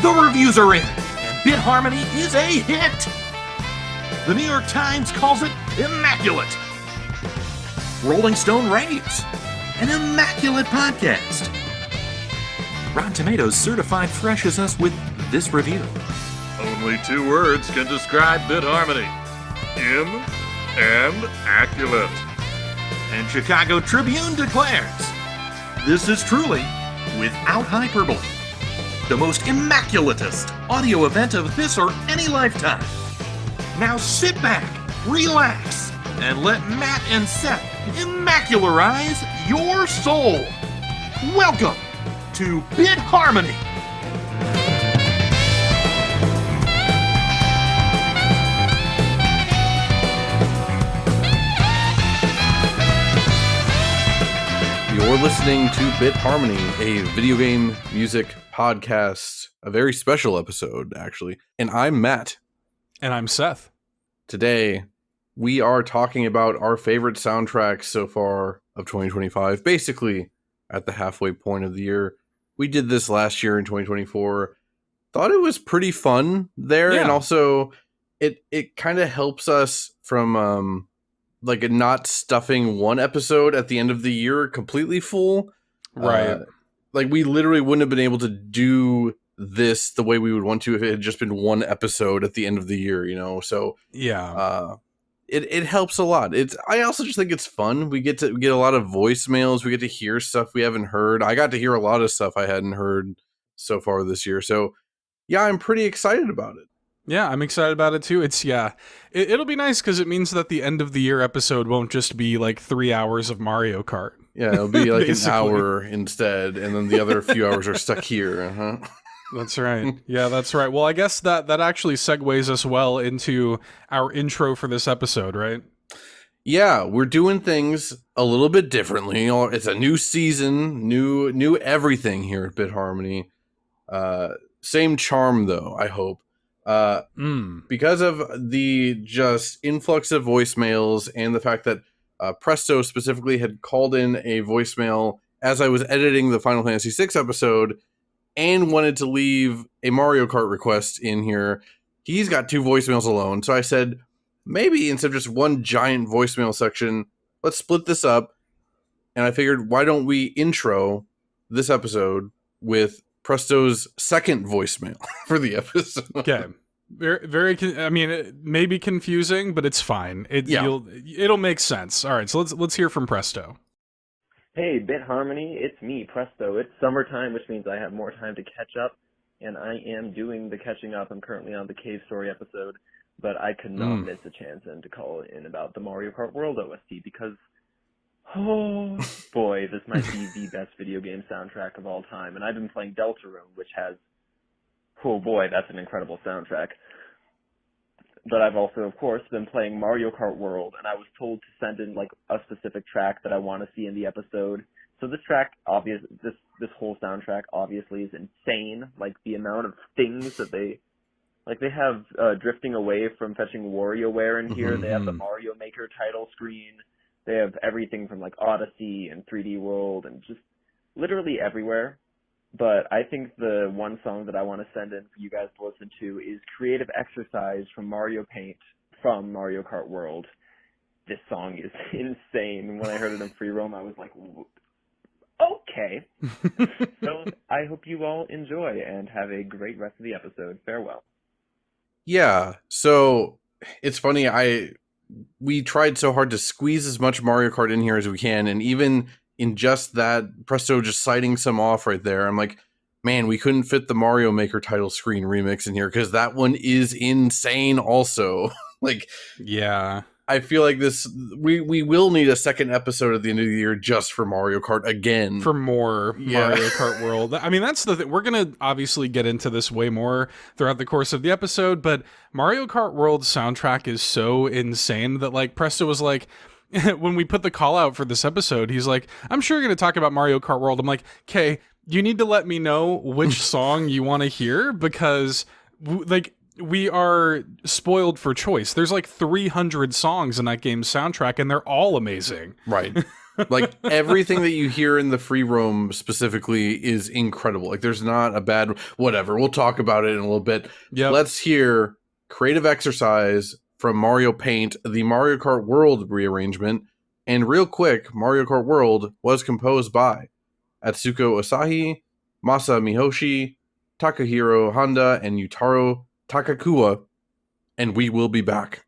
The reviews are in, and Bit Harmony is a hit. The New York Times calls it immaculate. Rolling Stone raves an immaculate podcast. Rotten Tomatoes certified freshes us with this review. Only 2 words can describe Bit Harmony. Im and accurate. And Chicago Tribune declares, this is truly, without hyperbole, the most immaculatest audio event of this or any lifetime. Now sit back, relax, and let Matt and Seth immacularize your soul. Welcome to Bit Harmony. You're listening to Bit Harmony, a video game music podcast, a very special episode, actually. And I'm Matt. And I'm Seth. Today, we are talking about our favorite soundtracks so far of 2025, basically at the halfway point of the year. We did this last year in 2024. Thought it was pretty fun there, and also it kind of helps us from like not stuffing one episode at the end of the year completely full. Right. Like we literally wouldn't have been able to do this the way we would want to if it had just been one episode at the end of the year, you know? So yeah, it helps a lot. I also just think it's fun. We get a lot of voicemails. We get to hear stuff we haven't heard. I got to hear a lot of stuff I hadn't heard so far this year. So yeah, I'm pretty excited about it. Yeah, I'm excited about it too. It'll be nice because it means that the end of the year episode won't just be like 3 hours of Mario Kart. Yeah, it'll be like an hour instead, and then the other few hours are stuck here. Uh-huh. That's right. Yeah, that's right. Well, I guess that actually segues us well into our intro for this episode, right? Yeah, we're doing things a little bit differently. It's a new season, new everything here at Bit Harmony. Same charm though, I hope. Because of the just influx of voicemails and the fact that Presto specifically had called in a voicemail as I was editing the Final Fantasy VI episode and wanted to leave a Mario Kart request in here. He's got 2 voicemails alone. So I said, maybe instead of just one giant voicemail section, let's split this up. And I figured, why don't we intro this episode with Presto's second voicemail for the episode. Okay. Very, I mean, it may be confusing, but it's fine. It'll make sense. All right, so let's hear from Presto. Hey, Bit Harmony, it's me, Presto. It's summertime, which means I have more time to catch up, and I am doing the catching up. I'm currently on the Cave Story episode, but I could not miss a chance to call in about the Mario Kart World OST because, oh boy, this might be the best video game soundtrack of all time. And I've been playing Deltarune, which has, oh boy, that's an incredible soundtrack. But I've also, of course, been playing Mario Kart World, and I was told to send in like a specific track that I want to see in the episode. So this track, this whole soundtrack obviously is insane. Like the amount of things that they have Drifting Away from Fetching WarioWare in here. They have the Mario Maker title screen. They have everything from like Odyssey and 3D World and just literally everywhere. But I think the one song that I want to send in for you guys to listen to is Creative Exercise from Mario Paint from Mario Kart World. This song is insane. When I heard it in free roam, I was like, okay. So I hope you all enjoy and have a great rest of the episode. Farewell. Yeah, so it's funny. We tried so hard to squeeze as much Mario Kart in here as we can, and even in just that, Presto just citing some off right there. I'm like, man, we couldn't fit the Mario Maker title screen remix in here because that one is insane also. Like, yeah, I feel like we will need a second episode at the end of the year just for Mario Kart again. For more Mario Kart World. I mean, that's the thing. We're going to obviously get into this way more throughout the course of the episode, but Mario Kart World soundtrack is so insane that like Presto was like, when we put the call out for this episode, he's like, I'm sure you're going to talk about Mario Kart World. I'm like, okay, you need to let me know which song you want to hear because we are spoiled for choice. There's like 300 songs in that game's soundtrack and they're all amazing. Right. Like everything that you hear in the free roam specifically is incredible. Like there's not a bad whatever. We'll talk about it in a little bit. Yep. Let's hear Creative Exercise from Mario Paint, the Mario Kart World rearrangement. And real quick, Mario Kart World was composed by Atsuko Asahi, Masa Miyoshi, Takuhiro Honda, and Yutaro Takakuwa. And we will be back.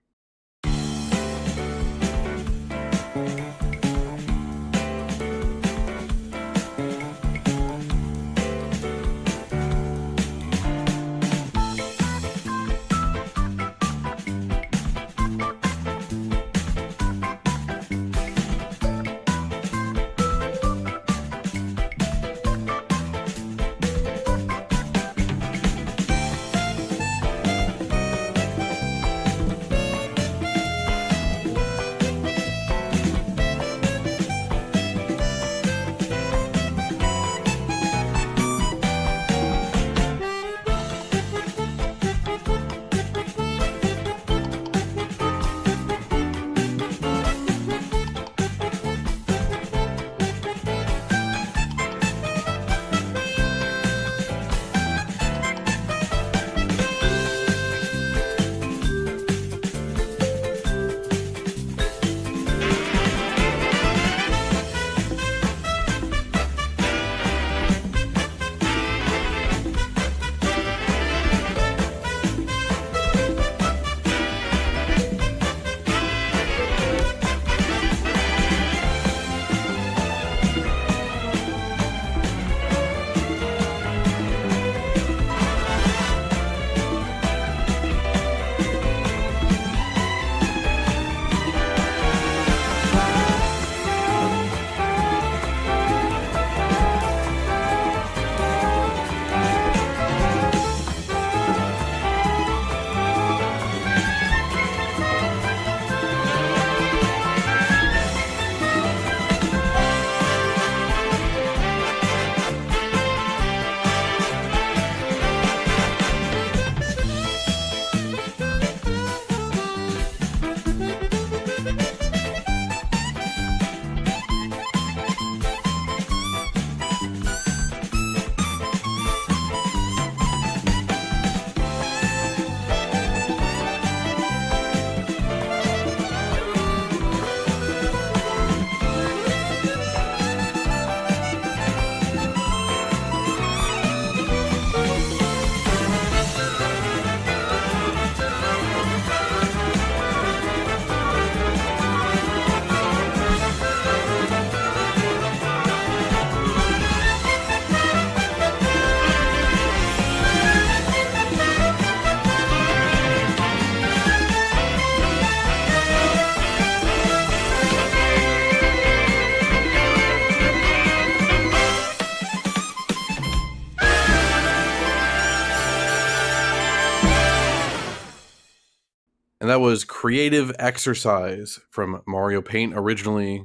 And that was Creative Exercise from Mario Paint, originally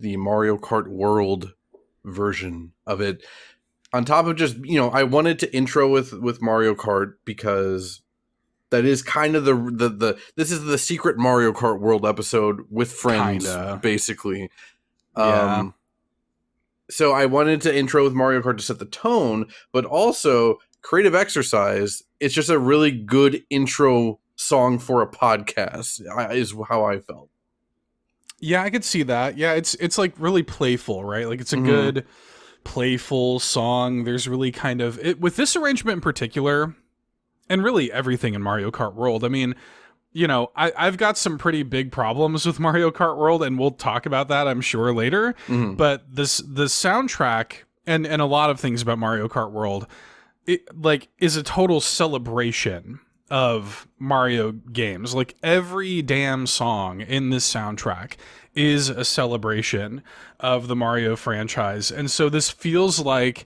the Mario Kart World version of it. On top of just, I wanted to intro with Mario Kart because that is kind of the this is the secret Mario Kart World episode with friends, Kinda. basically. Yeah. So I wanted to intro with Mario Kart to set the tone, but also Creative Exercise. It's just a really good intro song for a podcast, is how I felt. Yeah, I could see that. Yeah, it's like really playful, right? Like it's a good playful song. There's really kind of with this arrangement in particular, and really everything in Mario Kart World. I mean, I've got some pretty big problems with Mario Kart World, and we'll talk about that, I'm sure, later. But the soundtrack and a lot of things about Mario Kart World, it is a total celebration of Mario games. Like every damn song in this soundtrack is a celebration of the Mario franchise. And so this feels like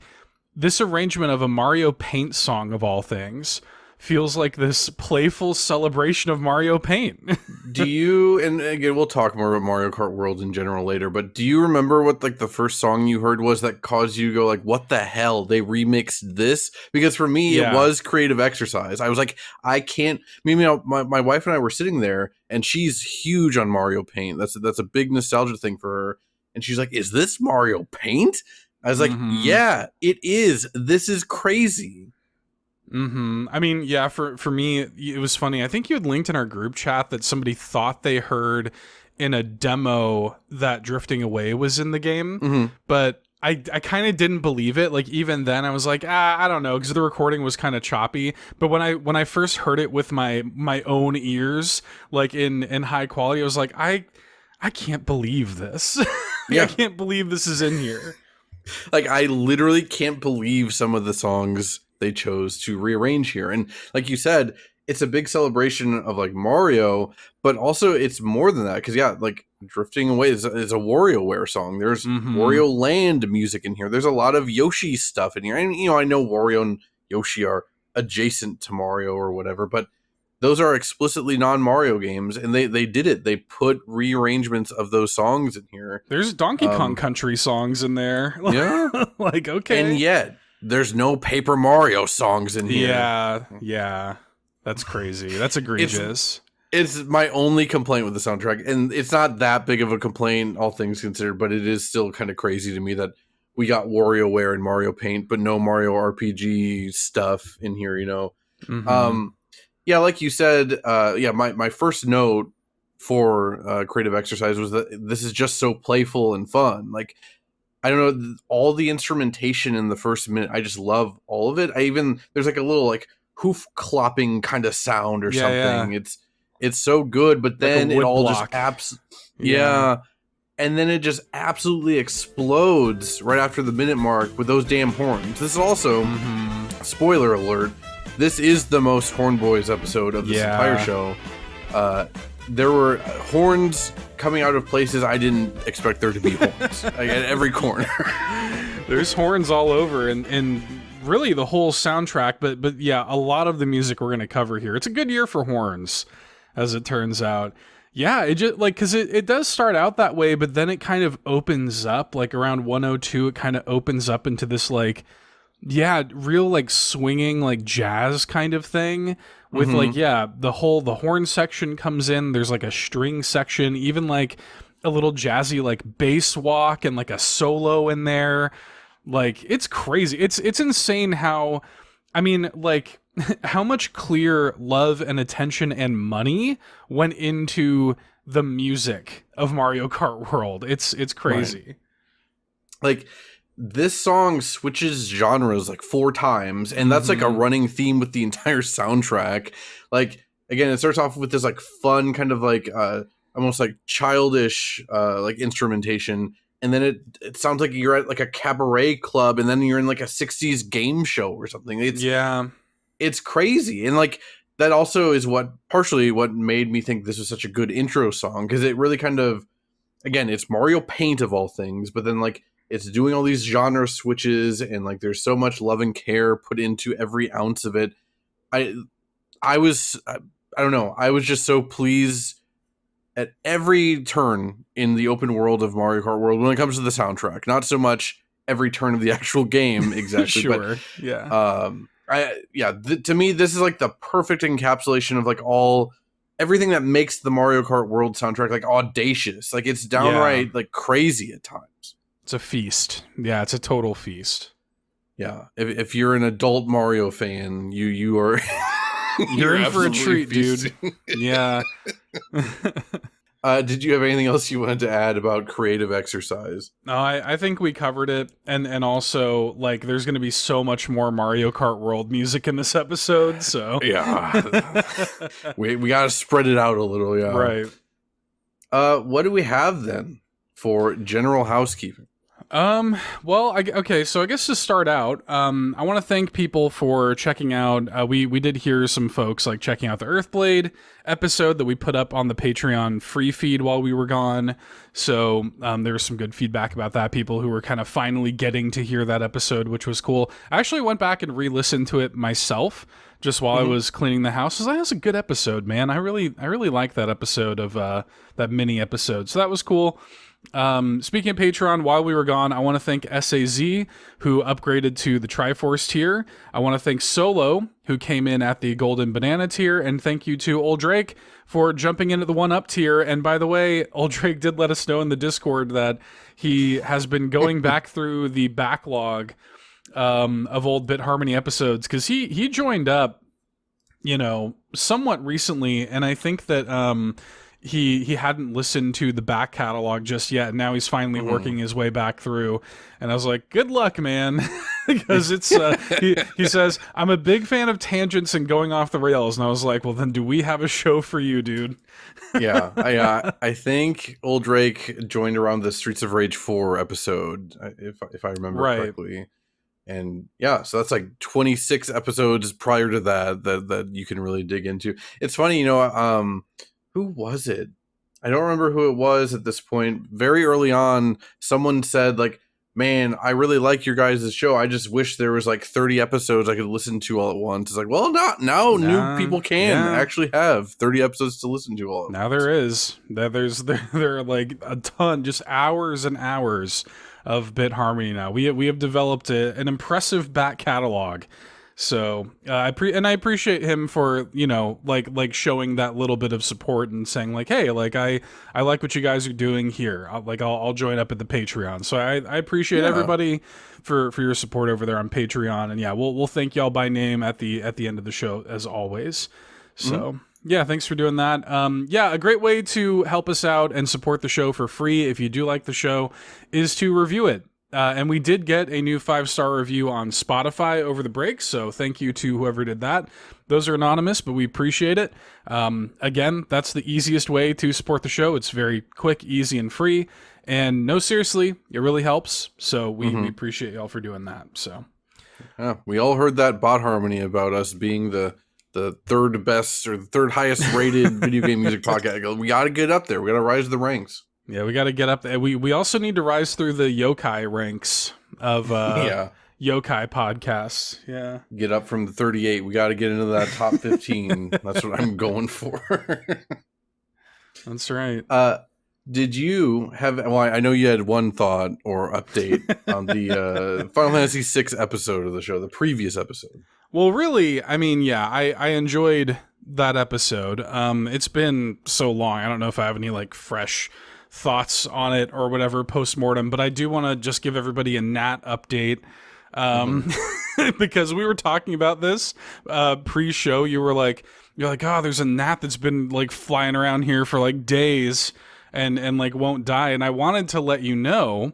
this arrangement of a Mario Paint song of all things feels like this playful celebration of Mario Paint. Do you, and again, we'll talk more about Mario Kart World in general later, but do you remember what the first song you heard was that caused you to go what the hell? They remixed this? Because for me, It was Creative Exercise. I was like, I can't, my wife and I were sitting there and she's huge on Mario Paint. That's a big nostalgia thing for her. And she's like, is this Mario Paint? I was like, Mhm. yeah, it is. This is crazy. I mean, yeah, for me, it was funny. I think you had linked in our group chat that somebody thought they heard in a demo that Drifting Away was in the game, but I kind of didn't believe it. Like, even then I was like, I don't know, because the recording was kind of choppy. But when I first heard it with my own ears, like in high quality, I was like, I can't believe this. Yeah. I can't believe this is in here. Like, I literally can't believe some of the songs they chose to rearrange here. And like you said, it's a big celebration of like Mario, but also it's more than that. Because yeah, like Drifting Away is a WarioWare song. There's Wario Land music in here. There's a lot of Yoshi stuff in here. And I know Wario and Yoshi are adjacent to Mario or whatever, but those are explicitly non-Mario games, and they did it. They put rearrangements of those songs in here. There's Donkey Kong Country songs in there. Yeah. Like, okay. And yet, there's no Paper Mario songs in here. Yeah. That's crazy. That's egregious. It's my only complaint with the soundtrack, and it's not that big of a complaint, all things considered, but it is still kind of crazy to me that we got WarioWare and Mario Paint, but no Mario RPG stuff in here, Yeah, like you said, my first note for creative exercise was that this is just so playful and fun. Like, I don't know, all the instrumentation in the first minute, I just love all of it. There's like a little like hoof clopping kind of sound or something. Yeah. It's so good, but then like it all block. just and then it just absolutely explodes right after the minute mark with those damn horns. This is also spoiler alert. This is the most Horn Boys episode of this entire show. There were horns coming out of places I didn't expect there to be horns. Like at every corner. There's horns all over, and really the whole soundtrack. But yeah, a lot of the music we're going to cover here. It's a good year for horns, as it turns out. Yeah, it just like because it does start out that way, but then it kind of opens up like around 102. It kind of opens up into this like. Yeah, real like swinging like jazz kind of thing with like the horn section comes in. There's like a string section, even like a little jazzy like bass walk and like a solo in there. Like it's crazy. It's insane how like how much clear love and attention and money went into the music of Mario Kart World. It's crazy. Right. Like this song switches genres like 4 times, and that's like a running theme with the entire soundtrack. Like, again, it starts off with this like fun kind of like almost like childish like instrumentation, and then it sounds like you're at like a cabaret club, and then you're in like a 60s game show or something. It's crazy. And like that also is partially what made me think this was such a good intro song, because it really kind of, again, it's Mario Paint of all things, but then like it's doing all these genre switches, and like there's so much love and care put into every ounce of it. I don't know. I was just so pleased at every turn in the open world of Mario Kart World when it comes to the soundtrack. Not so much every turn of the actual game exactly. Sure. To me, this is like the perfect encapsulation of like everything that makes the Mario Kart World soundtrack like audacious. Like it's downright like crazy at times. It's a feast. Yeah, it's a total feast. Yeah, if you're an adult Mario fan, you are you're in for a treat, dude. Yeah. Did you have anything else you wanted to add about creative exercise? No, I think we covered it, and also like there's going to be so much more Mario Kart World music in this episode. So yeah, we got to spread it out a little. Yeah, right. What do we have then for general housekeeping? Well, so I guess to start out, I want to thank people for checking out, we did hear some folks like checking out the Earthblade episode that we put up on the Patreon free feed while we were gone. So, there was some good feedback about that. People who were kind of finally getting to hear that episode, which was cool. I actually went back and re-listened to it myself just while I was cleaning the house. I was like, that's a good episode, man. I really like that episode of, that mini episode. So that was cool. Speaking of Patreon, while we were gone, I want to thank SAZ, who upgraded to the Triforce tier. I want to thank Solo, who came in at the Golden Banana tier. And thank you to Old Drake for jumping into the 1-Up tier. And by the way, Old Drake did let us know in the Discord that he has been going back through the backlog of old Bit Harmony episodes, because he joined up, somewhat recently. And I think that he hadn't listened to the back catalog just yet. And now he's finally working his way back through. And I was like, good luck, man. Because it's, he says, I'm a big fan of tangents and going off the rails. And I was like, well, then do we have a show for you, dude? Yeah. I think Old Drake joined around the Streets of Rage 4 episode, if I remember correctly. And yeah, so that's like 26 episodes prior to that you can really dig into. It's funny, who was it? I don't remember who it was at this point. Very early on, someone said, like, man, I really like your guys' show. I just wish there was like 30 episodes I could listen to all at once. It's like, well, now new people can actually have 30 episodes to listen to all at now once. There is. There are like a ton, just hours and hours of Bit Harmony now. We have developed an impressive back catalog. So I appreciate him for like showing that little bit of support and saying like, hey, like I like what you guys are doing here. I'll join up at the Patreon. So I appreciate everybody for your support over there on Patreon. And yeah, we'll thank y'all by name at the end of the show as always. So yeah, thanks for doing that. A great way to help us out and support the show for free if you do like the show is to review it. And we did get a new 5-star review on Spotify over the break, so thank you to whoever did that. Those are anonymous, but we appreciate it. Again, that's the easiest way to support the show. It's very quick, easy, and free. And no, seriously, it really helps. So we appreciate y'all for doing that. So yeah, we all heard that bot harmony about us being the third best or the third highest rated video game music podcast. We got to get up there. We got to rise the ranks. Yeah, we got to get up there. We also need to rise through the yokai ranks of yokai podcasts. Yeah. Get up from the 38. We got to get into that top 15. That's what I'm going for. That's right. Did you have, well, I know you had one thought or update on the Final Fantasy VI episode of the show, the previous episode. Well, really, I mean, yeah, I enjoyed that episode. It's been so long. I don't know if I have any like fresh thoughts on it or whatever post-mortem, but I do want to just give everybody a Nat update because we were talking about this pre-show. You're like, oh, there's a gnat that's been like flying around here for like days and like won't die. And I wanted to let you know,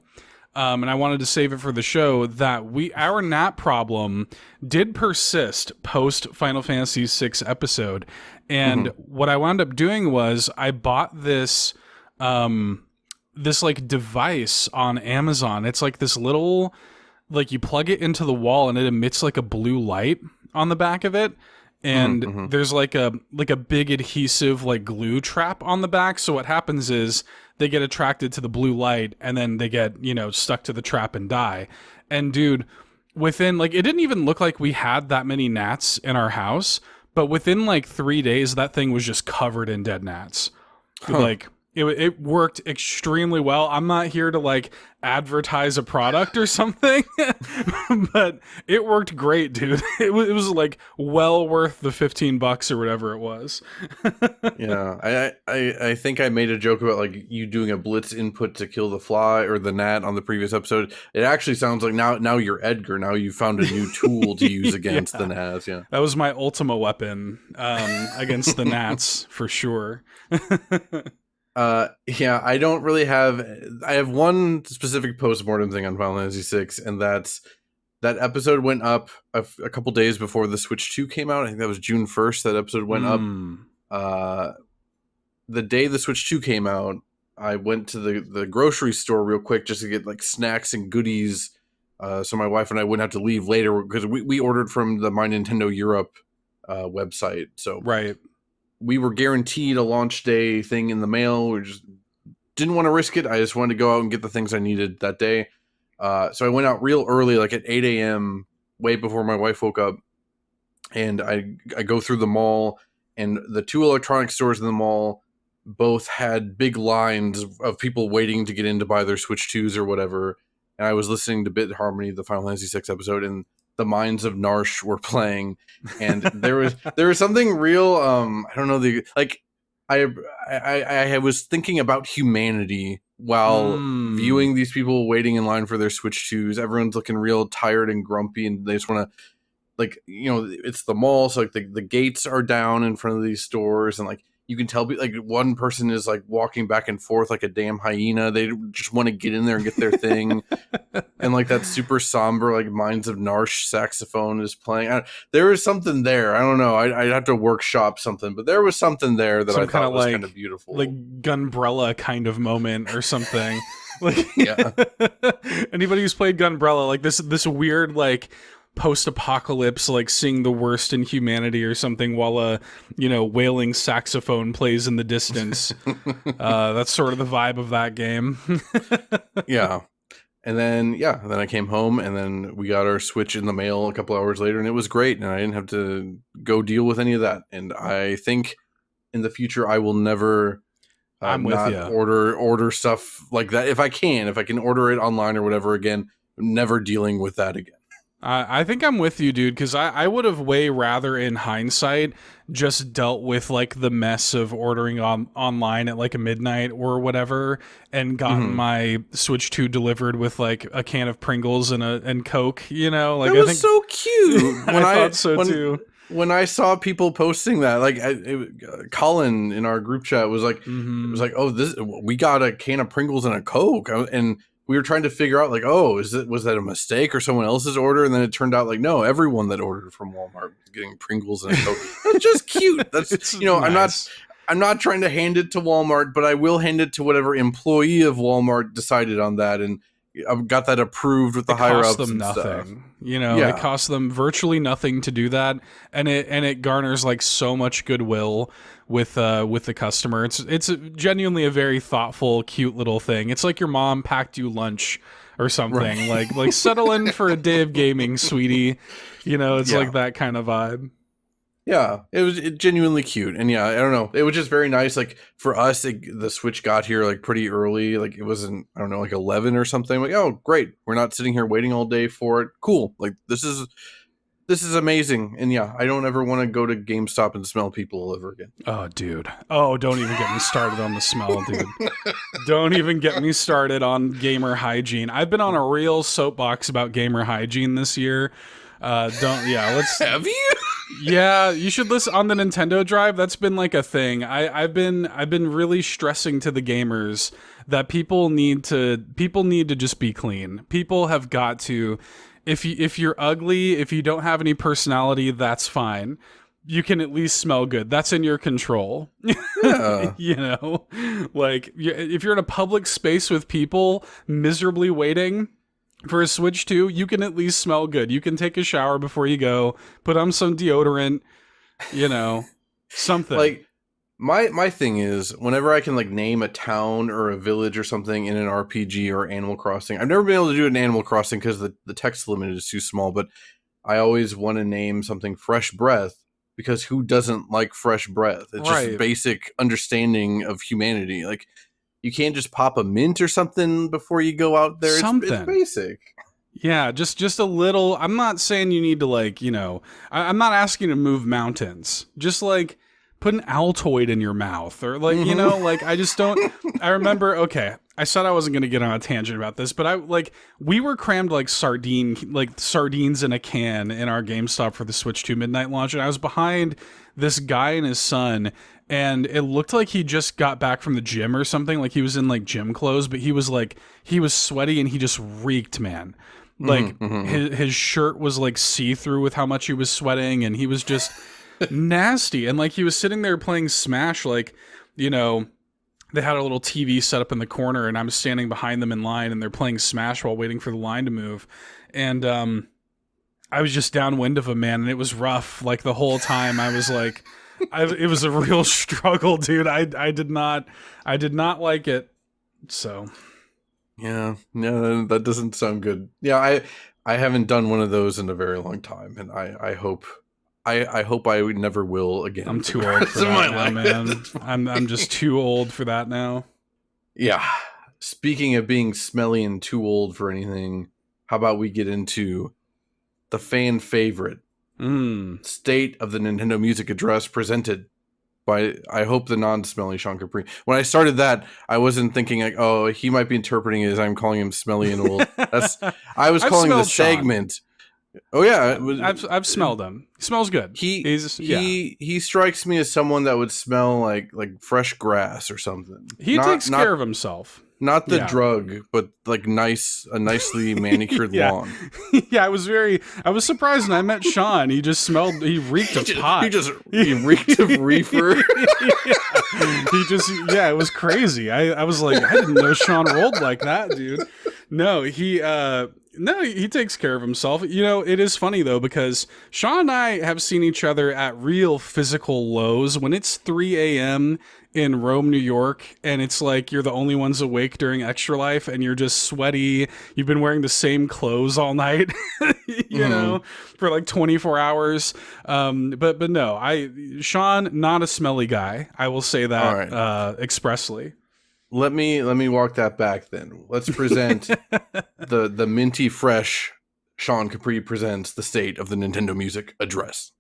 and I wanted to save it for the show, that our gnat problem did persist post Final Fantasy VI episode. And what I wound up doing was I bought this like device on Amazon. It's like this little, like you plug it into the wall and it emits like a blue light on the back of it. And there's like a big adhesive like glue trap on the back. So what happens is they get attracted to the blue light and then they get, stuck to the trap and die. And dude, within like, it didn't even look like we had that many gnats in our house, but within like 3 days, that thing was just covered in dead gnats. Like, it worked extremely well. I'm not here to like advertise a product or something, but it worked great, dude. It was like well worth the $15 or whatever it was. Yeah, I think I made a joke about like you doing a blitz input to kill the fly or the gnat on the previous episode. It actually sounds like now you're Edgar. Now you found a new tool to use against the gnats. Yeah, that was my ultimate weapon against the gnats for sure. Yeah, I don't really have. I have one specific postmortem thing on Final Fantasy VI, and that's that episode went up a couple days before the Switch 2 came out. I think that was June 1st. That episode went up. The day the Switch 2 came out, I went to the grocery store real quick just to get like snacks and goodies, so my wife and I wouldn't have to leave later because we ordered from the My Nintendo Europe website. So right. We were guaranteed a launch day thing in the mail. We just didn't want to risk it. I just wanted to go out and get the things I needed that day. So I went out real early, like at 8 a.m., way before my wife woke up. And I go through the mall, and the two electronic stores in the mall, both had big lines of people waiting to get in to buy their Switch 2s or whatever. And I was listening to Bit Harmony, the Final Fantasy VI episode, and the Minds of Narsh were playing, and there was something real. I don't know, I was thinking about humanity while viewing these people waiting in line for their Switch 2s. Everyone's looking real tired and grumpy, and they just want to, like, you know, it's the mall, so like the gates are down in front of these stores, and like you can tell, like, one person is like walking back and forth like a damn hyena. They just want to get in there and get their thing. And like that super somber, like, Minds of Narsh saxophone is playing. There was something there. I don't know. I'd have to workshop something, but there was something there that I thought was kind of beautiful, like Gunbrella kind of moment or something. Like, yeah. Anybody who's played Gunbrella, like this weird, like, post-apocalypse, like seeing the worst in humanity or something while a, you know, wailing saxophone plays in the distance. That's sort of the vibe of that game. Yeah. And then I came home, and then we got our Switch in the mail a couple hours later, and it was great, and I didn't have to go deal with any of that. And I think in the future I will never I'm with not you. order stuff like that if I can order it online or whatever again. Never dealing with that again. I think I'm with you, dude, because I would have way rather, in hindsight, just dealt with like the mess of ordering online at like a midnight or whatever, and gotten my Switch 2 delivered with like a can of Pringles and Coke. You know, like, that was I think so cute. I thought so too. When I saw people posting that, like, Colin in our group chat was like, Mm-hmm. it was like, oh, we got a can of Pringles and a Coke, and we were trying to figure out, like, oh, was that a mistake or someone else's order? And then it turned out, like, no, everyone that ordered from Walmart was getting Pringles and a Coke. That's just cute. That's, you know, nice. I'm not trying to hand it to Walmart, but I will hand it to whatever employee of Walmart decided on that, and I've got that approved with the higher ups them and nothing. stuff. You know, Yeah. It costs them virtually nothing to do that, and it garners like so much goodwill with the customer. It's genuinely a very thoughtful, cute little thing. It's like your mom packed you lunch or something. Right. Like settle in for a day of gaming, sweetie. You know, it's Yeah. like that kind of vibe. Yeah, it was genuinely cute, and yeah, I don't know, it was just very nice. Like, for us, the Switch got here like pretty early. Like, it wasn't, I don't know, like 11 or something. Like, oh, great, we're not sitting here waiting all day for it. Cool, like, this is amazing. And yeah, I don't ever want to go to GameStop and smell people ever again. Oh, dude. Oh, don't even get me started on the smell, dude. Don't even get me started on gamer hygiene. I've been on a real soapbox about gamer hygiene this year. Let's Have you? Yeah, you should listen on the Nintendo Drive. That's been like a thing. I've been really stressing to the gamers that people need to just be clean. People have got to, if you're ugly, if you don't have any personality, that's fine. You can at least smell good. That's in your control. Yeah. You know, like, if you're in a public space with people miserably waiting for a Switch 2, you can at least smell good. You can take a shower before you go, put on some deodorant, you know, something. Like, my thing is, whenever I can, like, name a town or a village or something in an RPG or Animal Crossing, I've never been able to do it in Animal Crossing because the text limit is too small, but I always want to name something Fresh Breath, because who doesn't like fresh breath? It's Right. just basic understanding of humanity. Like, you can't just pop a mint or something before you go out there. Something. It's basic. Yeah, just a little. I'm not saying you need to, like, you know, I'm not asking you to move mountains. Just like put an Altoid in your mouth, or like, you know, like, I just don't. I remember. Okay, I said I wasn't going to get on a tangent about this, but we were crammed like sardines in a can in our GameStop for the Switch 2 midnight launch, and I was behind this guy and his son. And it looked like he just got back from the gym or something. Like, he was in like gym clothes, but he was sweaty and he just reeked, man. Like, his shirt was like see-through with how much he was sweating, and he was just nasty. And like, he was sitting there playing Smash, like, you know, they had a little TV set up in the corner, and I'm standing behind them in line, and they're playing Smash while waiting for the line to move. And I was just downwind of him, man, and it was rough. Like, the whole time I was like, it was a real struggle, dude. I did not like it. So Yeah, that doesn't sound good. Yeah, I haven't done one of those in a very long time, and I hope I hope I never will again. I'm too old for that now, man. I'm just too old for that now. Yeah. Speaking of being smelly and too old for anything, how about we get into the fan favorite State of the Nintendo Music Address presented by, I hope, the non-smelly Sean Capri. When I started that, I wasn't thinking like, oh, he might be interpreting it as I'm calling him smelly and old. I was calling the segment. Sean. Oh yeah, I've smelled him. He smells good. He strikes me as someone that would smell like fresh grass or something. He takes care of himself. Not the drug, but like a nicely manicured lawn. Yeah, I was surprised when I met Sean. He reeked of pot. He reeked of reefer. It was crazy. I was like, I didn't know Sean rolled like that, dude. No, he takes care of himself. You know, it is funny though, because Sean and I have seen each other at real physical lows when it's 3 a.m. in Rome, New York, and it's like you're the only ones awake during Extra Life and you're just sweaty. You've been wearing the same clothes all night, you know, for like 24 hours. But no, Sean, not a smelly guy. I will say that expressly. Let me walk that back then. Let's present the minty fresh Sean Capri presents the State of the Nintendo Music Address.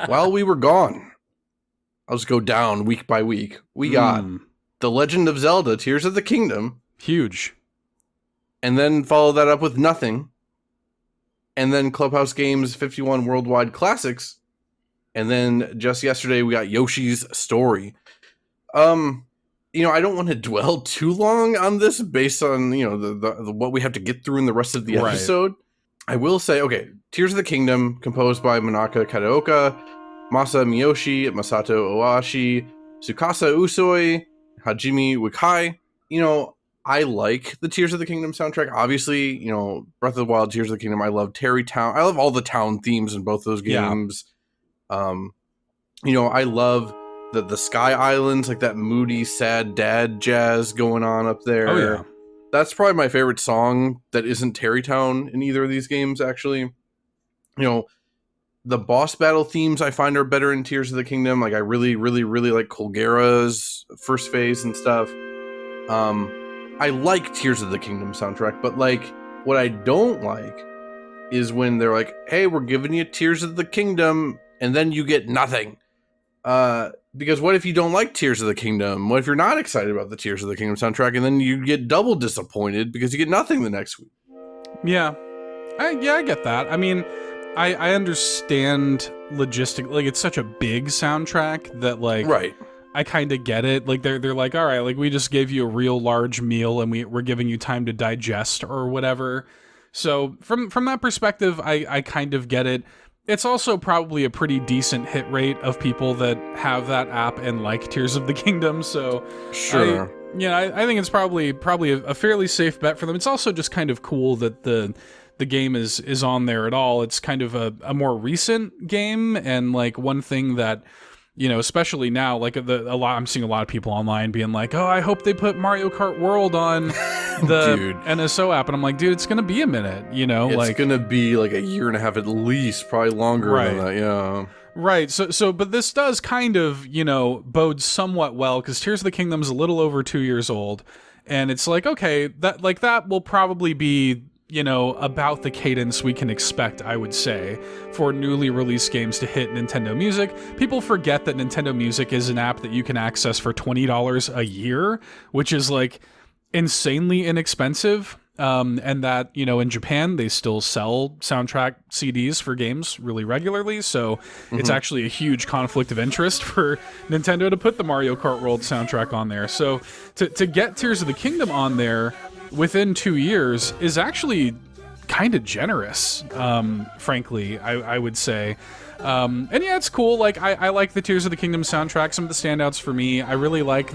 While we were gone, I'll just go down week by week. We got The Legend of Zelda, Tears of the Kingdom. Huge. And then follow that up with nothing. And then Clubhouse Games 51 Worldwide Classics. And then just yesterday we got Yoshi's Story. You know, I don't want to dwell too long on this based on, you know, the what we have to get through in the rest of the episode. I will say, okay, Tears of the Kingdom, composed by Manaka Kataoka, Maasa Miyoshi, Masato Ohashi, Tsukasa Usui, Hajime Wakai. You know, I like the Tears of the Kingdom soundtrack. Obviously, you know, Breath of the Wild, Tears of the Kingdom. I love Terry Town. I love all the town themes in both those games. Yeah. You know, I love the Sky Islands, like that moody, sad dad jazz going on up there. Oh yeah. That's probably my favorite song that isn't Terrytown in either of these games, actually. You know, the boss battle themes I find are better in Tears of the Kingdom. Like, I really, really, really like Colgera's first phase and stuff. I like Tears of the Kingdom soundtrack, but, like, what I don't like is when they're like, hey, we're giving you Tears of the Kingdom, and then you get nothing. Because what if you don't like Tears of the Kingdom? What if you're not excited about the Tears of the Kingdom soundtrack, and then you get double disappointed because you get nothing the next week? Yeah. I get that. I mean, I understand logistic. Like, it's such a big soundtrack that, like, right. I kind of get it. Like, they're like, all right, like, we just gave you a real large meal and we're giving you time to digest or whatever. So from that perspective, I kind of get it. It's also probably a pretty decent hit rate of people that have that app and like Tears of the Kingdom. So sure. I think it's probably a fairly safe bet for them. It's also just kind of cool that the game is on there at all. It's kind of a more recent game, and like one thing that, you know, especially now, like I'm seeing a lot of people online being like, "Oh, I hope they put Mario Kart World on the NSO app," and I'm like, "Dude, it's gonna be a minute, you know, it's gonna be like a year and a half at least, probably longer than that, yeah." Right. So, but this does kind of, you know, bode somewhat well because Tears of the Kingdom's a little over 2 years old, and it's like, okay, that will probably be, you know, about the cadence we can expect, I would say, for newly released games to hit Nintendo Music. People forget that Nintendo Music is an app that you can access for $20 a year, which is like insanely inexpensive. And that, you know, in Japan, they still sell soundtrack CDs for games really regularly. So it's actually a huge conflict of interest for Nintendo to put the Mario Kart World soundtrack on there. So to get Tears of the Kingdom on there within 2 years is actually kind of generous, frankly, I would say. And yeah, it's cool. Like, I like the Tears of the Kingdom soundtrack. Some of the standouts for me, I really like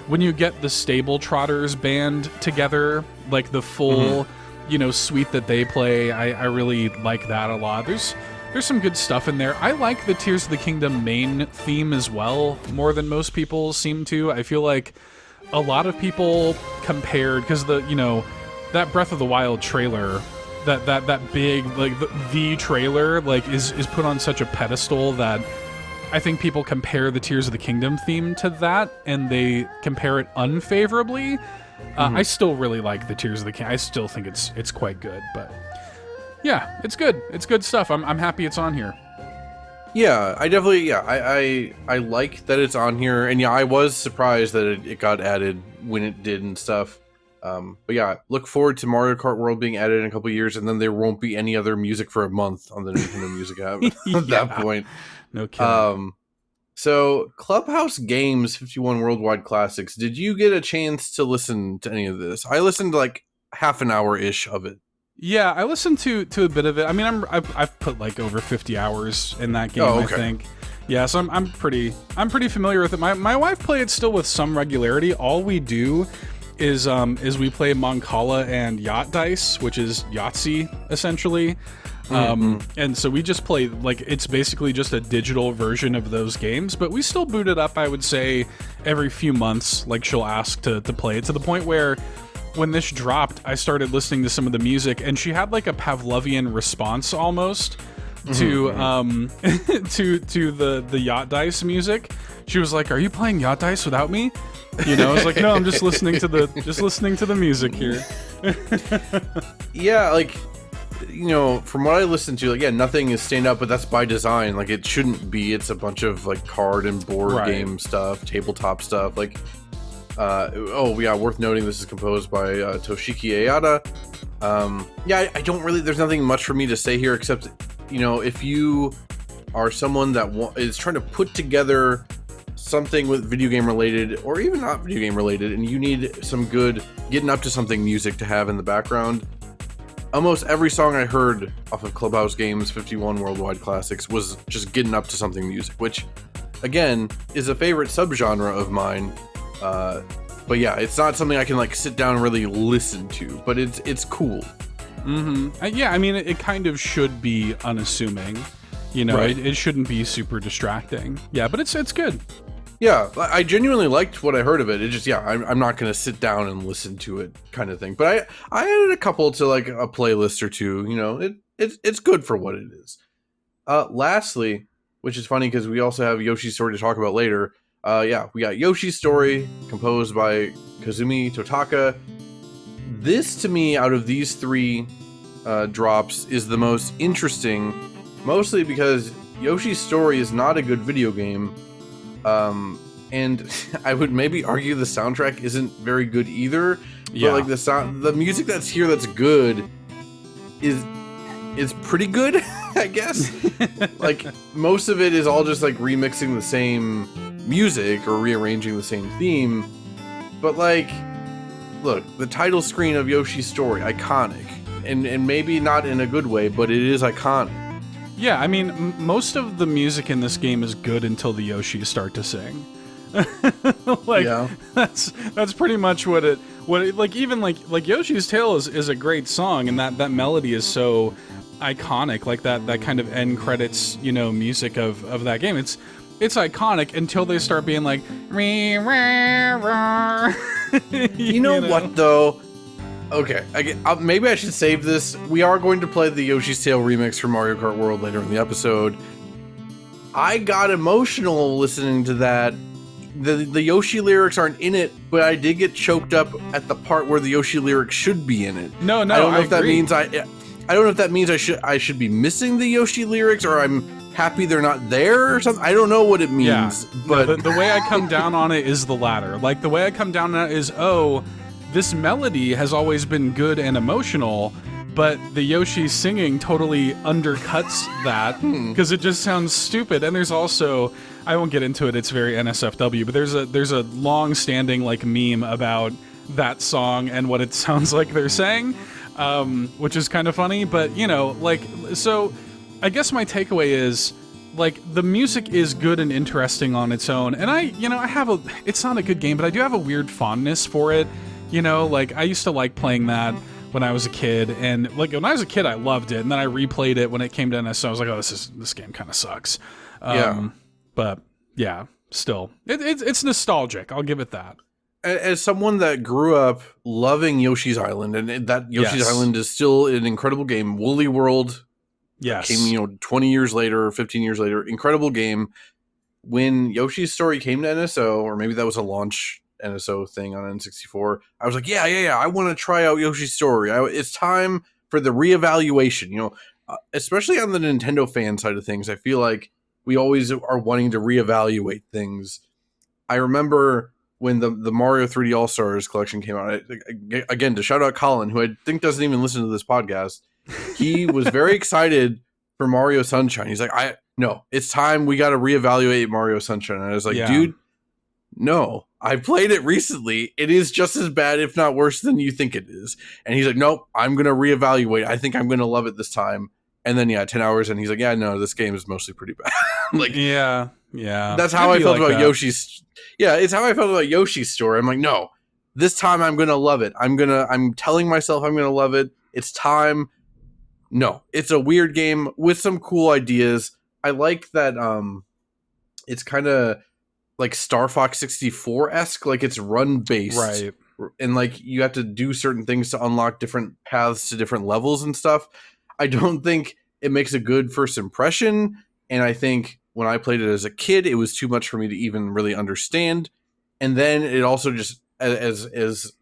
when you get the Stable Trotters band together, like the full, you know, suite that they play. I really like that a lot. There's some good stuff in there. I like the Tears of the Kingdom main theme as well, more than most people seem to. I feel like a lot of people compared, because that Breath of the Wild trailer that big like the trailer like is put on such a pedestal that I think people compare the Tears of the Kingdom theme to that, and they compare it unfavorably. I still really like the Tears of the Kingdom. I still think it's quite good, but yeah, it's good. It's good stuff. I'm happy it's on here. Yeah, I definitely, I like that it's on here, and yeah, I was surprised that it got added when it did and stuff. But yeah, look forward to Mario Kart World being added in a couple years, and then there won't be any other music for a month on the Nintendo Music app at that point. No kidding. So Clubhouse Games 51 Worldwide Classics, did you get a chance to listen to any of this? I listened to like half an hour-ish of it. Yeah, I listened to a bit of it. I mean, I've put like over 50 hours in that game, Oh, okay. I think. Yeah, so I'm pretty familiar with it. My wife plays it still with some regularity. All we do is we play Mancala and Yacht Dice, which is Yahtzee essentially. And so we just play like it's basically just a digital version of those games, but we still boot it up, I would say, every few months. Like she'll ask to play it, to the point where when this dropped, I started listening to some of the music, and she had like a Pavlovian response almost to to the Yacht Dice music. She was like, "Are you playing Yacht Dice without me?" You know, I was like, "No, I'm just listening to the music here." Yeah, like, you know, from what I listened to, like, yeah, nothing is stand up, but that's by design. Like, it shouldn't be. It's a bunch of like card and board game stuff, tabletop stuff. Like, oh yeah, worth noting, this is composed by Toshiki Ayada. Yeah, I don't really. There's nothing much for me to say here, except, you know, if you are someone that is trying to put together something with video game related, or even not video game related, and you need some good getting up to something music to have in the background, almost every song I heard off of Clubhouse Games 51 Worldwide Classics was just getting up to something music, which again is a favorite subgenre of mine. But yeah, it's not something I can like sit down and really listen to, but it's cool. Yeah, I mean, it kind of should be unassuming, you know. Right. It shouldn't be super distracting. Yeah, but it's good. Yeah, I genuinely liked what I heard of it. It just, yeah, I'm not going to sit down and listen to it kind of thing. But I added a couple to like a playlist or two, you know, it's good for what it is. Lastly, which is funny because we also have Yoshi's Story to talk about later. Yeah, we got Yoshi's Story, composed by Kazumi Totaka. This, to me, out of these three drops, is the most interesting, mostly because Yoshi's Story is not a good video game. And I would maybe argue the soundtrack isn't very good either. Yeah. But like the music that's here that's good is pretty good, I guess. Like, most of it is all just like remixing the same music or rearranging the same theme. But like, look, the title screen of Yoshi's Story, iconic. And maybe not in a good way, but it is iconic. Yeah, I mean, most of the music in this game is good until the Yoshis start to sing. Like, Yeah. that's pretty much what it like. Even like Yoshi's Tale is a great song, and that melody is so iconic. Like that kind of end credits, you know, music of that game. It's iconic until they start being like, You know what, though? Okay, maybe I should save this. We are going to play the Yoshi's Tale remix for Mario Kart World later in the episode. I got emotional listening to that. The Yoshi lyrics aren't in it, but I did get choked up at the part where the Yoshi lyrics should be in it. No, I don't know if that agree. means I don't know if that means I should be missing the Yoshi lyrics, or I'm happy they're not there or something. I don't know what it means. Yeah, but the way I come down on it is the latter. Like, the way I come down on it is, oh, this melody has always been good and emotional, but the Yoshi singing totally undercuts that because it just sounds stupid. And there's also, I won't get into it, it's very NSFW, but there's a long-standing like meme about that song and what it sounds like they're saying, which is kind of funny. But, you know, like, so I guess my takeaway is, like, the music is good and interesting on its own, and I have it's not a good game, but I do have a weird fondness for it. You know, like, I used to like playing that when I was a kid, and like when I was a kid, I loved it, and then I replayed it when it came to NS. I was like, oh, this game kind of sucks. Yeah. But yeah, still, it's nostalgic. I'll give it that. as someone that grew up loving Yoshi's Island, and that Yoshi's Yes. Island is still an incredible game. Woolly World Yes. came, 20 years later, 15 years later, incredible game. When Yoshi's Story came to NSO, or maybe that was a launch NSO thing on N64, I was like, yeah, I want to try out Yoshi's Story. It's time for the reevaluation. Especially on the Nintendo fan side of things, I feel like we always are wanting to reevaluate things. I remember when the Mario 3D All-Stars collection came out, again, to shout out Colin, who I think doesn't even listen to this podcast, he was very excited for Mario Sunshine. He's like, no, it's time, we got to reevaluate Mario Sunshine. And I was like, dude, no, I played it recently. It is just as bad, if not worse, than you think it is. And he's like, nope, I'm going to reevaluate. I think I'm going to love it this time. And then, 10 hours, and he's like, yeah, no, this game is mostly pretty bad. Yeah. That's how I felt about Yoshi's. Yeah, it's how I felt about Yoshi's Story. I'm like, no, this time I'm gonna love it. I'm telling myself I'm gonna love it. It's time. No, it's a weird game with some cool ideas. I like that. It's kind of like Star Fox 64-esque. Like, it's run based, Right? And like you have to do certain things to unlock different paths to different levels and stuff. I don't think it makes a good first impression, and I think when I played it as a kid, it was too much for me to even really understand. And then it also just, as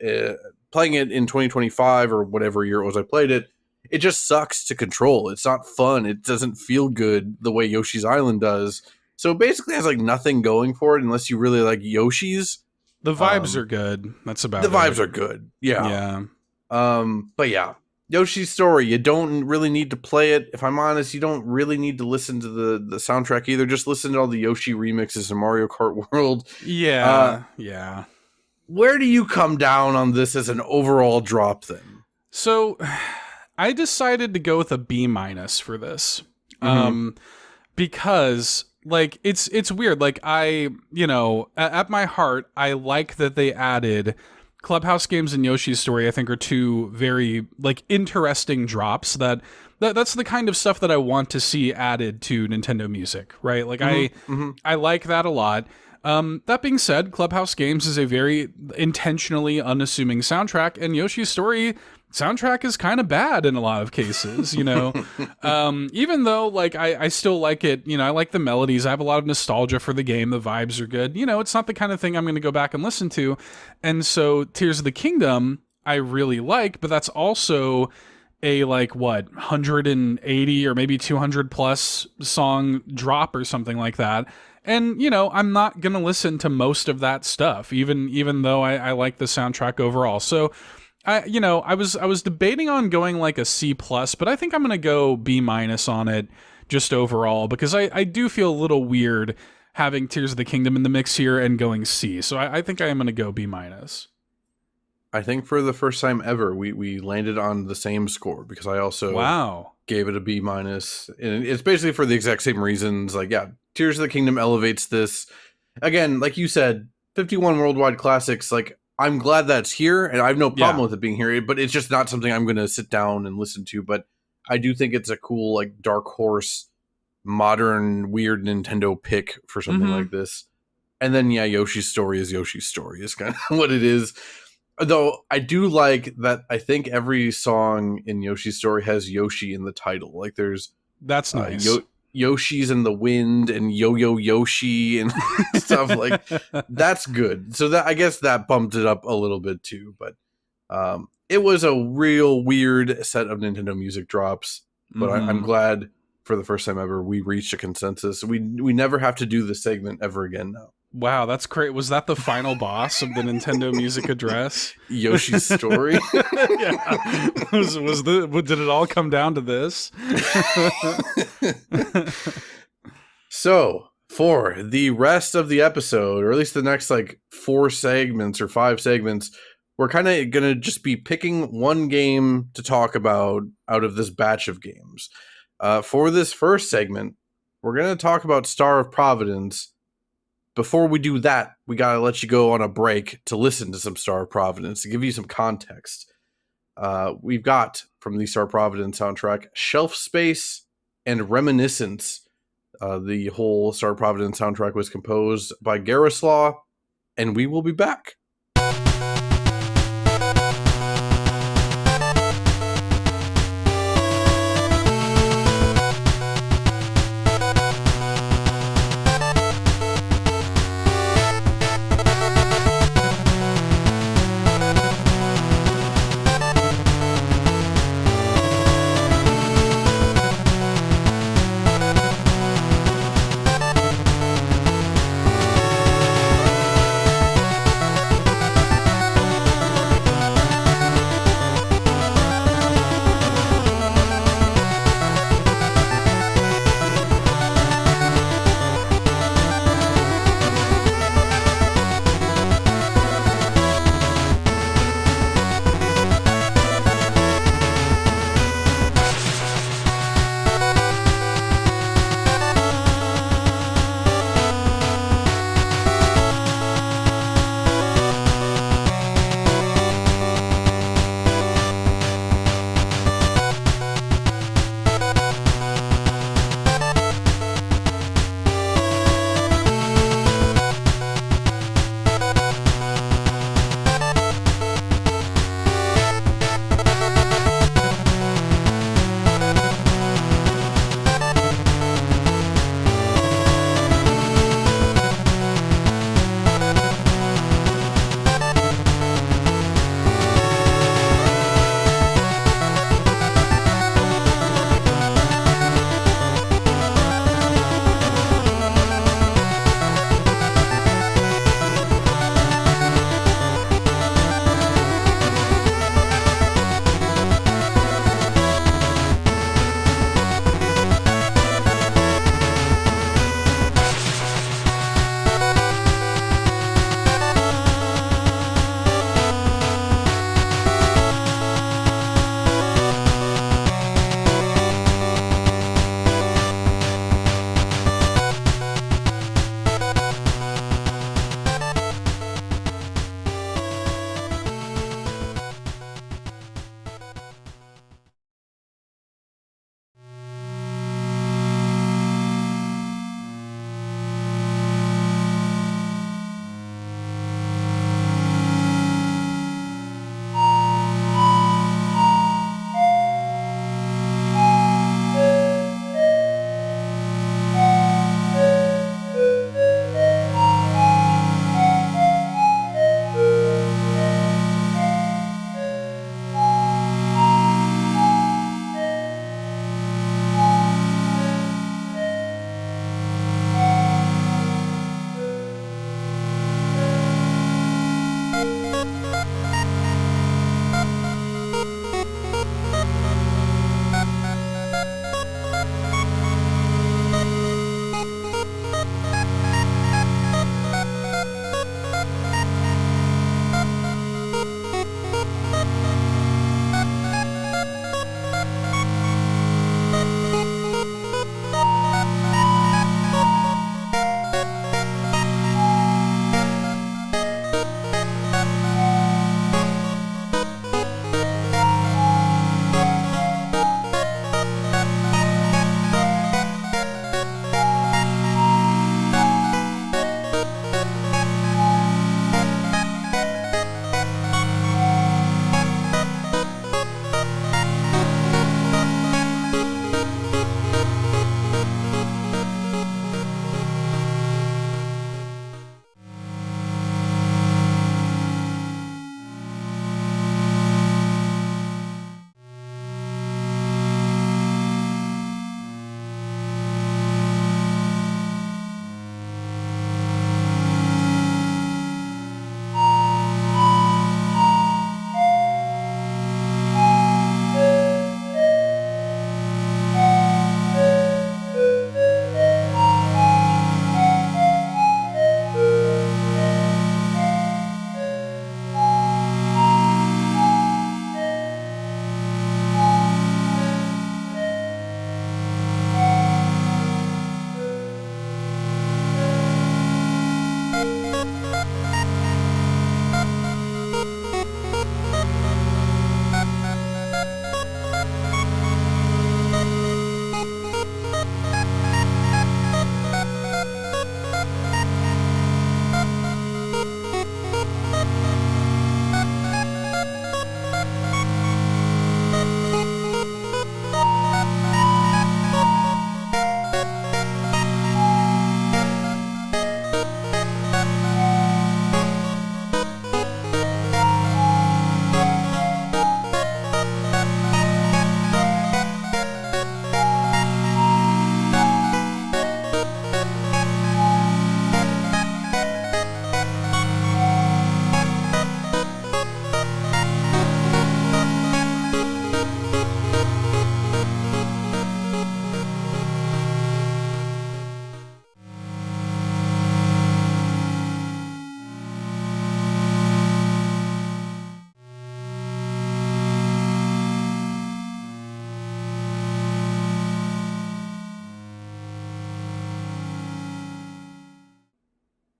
playing it in 2025 or whatever year it was I played it, it just sucks to control. It's not fun. It doesn't feel good the way Yoshi's Island does. So it basically has like nothing going for it unless you really like Yoshi's. The vibes are good. That's about the it. vibes are good. Yeah. But yeah. Yoshi's Story, you don't really need to play it. If I'm honest, you don't really need to listen to the soundtrack either. Just listen to all the Yoshi remixes in Mario Kart World. Yeah. Where do you come down on this as an overall drop then? So I decided to go with a B- for this. Because like it's weird. Like at my heart, I like that they added Clubhouse Games and Yoshi's Story. I think are two very like interesting drops that's the kind of stuff that I want to see added to Nintendo music, right? Like I like that a lot. That being said, Clubhouse Games is a very intentionally unassuming soundtrack, and Yoshi's Story soundtrack is kind of bad in a lot of cases, even though like I still like it, I like the melodies. I have a lot of nostalgia for the game. The vibes are good. It's not the kind of thing I'm going to go back and listen to. And so Tears of the Kingdom, I really like, but that's also a 180 or maybe 200 plus song drop or something like that. And, I'm not going to listen to most of that stuff, even though I like the soundtrack overall. So I was debating on going like a C+, but I think I'm going to go B- on it just overall, because I do feel a little weird having Tears of the Kingdom in the mix here and going C. So I think I am going to go B-. I think for the first time ever, we landed on the same score, because I also gave it a B-. And it's basically for the exact same reasons. Like, yeah, Tears of the Kingdom elevates this. Again, like you said, 51 worldwide classics, like, I'm glad that's here, and I have no problem with it being here, but it's just not something I'm going to sit down and listen to. But I do think it's a cool, like, dark horse, modern, weird Nintendo pick for something like this. And then, Yoshi's Story is kind of what it is. Though I do like that I think every song in Yoshi's Story has Yoshi in the title. Like, that's nice. Yoshi's in the Wind and Yo-Yo Yoshi and stuff like that's good. So that, I guess that bumped it up a little bit too, but it was a real weird set of Nintendo music drops, but I'm glad for the first time ever we reached a consensus. We never have to do this segment ever again now. Wow, that's great. Was that the final boss of the Nintendo Music Address? Yoshi's Story? Yeah. Did it all come down to this? So, for the rest of the episode, or at least the next 4 segments or 5 segments, we're kind of going to just be picking one game to talk about out of this batch of games. For this first segment, we're going to talk about Star of Providence. Before we do that, we got to let you go on a break to listen to some Star of Providence, to give you some context. We've got, from the Star of Providence soundtrack, Shelf Space and Reminiscence. The whole Star of Providence soundtrack was composed by Garoslaw, and we will be back.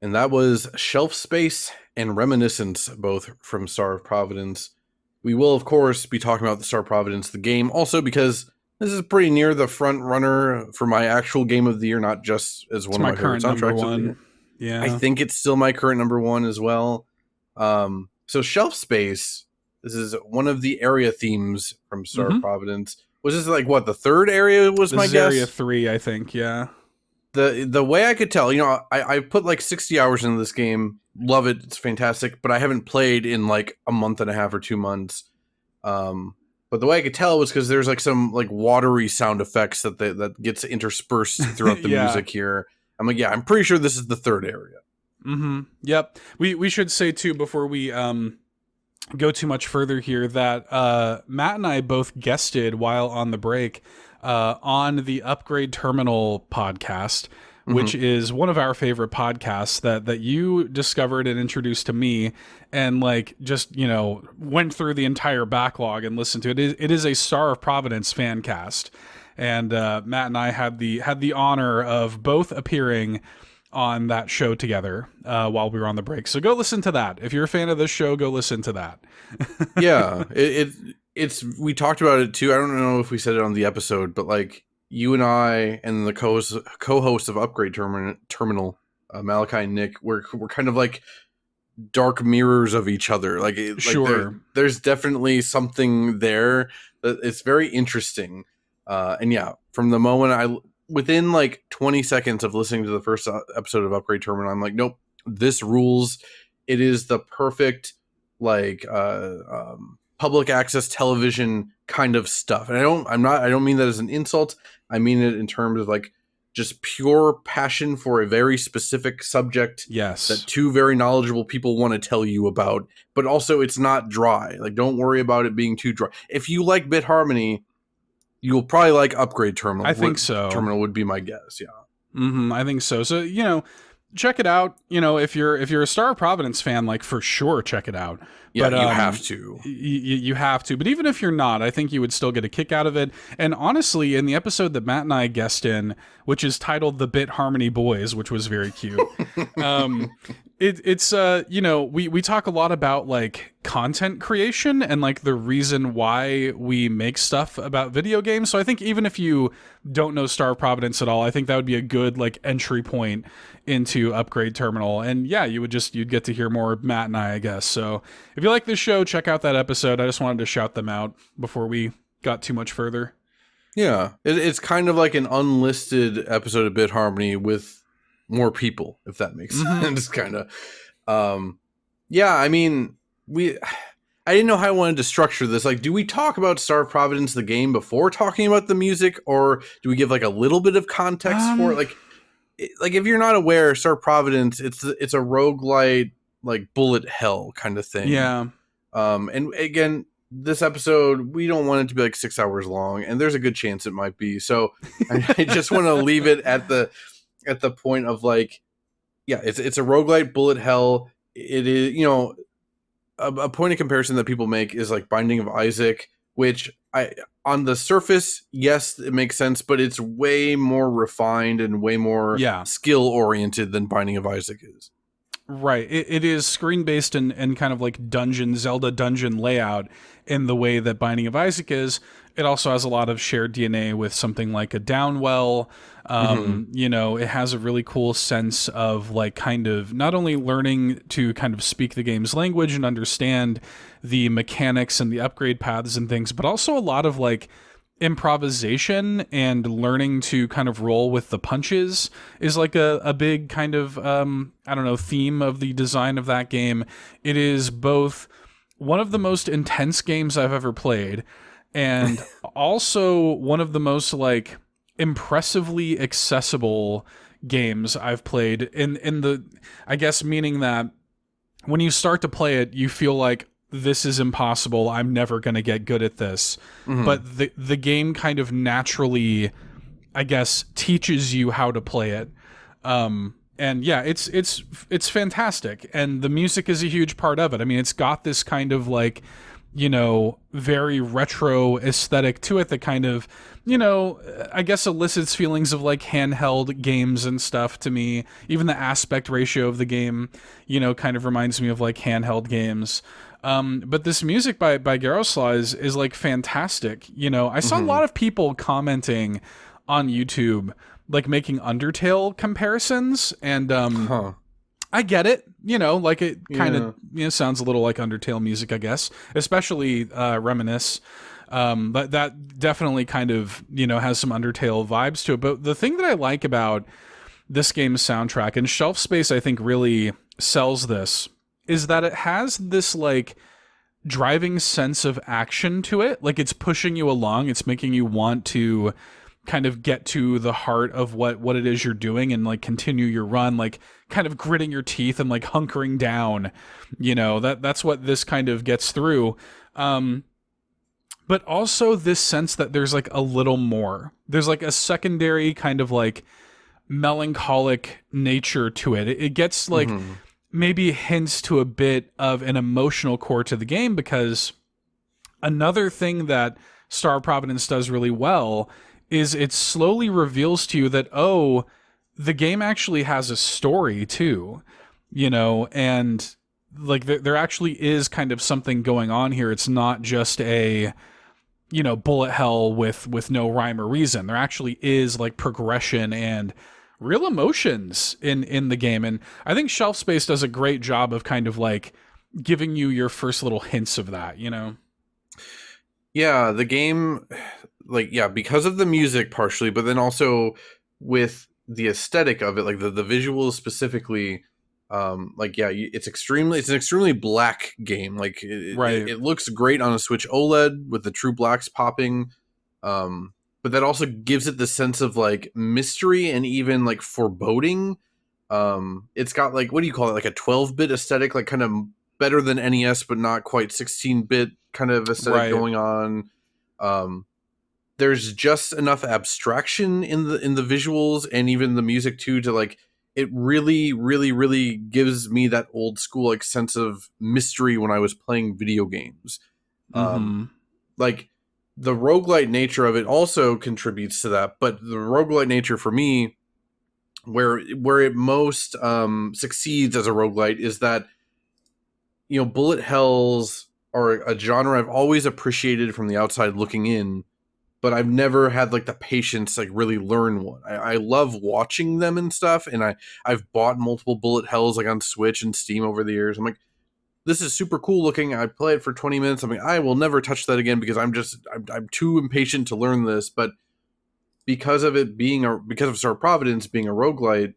and that was Shelf Space and Reminiscence, both from Star of Providence. We will, of course, be talking about the Star of Providence, the game, also because this is pretty near the front runner for my actual game of the year, not just as one of my favorite soundtracks of the year. Yeah, I think it's still my current number one as well. So Shelf Space, this is one of the area themes from Star of Providence. Was this like what, the third area was my guess? Area 3, I think, yeah. The way I could tell, you know, I put like 60 hours into this game. Love it. It's fantastic. But I haven't played in like a month and a half or 2 months. But the way I could tell was because there's like some like watery sound effects that gets interspersed throughout the music here. I'm like, yeah, I'm pretty sure this is the third area. Yep. We should say too, before we go too much further here, that Matt and I both guested while on the break on the Upgrade Terminal podcast, which is one of our favorite podcasts that you discovered and introduced to me, and like just, you know, went through the entire backlog and listened to it. It is a Star of Providence fan cast, and Matt and I had the honor of both appearing on that show together while we were on the break. So go listen to that. If you're a fan of this show, go listen to that. Yeah, it's we talked about it too. I don't know if we said it on the episode, but like you and I and the co-host of Upgrade Terminal, Malachi and Nick, we're kind of like dark mirrors of each other. Like, there's definitely something there that it's very interesting. And yeah, from the moment within like 20 seconds of listening to the first episode of Upgrade Terminal, I'm like, nope, this rules. It is the perfect like public access television kind of stuff. And I don't mean that as an insult. I mean it in terms of like just pure passion for a very specific subject. Yes. That two very knowledgeable people want to tell you about, but also it's not dry. Like, don't worry about it being too dry. If you like Bit Harmony, you'll probably like Upgrade Terminal. I think so. Terminal would be my guess. Yeah. I think so. So, you know, check it out. You know, if you're a Star of Providence fan, like, for sure, check it out. Yeah, but, you have to. You have to. But even if you're not, I think you would still get a kick out of it. And honestly, in the episode that Matt and I guest in, which is titled The Bit Harmony Boys, which was very cute, it's you know, we talk a lot about like content creation and like the reason why we make stuff about video games. So I think even if you don't know Star of Providence at all, I think that would be a good like entry point into Upgrade Terminal. And yeah, you'd get to hear more of Matt and I guess. So if you like this show, check out that episode. I just wanted to shout them out before we got too much further. Yeah, it's kind of like an unlisted episode of Bit Harmony with more people, if that makes sense. Kind of. Yeah, I mean, I didn't know how I wanted to structure this. Like, do we talk about Star of Providence, the game, before talking about the music, or do we give like a little bit of context for it? Like if you're not aware, Star of Providence, it's a roguelite, like bullet hell kind of thing. Yeah. And again, this episode, we don't want it to be like 6 hours long, and there's a good chance it might be. So I just want to leave it at the point of like, yeah, it's a roguelite bullet hell. It is, you know, a point of comparison that people make is like Binding of Isaac, which on the surface, yes, it makes sense, but it's way more refined and way more skill oriented than Binding of Isaac is. Right. It is screen-based and kind of like Zelda dungeon layout in the way that Binding of Isaac is. It also has a lot of shared DNA with something like a Downwell. You know, it has a really cool sense of like kind of not only learning to kind of speak the game's language and understand the mechanics and the upgrade paths and things, but also a lot of like improvisation and learning to kind of roll with the punches is like a big kind of I don't know, theme of the design of that game. It is both one of the most intense games I've ever played and also one of the most like impressively accessible games I've played in the, I guess, meaning that when you start to play it, you feel like this is impossible. I'm never going to get good at this. But the game kind of naturally, I guess, teaches you how to play it. And yeah, it's fantastic. And the music is a huge part of it. I mean, it's got this kind of like, very retro aesthetic to it that kind of, I guess elicits feelings of like handheld games and stuff to me. Even the aspect ratio of the game, kind of reminds me of like handheld games. But this music by Garoslaw is like fantastic. I saw a lot of people commenting on YouTube, like making Undertale comparisons, and I get it. Like it kind of sounds a little like Undertale music, I guess, especially Reminisce. But that definitely kind of, has some Undertale vibes to it. But the thing that I like about this game's soundtrack, and Shelf Space I think really sells this, is that it has this like driving sense of action to it. Like it's pushing you along. It's making you want to kind of get to the heart of what it is you're doing and like continue your run, like kind of gritting your teeth and like hunkering down. That's what this kind of gets through. But also this sense that there's like a little more. There's like a secondary kind of like melancholic nature to it. It gets like maybe hints to a bit of an emotional core to the game, because another thing that Star of Providence does really well is it slowly reveals to you that, oh, the game actually has a story too, and like there actually is kind of something going on here. It's not just a, bullet hell with no rhyme or reason. There actually is like progression and real emotions in the game. And I think Shelf Space does a great job of kind of like giving you your first little hints of that, Yeah, the game, because of the music partially, but then also with the aesthetic of it, like the visuals specifically, it's an extremely black game. Like it looks great on a Switch OLED with the true blacks popping. But that also gives it the sense of like mystery and even like foreboding. It's got like, what do you call it? Like a 12-bit aesthetic, like kind of better than NES, but not quite 16-bit kind of aesthetic going on. There's just enough abstraction in the visuals and even the music too, to like, it really, really, really gives me that old school like sense of mystery when I was playing video games. Like the roguelite nature of it also contributes to that, but the roguelite nature for me, where it most succeeds as a roguelite, is that bullet hells are a genre I've always appreciated from the outside looking in, but I've never had like the patience to like really learn one. I love watching them and stuff, and I've bought multiple bullet hells like on Switch and Steam over the years. I'm like, this is super cool looking. I play it for 20 minutes. I'm like, I will never touch that again because I'm too impatient to learn this. But because of Star of Providence being a roguelite,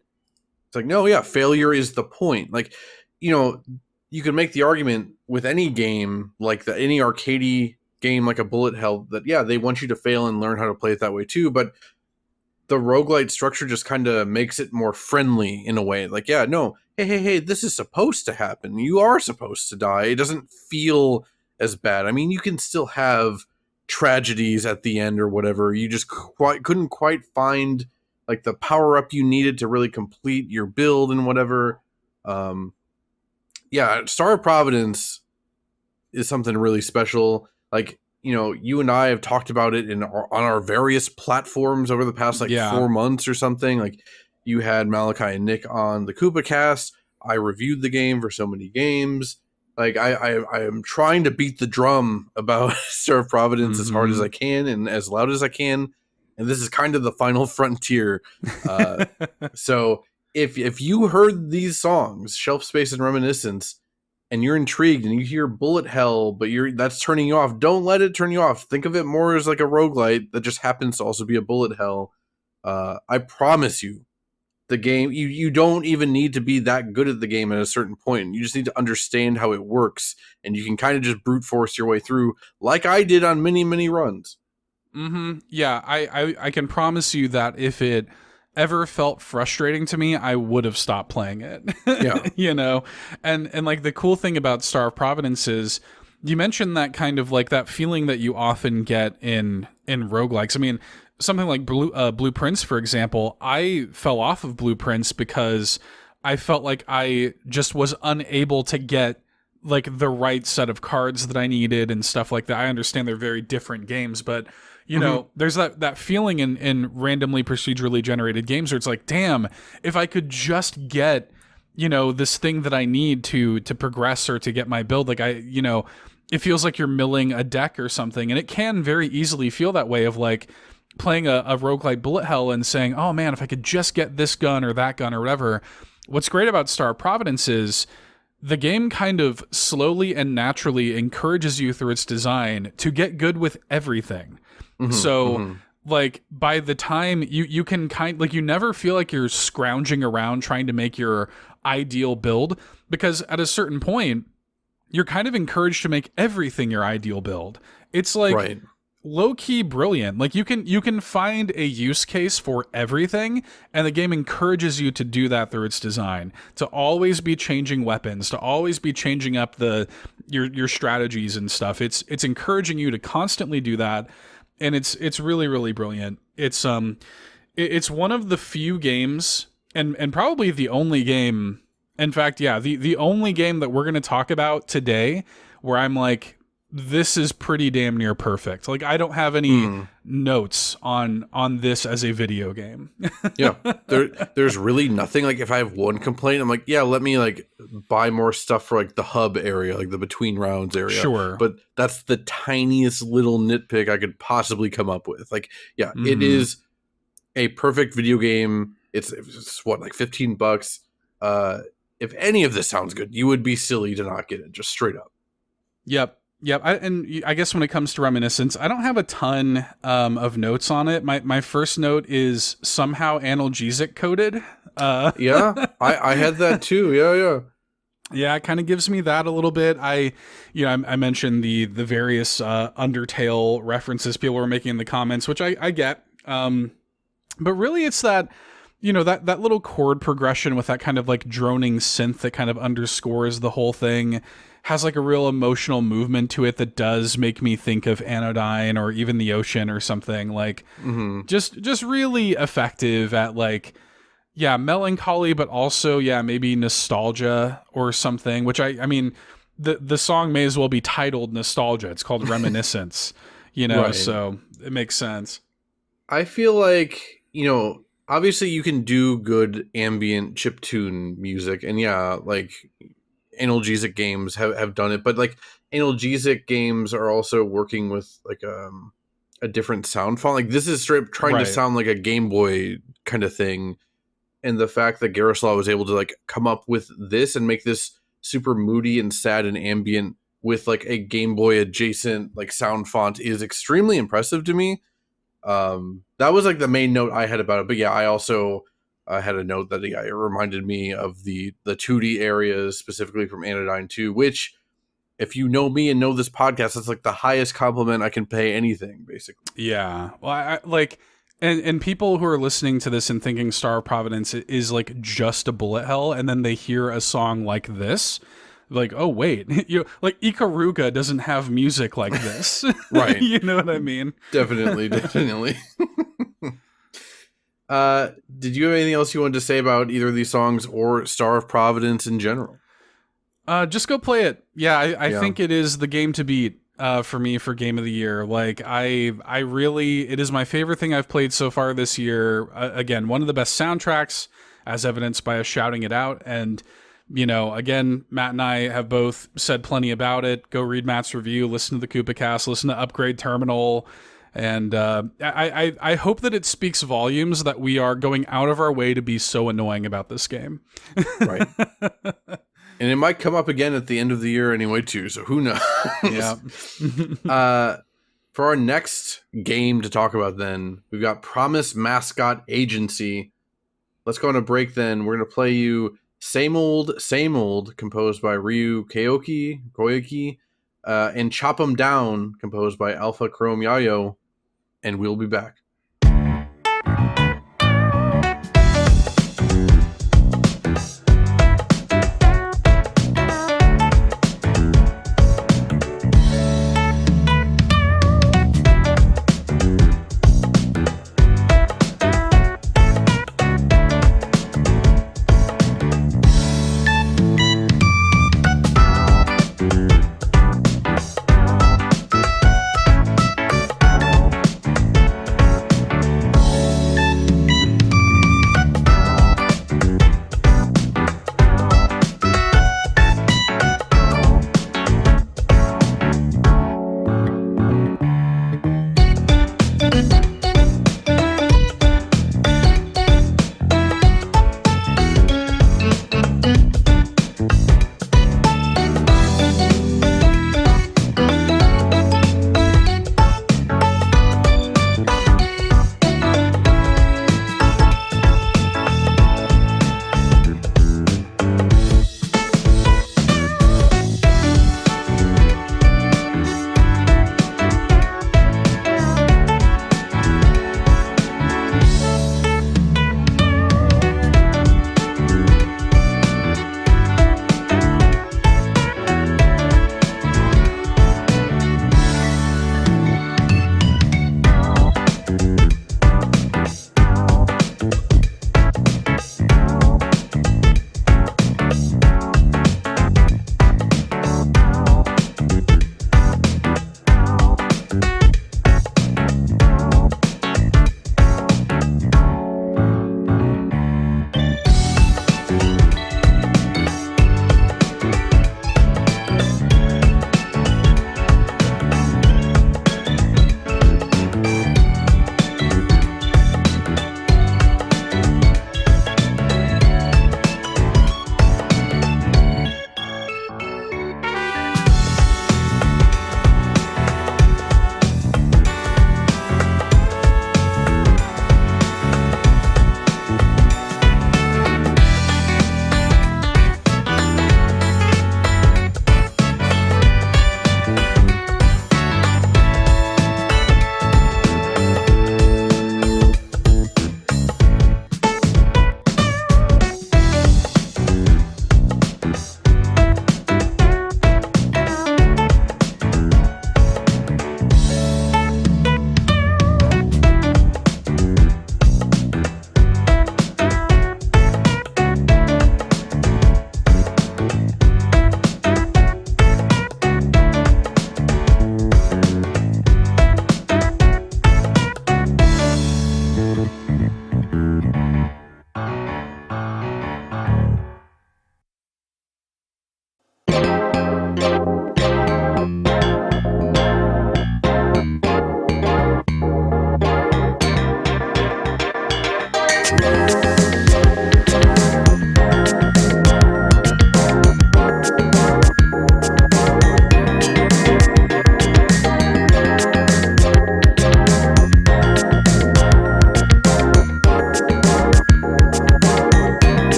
it's like, no, yeah, failure is the point. Like, you can make the argument with any game, like any arcadey game like a bullet hell, that yeah, they want you to fail and learn how to play it that way too, but the roguelite structure just kind of makes it more friendly in a way. Like, yeah, no, hey, this is supposed to happen. You are supposed to die. It doesn't feel as bad. I mean, you can still have tragedies at the end or whatever. You just couldn't quite find like the power up you needed to really complete your build and whatever. Yeah, Star of Providence is something really special. Like, you and I have talked about it on our various platforms over the past 4 months or something. Like, you had Malachi and Nick on the Koopa Cast. I reviewed the game for So Many Games. Like, I am trying to beat the drum about Star of Providence as hard as I can and as loud as I can. And this is kind of the final frontier. So if you heard these songs, Shelf Space and Reminiscence, and you're intrigued and you hear bullet hell, but that's turning you off, don't let it turn you off. Think of it more as like a roguelite that just happens to also be a bullet hell. I promise you, the game, you don't even need to be that good at the game at a certain point. You just need to understand how it works, and you can kind of just brute force your way through, like I did on many, many runs. Yeah, I can promise you that if it ever felt frustrating to me, I would have stopped playing it. Yeah. And like the cool thing about Star of Providence is you mentioned that kind of like that feeling that you often get in roguelikes. I mean, something like Blue Prince, for example, I fell off of Blue Prince because I felt like I just was unable to get like the right set of cards that I needed and stuff like that. I understand they're very different games, but you know, there's that feeling in randomly procedurally generated games where it's like, damn, if I could just get, you know, this thing that I need to progress or to get my build, like it feels like you're milling a deck or something. And it can very easily feel that way of like playing a roguelike bullet hell and saying, oh man, if I could just get this gun or that gun or whatever. What's great about Star of Providence is the game kind of slowly and naturally encourages you through its design to get good with everything. Like by the time you can you never feel like you're scrounging around trying to make your ideal build, because at a certain point you're kind of encouraged to make everything your ideal build. It's like low-key brilliant. Like you can find a use case for everything, and the game encourages you to do that through its design, to always be changing weapons, to always be changing up your strategies and stuff. It's encouraging you to constantly do that. And it's really, really brilliant. It's one of the few games, and probably the only game, in fact, yeah, the only game that we're going to talk about today where I'm like, this is pretty damn near perfect. Like I don't have any notes on this as a video game. Yeah, there's really nothing. Like if I have one complaint, I'm like, yeah, let me like buy more stuff for like the hub area, like the between rounds area. Sure. But that's the tiniest little nitpick I could possibly come up with. Like, yeah, it is a perfect video game. It's what, like $15. If any of this sounds good, you would be silly to not get it, just straight up. Yep. And I guess when it comes to Reminiscence, I don't have a ton of notes on it. My first note is somehow analgesic coded. Yeah, I had that too. Yeah. Yeah, it kind of gives me that a little bit. I mentioned the various Undertale references people were making in the comments, which I get. But really it's that, you know, that little chord progression with that kind of like droning synth that kind of underscores the whole thing, has like a real emotional movement to it that does make me think of Anodyne or even the ocean or something. Like just really effective at like, yeah, melancholy, but also, yeah, maybe nostalgia or something, which I mean, the song may as well be titled Nostalgia. It's called Reminiscence, you know, so it makes sense. I feel like, you know, obviously you can do good ambient chiptune music, and yeah, like analgesic games have done it, but like analgesic games are also working with like a different sound font. Like this is straight up trying to sound like a Game Boy kind of thing. And the fact that Garoslaw was able to like come up with this and make this super moody and sad and ambient with like a Game Boy adjacent like sound font is extremely impressive to me. That was like the main note I had about it. But yeah, I also had a note that it reminded me of the 2D areas, specifically from Anodyne 2, which, if you know me and know this podcast, that's like the highest compliment I can pay anything, basically. Yeah. Well, I like, and people who are listening to this and thinking Star of Providence is like just a bullet hell, and then they hear a song like this, like, oh wait, you like Ikaruga doesn't have music like this. Right. You know what I mean? Definitely. Did you have anything else you wanted to say about either of these songs or Star of Providence in general? Just go play it. Yeah, I think it is the game to beat for me for Game of the Year. Like I really, it is my favorite thing I've played so far this year. Again, one of the best soundtracks, as evidenced by us shouting it out. And, you know, again, Matt and I have both said plenty about it. Go read Matt's review, listen to the Koopa Cast, listen to Upgrade Terminal. And I hope that it speaks volumes that we are going out of our way to be so annoying about this game. Right. And it might come up again at the end of the year anyway, too. So who knows? Yeah. For our next game to talk about then, we've got Promise Mascot Agency. Let's go on a break then. We're going to play you Same Old, composed by Ryu Koyuki, and Chop 'em Down, composed by Alpha Chrome Yayo. And we'll be back.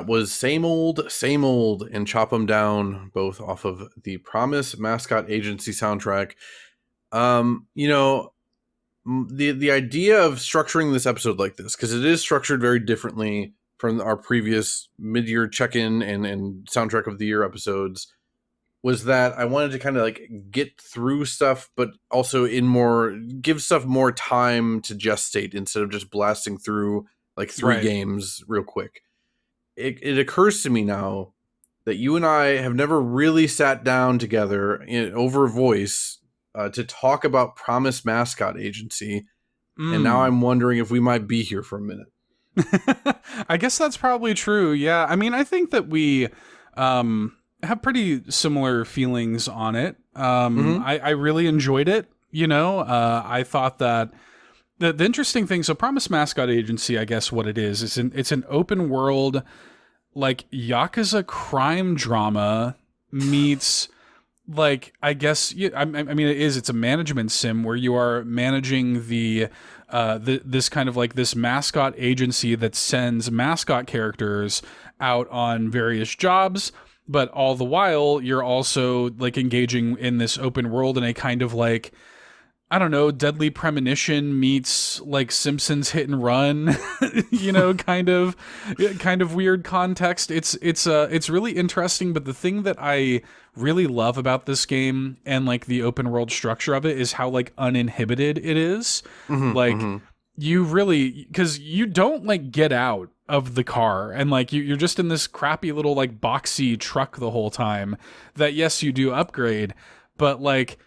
that was Same Old, and Chop 'em Down, both off of the Promise Mascot Agency soundtrack. You know, the idea of structuring this episode like this, because it is structured very differently from our previous mid-year check-in and soundtrack of the year episodes, was that I wanted to kind of like get through stuff, but also give stuff more time to gestate instead of just blasting through like 3 games real quick. It occurs to me now that you and I have never really sat down together over voice to talk about Promise Mascot Agency. And now I'm wondering if we might be here for a minute. I guess that's probably true. Yeah. I mean, I think that we have pretty similar feelings on it. I really enjoyed it. You know, I thought that the interesting thing, so Promise Mascot Agency, I guess what it is, it's an open world, like Yakuza crime drama meets, like, I guess, I mean, it's a management sim where you are managing this kind of like this mascot agency that sends mascot characters out on various jobs, but all the while you're also like engaging in this open world in a kind of like, I don't know, Deadly Premonition meets like Simpsons Hit and Run, you know, kind of weird context. It's really interesting, but the thing that I really love about this game and like the open world structure of it is how like uninhibited it is. You really, because you don't like get out of the car and like you're just in this crappy little like boxy truck the whole time that, yes, you do upgrade, but like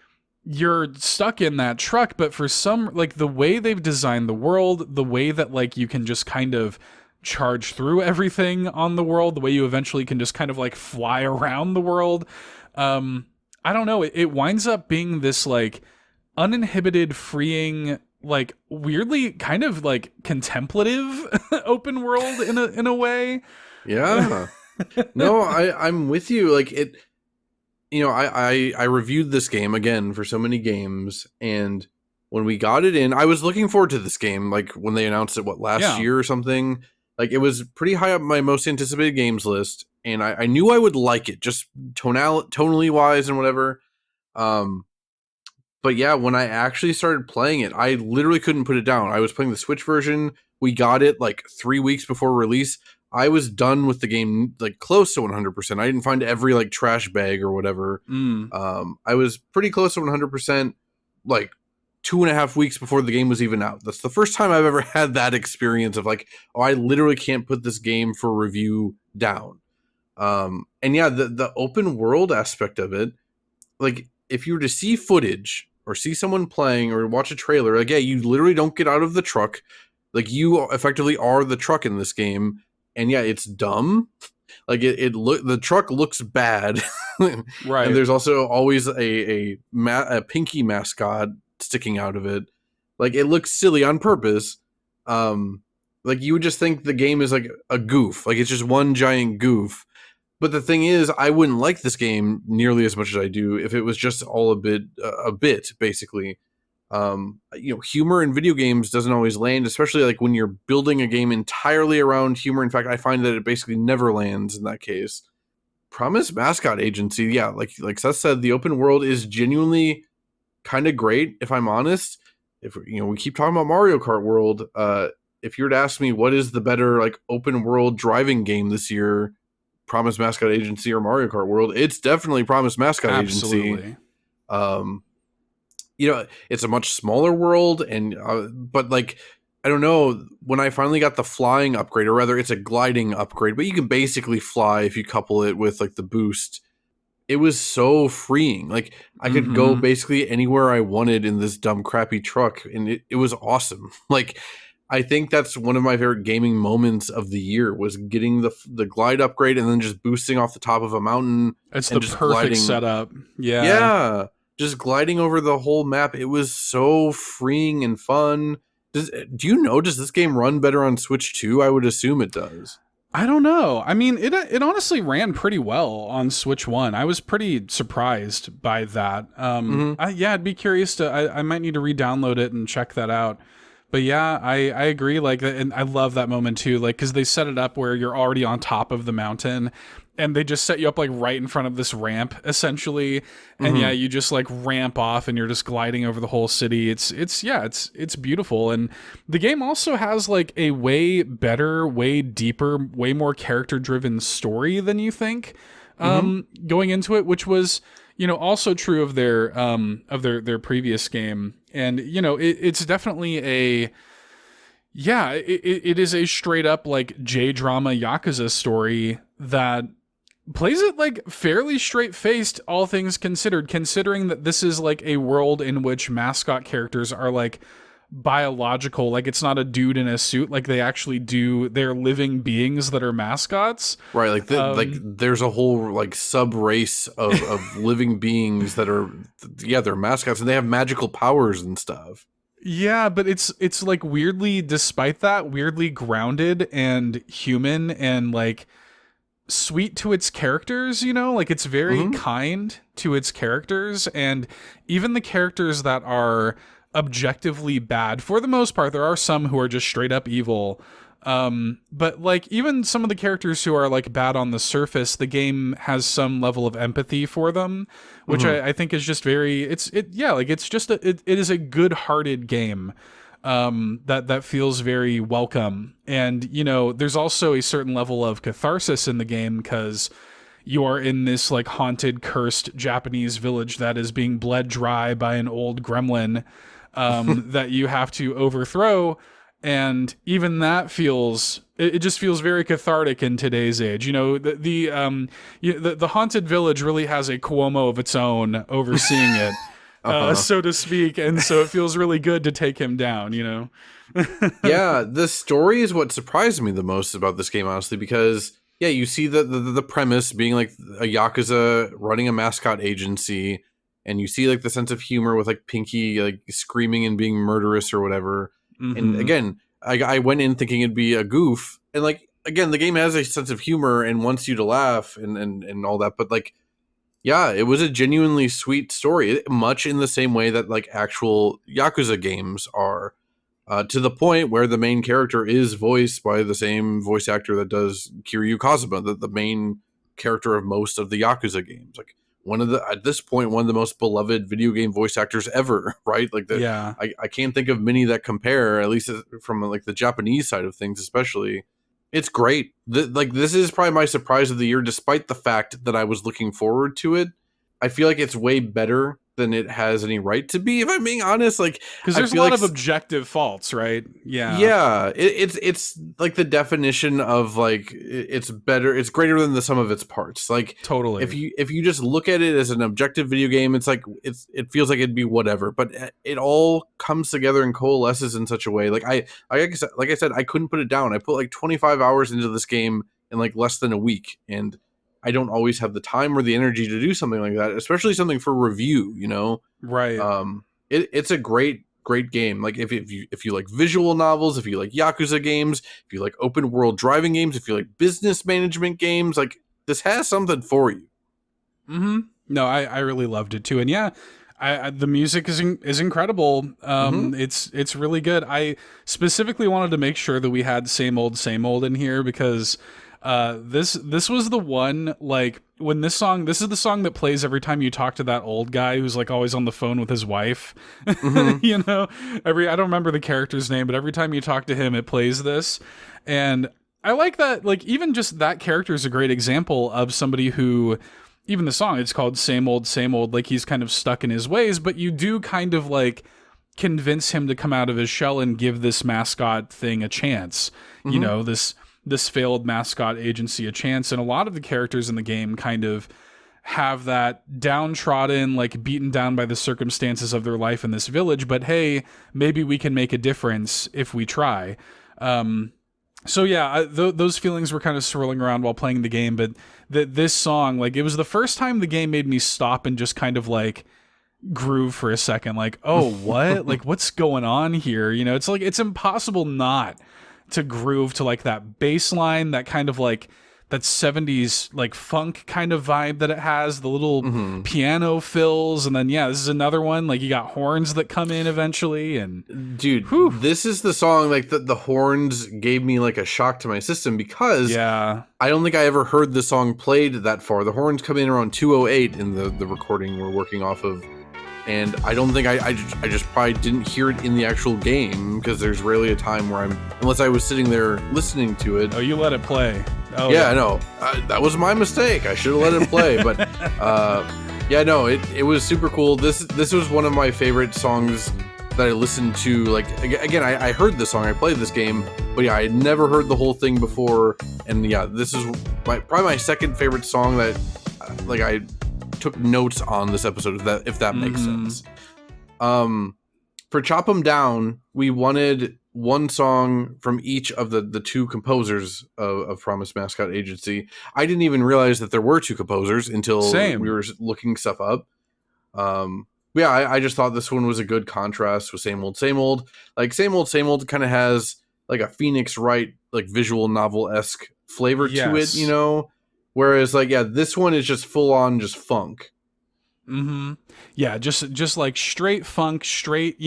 you're stuck in that truck. But for some, like the way they've designed the world, the way that like you can just kind of charge through everything on the world, the way you eventually can just kind of like fly around the world, I don't know, it winds up being this like uninhibited, freeing, like weirdly kind of like contemplative open world in a way. Yeah. No, I'm with you. Like it, you know, I reviewed this game again for so many games, and when we got it in, I was looking forward to this game. Like when they announced it, last year or something, like it was pretty high up my most anticipated games list, and I knew I would like it, just tonally wise and whatever. But yeah, when I actually started playing it, I literally couldn't put it down. I was playing the Switch version. We got it like 3 weeks before release. I was done with the game, like close to 100%. I didn't find every like trash bag or whatever. I was pretty close to 100%, like 2.5 weeks before the game was even out. That's the first time I've ever had that experience of like, oh, I literally can't put this game for review down. And yeah, the open world aspect of it, like if you were to see footage or see someone playing or watch a trailer, like, yeah, you literally don't get out of the truck. Like you effectively are the truck in this game. And yeah, it's dumb. Like the truck looks bad. Right. And there's also always a pinky mascot sticking out of it. Like it looks silly on purpose. Like you would just think the game is like a goof. Like it's just one giant goof. But the thing is, I wouldn't like this game nearly as much as I do if it was just all a bit, basically. You know, humor in video games doesn't always land, especially like when you're building a game entirely around humor. In fact, I find that it basically never lands in that case. Promise Mascot Agency, yeah, like Seth said, the open world is genuinely kind of great, if I'm honest. If you know, we keep talking about Mario Kart World. If you were to ask me what is the better like open world driving game this year, Promise Mascot Agency or Mario Kart World, it's definitely Promise Mascot Agency. You know, it's a much smaller world, and but like, I don't know, when I finally got the flying upgrade, or rather it's a gliding upgrade, but you can basically fly if you couple it with like the boost. It was so freeing. Like I could go basically anywhere I wanted in this dumb crappy truck, and it was awesome. Like I think that's one of my favorite gaming moments of the year, was getting the glide upgrade and then just boosting off the top of a mountain. It's the perfect setup. Yeah. Yeah. Just gliding over the whole map. It was so freeing and fun. Does this game run better on Switch 2? I would assume it does. I don't know. I mean, it honestly ran pretty well on Switch 1. I was pretty surprised by that. Yeah, I'd be curious I might need to re-download it and check that out. But yeah, I agree. Like, and I love that moment too. Like, because they set it up where you're already on top of the mountain, and they just set you up like right in front of this ramp, essentially. And yeah, you just like ramp off, and you're just gliding over the whole city. It's beautiful. And the game also has like a way better, way deeper, way more character driven story than you think. Going into it, which was, you know, also true of their previous game. And, you know, it's definitely it is a straight up like J-drama Yakuza story that plays it like fairly straight faced, all things considered, considering that this is like a world in which mascot characters are like biological. Like, it's not a dude in a suit. Like, they actually they're living beings that are mascots, right? Like like there's a whole like sub race of living beings that are they're mascots, and they have magical powers and stuff. Yeah, but it's like weirdly, despite that, weirdly grounded and human and like sweet to its characters, you know? Like, it's very kind to its characters, and even the characters that are objectively bad, for the most part, there are some who are just straight up evil, but like even some of the characters who are like bad on the surface, the game has some level of empathy for them, which I think is just very it is a good-hearted game that feels very welcome. And, you know, there's also a certain level of catharsis in the game because you are in this like haunted, cursed Japanese village that is being bled dry by an old gremlin that you have to overthrow. And even that it just feels very cathartic in today's age. You know, the haunted village really has a Cuomo of its own overseeing it, so to speak. And so it feels really good to take him down, you know? Yeah, the story is what surprised me the most about this game, honestly, because you see the premise being like a Yakuza running a mascot agency, and you see like the sense of humor with like Pinky like screaming and being murderous or whatever. And again, I went in thinking it'd be a goof, and like again, the game has a sense of humor and wants you to laugh and all that, but like, yeah, it was a genuinely sweet story, much in the same way that like actual Yakuza games are, to the point where the main character is voiced by the same voice actor that does Kiryu Kazuma, the main character of most of the Yakuza games. Like, at this point, one of the most beloved video game voice actors ever, right? Like, I can't think of many that compare, at least from like the Japanese side of things, especially. It's great. This is probably my surprise of the year, despite the fact that I was looking forward to it. I feel like it's way better than it has any right to be, if I'm being honest. Like, because there's a lot of objective faults, right? Yeah. It's like the definition of like it's better. It's greater than the sum of its parts. Like, totally. If you just look at it as an objective video game, it's like it feels like it'd be whatever. But it all comes together and coalesces in such a way. Like I said, I couldn't put it down. I put like 25 hours into this game in like less than a week, and I don't always have the time or the energy to do something like that, especially something for review, you know? Right. It's a great game. Like if you like visual novels, if you like Yakuza games, if you like open world driving games, if you like business management games, like this has something for you. No, I really loved it too. And yeah, the music is incredible. It's really good. I specifically wanted to make sure that we had same old in here because this was the one, like, when this is the song that plays every time you talk to that old guy who's like always on the phone with his wife. You know, I don't remember the character's name, but every time you talk to him, it plays this. And I like that, like, even just that character is a great example of somebody who, even the song, it's called Same Old, like he's kind of stuck in his ways, but you do kind of like convince him to come out of his shell and give this mascot thing a chance. You know, this failed mascot agency a chance. And a lot of the characters in the game kind of have that downtrodden, like beaten down by the circumstances of their life in this village, but hey, maybe we can make a difference if we try. So yeah, those feelings were kind of swirling around while playing the game, but this song, like, it was the first time the game made me stop and just kind of like groove for a second. Like, oh, what? Like, what's going on here? You know, it's like, it's impossible not to groove to like that bass line, that kind of like that 70s like funk kind of vibe that it has, the little piano fills, and then this is another one, like you got horns that come in eventually, and dude, this is the song, like the horns gave me like a shock to my system, because I don't think I ever heard the song played that far. The horns come in around 208 in the recording we're working off of, and I don't think I just probably didn't hear it in the actual game, because there's rarely a time where unless I was sitting there listening to it. Oh, you let it play. Oh, yeah, I know. That was my mistake. I should have let it play, but it was super cool. This was one of my favorite songs that I listened to. Like, again, I heard this song, I played this game, but I had never heard the whole thing before, and this is probably my second favorite song that I took notes on this episode, if that makes sense. For Chop 'Em Down, we wanted one song from each of the two composers of Promise Mascot Agency. I didn't even realize that there were two composers until we were looking stuff up. I just thought this one was a good contrast with Same Old Same Old. Like, Same Old Same Old kind of has like a Phoenix Wright like visual novel-esque flavor to it, you know? Whereas this one is just full on just funk. Yeah, just like straight funk, straight,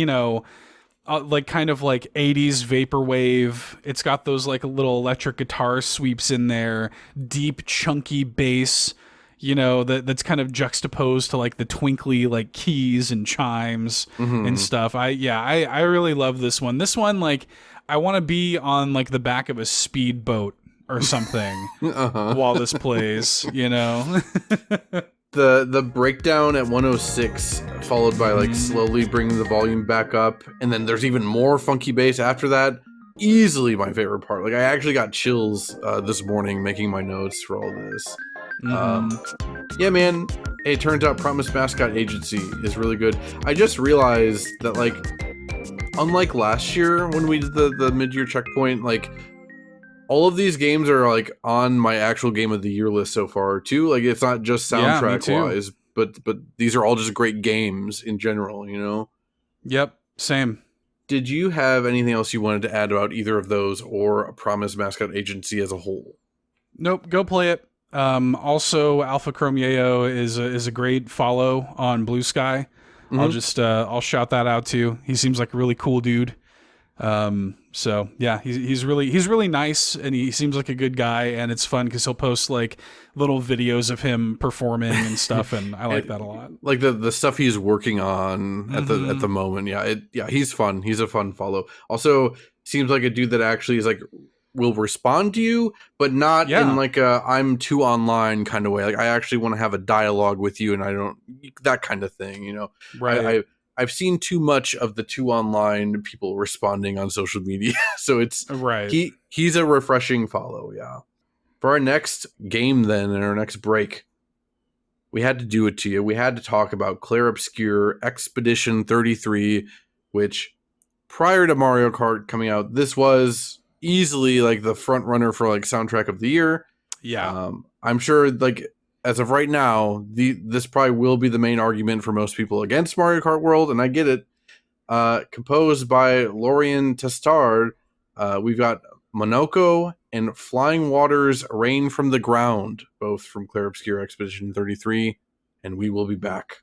like kind of like 80s vaporwave. It's got those like little electric guitar sweeps in there, deep chunky bass, that's kind of juxtaposed to like the twinkly like keys and chimes and stuff. I really love this one. This one, like, I want to be on like the back of a speedboat or something while this plays, The breakdown at 106, followed by like slowly bringing the volume back up, and then there's even more funky bass after that. Easily my favorite part. Like, I actually got chills this morning making my notes for all this. Yeah, man. Hey, it turns out Promise Mascot Agency is really good. I just realized that, like, unlike last year when we did the mid-year checkpoint, like, all of these games are like on my actual game of the year list so far too. Like, it's not just soundtrack wise, but these are all just great games in general, Yep, same. Did you have anything else you wanted to add about either of those or Promise Mascot Agency as a whole? Nope, go play it. Also, Alpha Chrome Yayo is a great follow on Blue Sky. I'll shout that out too. He seems like a really cool dude. So yeah, he's really nice, and he seems like a good guy, and it's fun because he'll post like little videos of him performing and stuff, and I like that a lot. Like the stuff he's working on at the moment. He's fun. He's a fun follow. Also, seems like a dude that actually is like will respond to you, but not in like a I'm too online kind of way. Like, I actually want to have a dialogue with you, and I don't, that kind of thing, Right. I've seen too much of the too online people responding on social media. So it's he's a refreshing follow. Yeah. For our next game then, and our next break, we had to do it to you. We had to talk about Clair Obscur Expedition 33, which prior to Mario Kart coming out, this was easily like the front runner for like soundtrack of the year. Yeah. I'm sure like, as of right now, this probably will be the main argument for most people against Mario Kart World, and I get it. Composed by Lorien Testard, we've got Monoko and Flying Waters Rain from the Ground, both from Clair Obscur Expedition 33, and we will be back.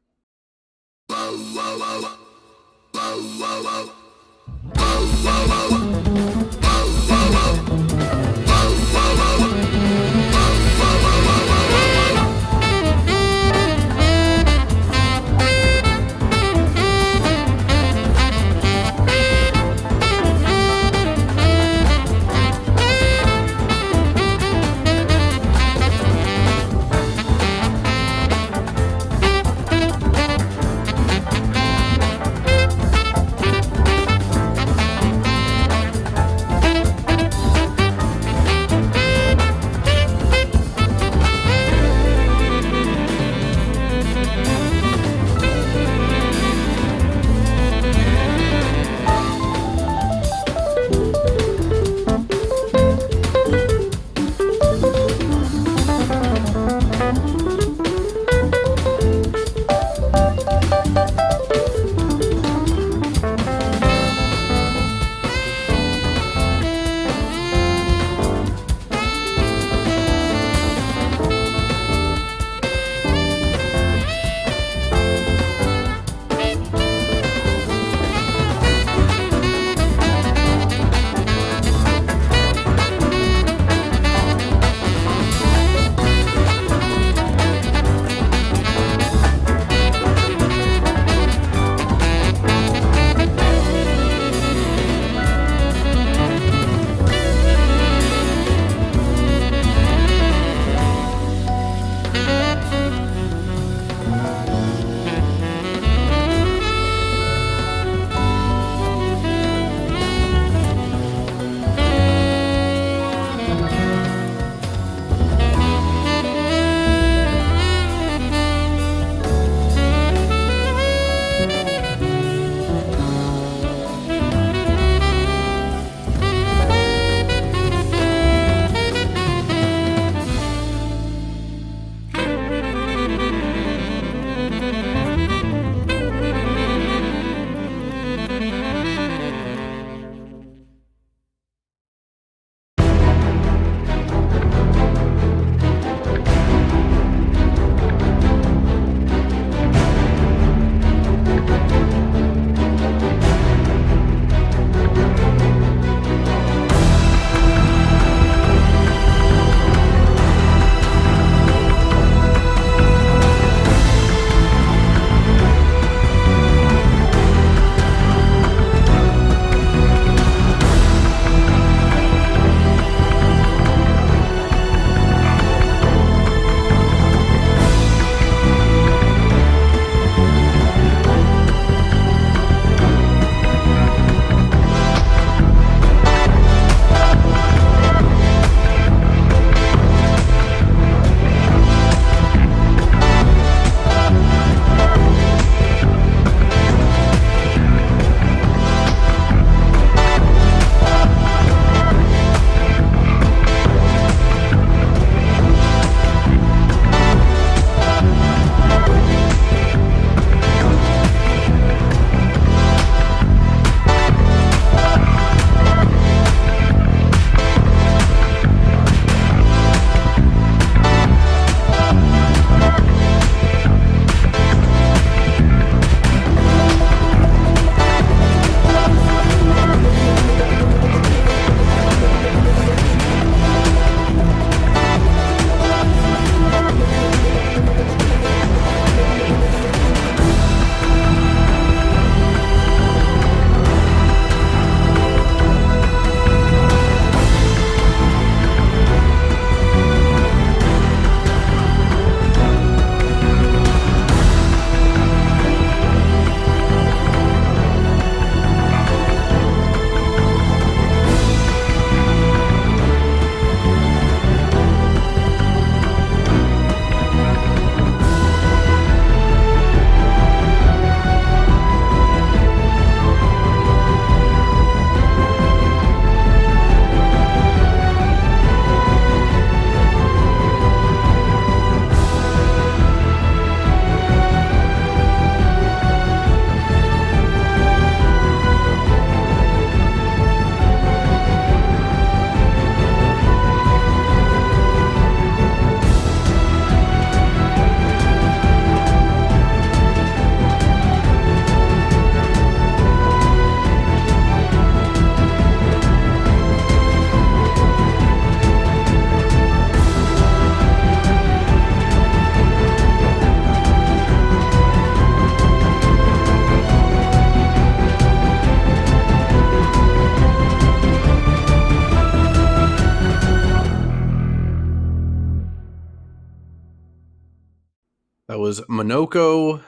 was Monoko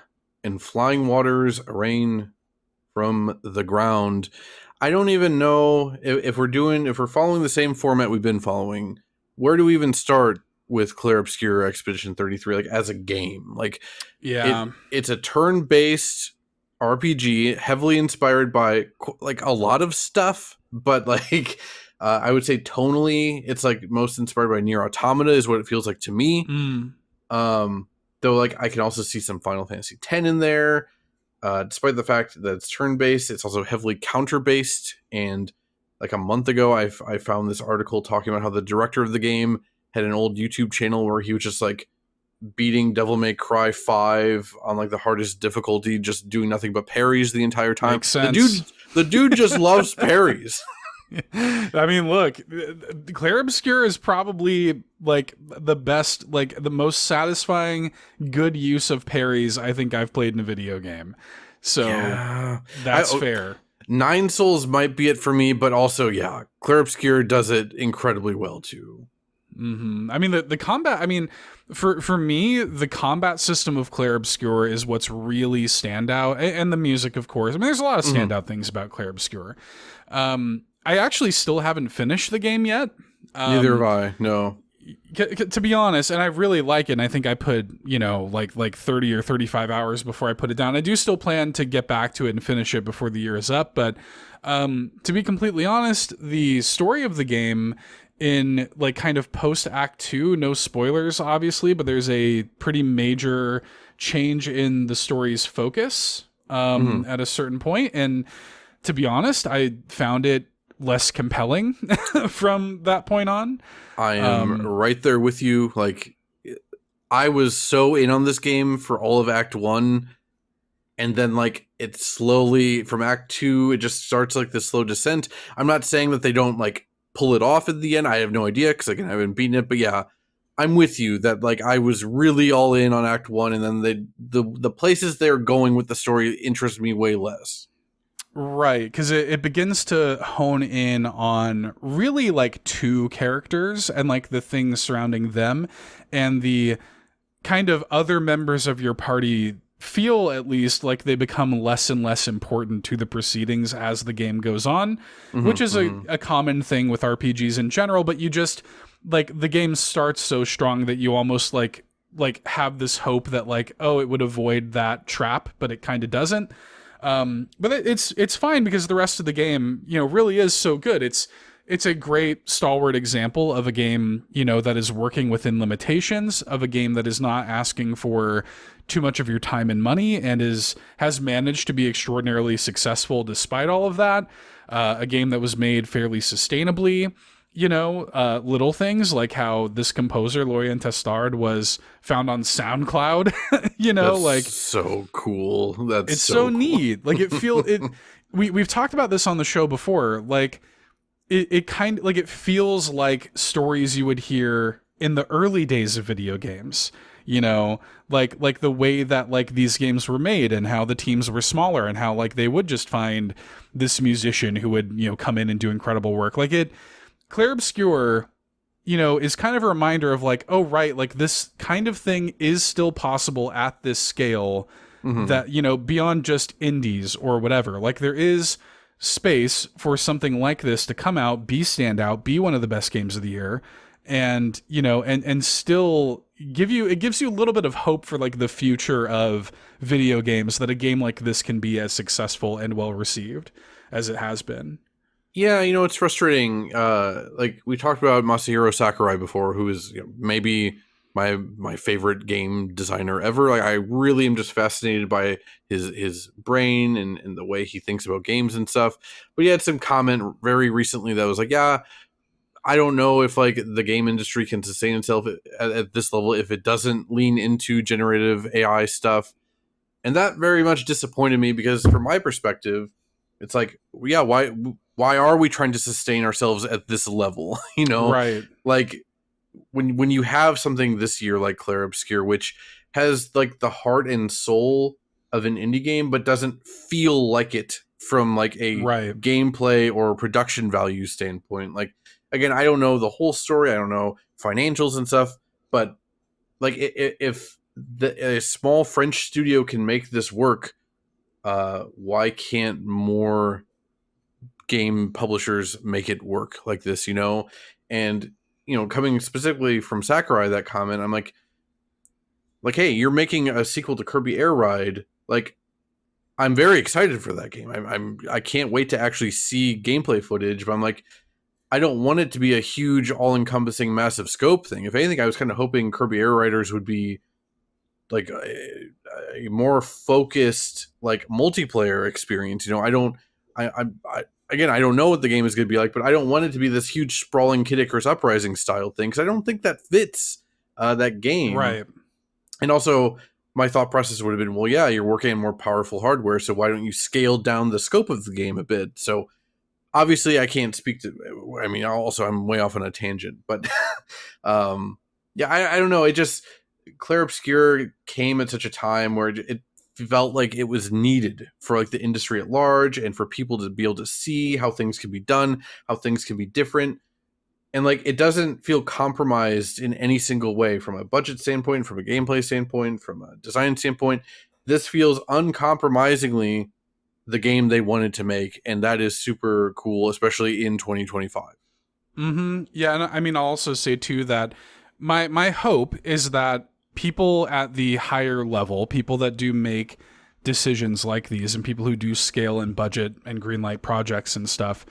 and Flying Waters, A Rain from the Ground. I don't even know if we're following the same format we've been following. Where do we even start with Clair Obscur Expedition 33, like as a game? Like, it's a turn-based RPG, heavily inspired by like a lot of stuff, but like I would say tonally, it's like most inspired by Nier Automata is what it feels like to me. Though like I can also see some Final Fantasy X in there. Despite the fact that it's turn-based, it's also heavily counter-based. And like a month ago, I found this article talking about how the director of the game had an old YouTube channel where he was just like beating Devil May Cry 5 on like the hardest difficulty, just doing nothing but parries the entire time. Makes sense. The dude just loves parries. I mean, look, Clair Obscur is probably like the best, like the most satisfying good use of parries I think I've played in a video game. So that's fair. Nine Souls might be it for me, but also, Clair Obscur does it incredibly well too. I mean, the combat, I mean, for me, the combat system of Clair Obscur is what's really standout, and the music, of course. I mean, there's a lot of standout things about Clair Obscur. I actually still haven't finished the game yet. Neither have I. No. To be honest, and I really like it, and I think I put, like 30 or 35 hours before I put it down. I do still plan to get back to it and finish it before the year is up, but to be completely honest, the story of the game in like kind of post Act 2, no spoilers obviously, but there's a pretty major change in the story's focus at a certain point, and to be honest, I found it less compelling from that point on. I am right there with you. Like, I was so in on this game for all of Act 1, and then like it slowly from Act 2 it just starts like this slow descent. I'm not saying that they don't like pull it off at the end. I have no idea because I haven't beaten it, but yeah, I'm with you that like I was really all in on Act 1, and then the places they're going with the story interest me way less. Right, because it begins to hone in on really like two characters and like the things surrounding them, and the kind of other members of your party feel at least like they become less and less important to the proceedings as the game goes on, which is a common thing with RPGs in general, but you just like the game starts so strong that you almost like have this hope that like, oh, it would avoid that trap, but it kind of doesn't. But it's fine because the rest of the game, really is so good. It's a great stalwart example of a game, that is working within limitations, of a game that is not asking for too much of your time and money, and has managed to be extraordinarily successful despite all of that. A game that was made fairly sustainably. Little things like how this composer, Lorien Testard, was found on SoundCloud, That's like so cool. That's it's so neat. Like we've talked about this on the show before. Like it kind of like it feels like stories you would hear in the early days of video games, like the way that like these games were made and how the teams were smaller and how like they would just find this musician who would, come in and do incredible work. Like Clair Obscur, is kind of a reminder of like, oh, right, like this kind of thing is still possible at this scale that, beyond just indies or whatever. Like there is space for something like this to come out, be standout, be one of the best games of the year, and, and still gives you a little bit of hope for like the future of video games, that a game like this can be as successful and well received as it has been. Yeah, it's frustrating. Like we talked about Masahiro Sakurai before, who is maybe my favorite game designer ever. Like I really am just fascinated by his brain and the way he thinks about games and stuff. But he had some comment very recently that was like, yeah, I don't know if like the game industry can sustain itself at this level if it doesn't lean into generative AI stuff. And that very much disappointed me because from my perspective, it's like, yeah, why are we trying to sustain ourselves at this level? Right. Like when you have something this year like Clair Obscur, which has like the heart and soul of an indie game, but doesn't feel like it from like a gameplay or production value standpoint. Like, again, I don't know the whole story. I don't know financials and stuff, but like if a small French studio can make this work. Why can't more game publishers make it work like this, you know? And, you know, coming specifically from Sakurai, that comment, I'm like, hey, you're making a sequel to Kirby Air Ride. Like, I'm very excited for that game. I can't wait to actually see gameplay footage, but I'm like, I don't want it to be a huge, all-encompassing, massive scope thing. If anything, I was kind of hoping Kirby Air Riders would be like a more focused, like, multiplayer experience. You know, again, I don't know what the game is going to be like, but I don't want it to be this huge, sprawling Kid Icarus Uprising style thing, because I don't think that fits that game. Right. And also, my thought process would have been, well, yeah, you're working on more powerful hardware, so why don't you scale down the scope of the game a bit? So obviously I can't speak to, I mean, also I'm way off on a tangent, but yeah, I don't know. It just, Clair Obscur came at such a time where it felt like it was needed for like the industry at large and for people to be able to see how things can be done, how things can be different. And like, it doesn't feel compromised in any single way from a budget standpoint, from a gameplay standpoint, from a design standpoint. This feels uncompromisingly the game they wanted to make. And that is super cool, especially in 2025. Mm-hmm. Yeah. And I mean, I'll also say too, that my hope is that people at the higher level, people that do make decisions like these and people who do scale and budget and greenlight projects and stuff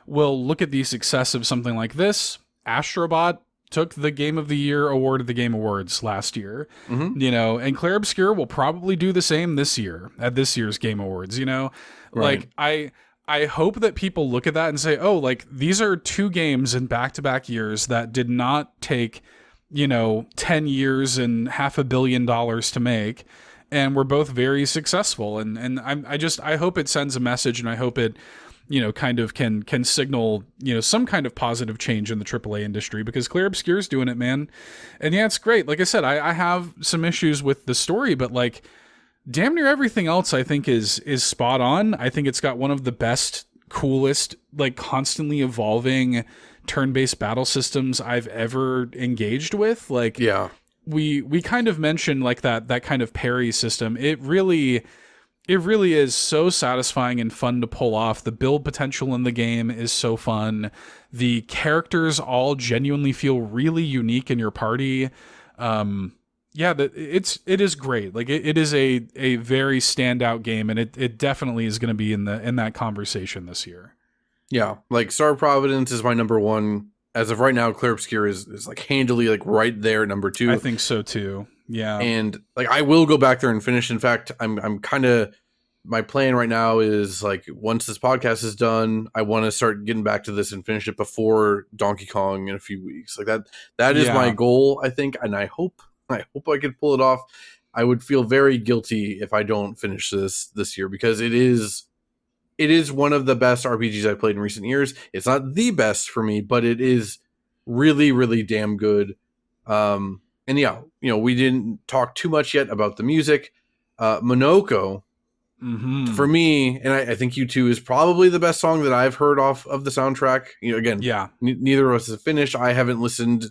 will look at the success of something like this. Astrobot took the Game of the Year award at the Game Awards last year, you know, and Clair Obscur will probably do the same this year at this year's Game Awards, you know? Right. Like, I hope that people look at that and say, oh, like, these are two games in back-to-back years that did not take, you know, 10 years and $500 million to make, and were both very successful. And I hope it sends a message, and I hope it, you know, kind of can signal, you know, some kind of positive change in the AAA industry, because Clair Obscur's doing it, man. And yeah, it's great. Like I said, I have some issues with the story, but like damn near everything else I think is spot on. I think it's got one of the best, coolest, like constantly evolving turn-based battle systems I've ever engaged with. Like, Yeah. we kind of mentioned like that kind of parry system. It really is so satisfying and fun to pull off. The build potential in the game is so fun. The characters all genuinely feel really unique in your party. Yeah, it is great. Like it is a very standout game, and it definitely is going to be in that conversation this year. Yeah, like Star of Providence is my number one. As of right now, Clair Obscur is like handily like right there, number two. I think so too. Yeah. And like I will go back there and finish. In fact, I'm kind of, my plan right now is like once this podcast is done, I want to start getting back to this and finish it before Donkey Kong in a few weeks. Like that is my goal, I think, and I hope I could pull it off. I would feel very guilty if I don't finish this year, because it is one of the best RPGs I've played in recent years. It's not the best for me, but it is really, really damn good. And yeah, you know, we didn't talk too much yet about the music. Monoko, for me, and I think you too, is probably the best song that I've heard off of the soundtrack. You know, again, yeah, neither of us have finished. I haven't listened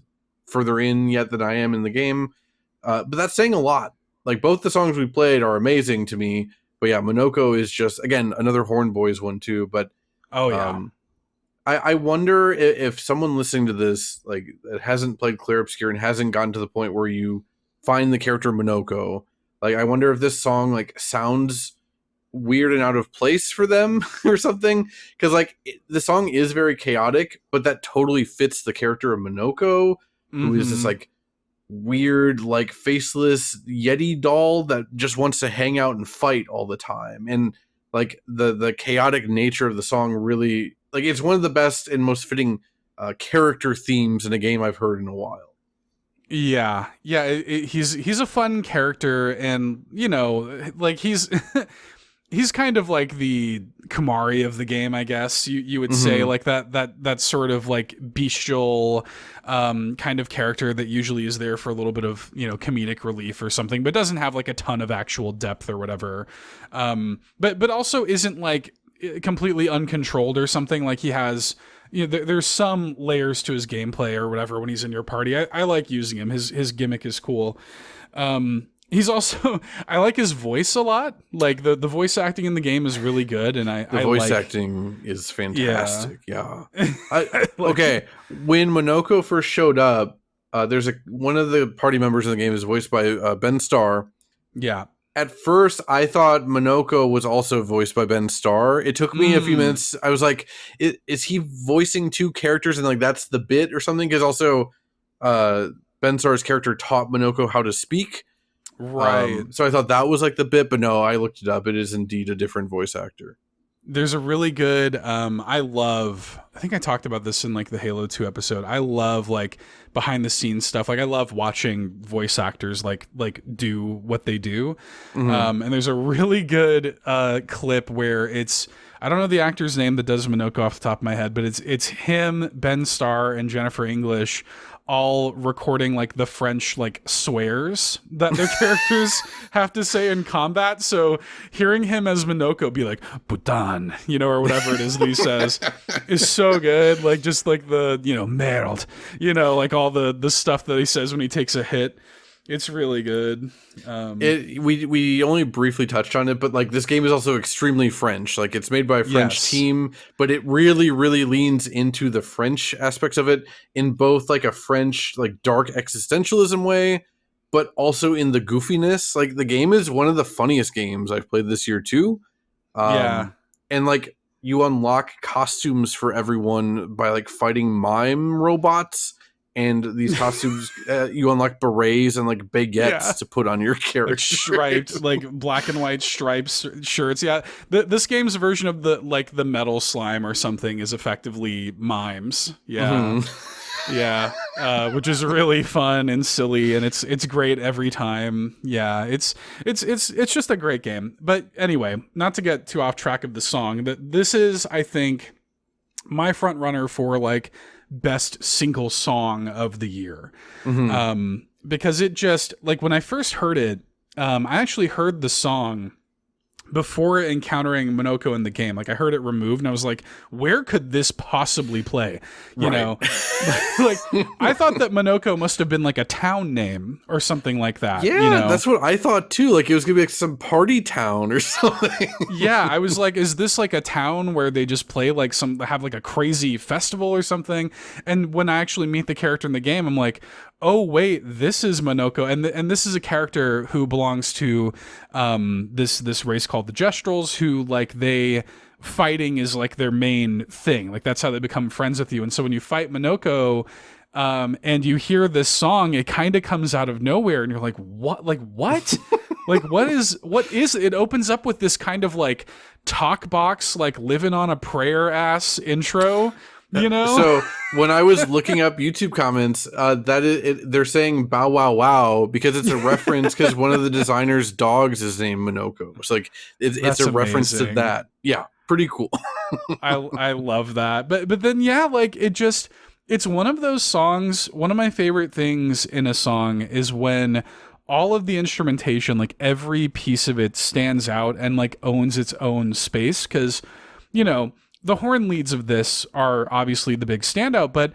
further in yet than I am in the game. But that's saying a lot. Like both the songs we played are amazing to me. But yeah, Monoko is just, again, another Horn Boys one too. But I wonder if someone listening to this, like, that hasn't played Clair Obscur and hasn't gotten to the point where you find the character Monoko, like, I wonder if this song like sounds weird and out of place for them or something. Because like the song is very chaotic, but that totally fits the character of Monoko, who is this like weird, like faceless Yeti doll that just wants to hang out and fight all the time. And like the chaotic nature of the song really, like, it's one of the best and most fitting character themes in a game I've heard in a while. Yeah, he's a fun character, and you know, like he's kind of like the Kamari of the game, I guess you would say, like that sort of like bestial kind of character that usually is there for a little bit of, you know, comedic relief or something, but doesn't have like a ton of actual depth or whatever. But also isn't like completely uncontrolled or something. Like he has, you know, there's some layers to his gameplay or whatever when he's in your party. I like using him. His gimmick is cool. He's also, I like his voice a lot. Like the voice acting in the game is really good, and I voice like, acting is fantastic. Yeah. Like- Okay, when Monoko first showed up, there's one of the party members in the game is voiced by Ben Starr. Yeah. At first, I thought Monoko was also voiced by Ben Starr. It took me a few minutes. I was like, is he voicing two characters and like that's the bit or something? Because also, Ben Starr's character taught Monoko how to speak. Right. So I thought that was like the bit, but no, I looked it up. It is indeed a different voice actor. There's a really good, I think I talked about this in like the Halo 2 episode. I love like behind the scenes stuff. Like I love watching voice actors like do what they do. And there's a really good clip where I don't know the actor's name that does Monoko off the top of my head, but it's him, Ben Starr, and Jennifer English all recording like the French like swears that their characters have to say in combat. So hearing him as Monoko be like "putain," or whatever it is that he says is so good. Like just like the merde, like all the stuff that he says when he takes a hit. It's really good. We only briefly touched on it, but like this game is also extremely French. Like it's made by a French team, but it really, really leans into the French aspects of it in both like a French like dark existentialism way, but also in the goofiness. Like the game is one of the funniest games I've played this year too. And like you unlock costumes for everyone by like fighting mime robots. And these costumes, you unlock berets and like baguettes to put on your character. Like striped, like black and white stripes shirts. Yeah, this game's version of the metal slime or something is effectively mimes. Yeah, which is really fun and silly, and it's great every time. Yeah, it's just a great game. But anyway, not to get too off track of the song, this is, I think, my front runner for like best single song of the year. Because it just like when I first heard it, I actually heard the song before encountering Monoko in the game. Like I heard it removed and I was like, where could this possibly play? You know, like I thought that Monoko must have been like a town name or something like that. Yeah, that's what I thought too. Like it was gonna be like some party town or something. Yeah, I was like, is this like a town where they just play like have like a crazy festival or something? And when I actually meet the character in the game, I'm like, oh wait, this is Monoko, and this is a character who belongs to this race called the Gestrels, who like fighting is like their main thing. Like that's how they become friends with you. And so when you fight Monoko, and you hear this song, it kind of comes out of nowhere, and you're like, what? Like what? Like what is? It opens up with this kind of like talk box, like living on a prayer ass intro. So when I was looking up YouTube comments, they're saying "bow wow wow" because it's a reference because one of the designer's dogs is named Monoko. It's like it's a reference to that. Yeah, pretty cool. I love that. But then like it's one of those songs. One of my favorite things in a song is when all of the instrumentation, like every piece of it, stands out and like owns its own space because the horn leads of this are obviously the big standout, but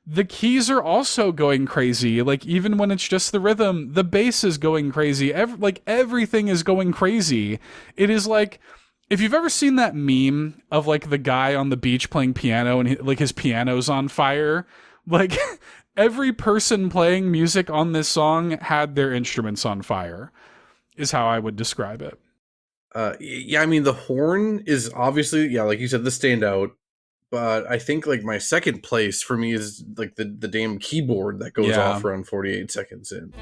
the keys are also going crazy. Like even when it's just the rhythm, the bass is going crazy. Everything is going crazy. It is like, if you've ever seen that meme of like the guy on the beach playing piano and like his piano's on fire, like every person playing music on this song had their instruments on fire, is how I would describe it. Yeah, I mean the horn is obviously, like you said, the standout, but I think like my second place for me is like the damn keyboard that goes off around 48 seconds in.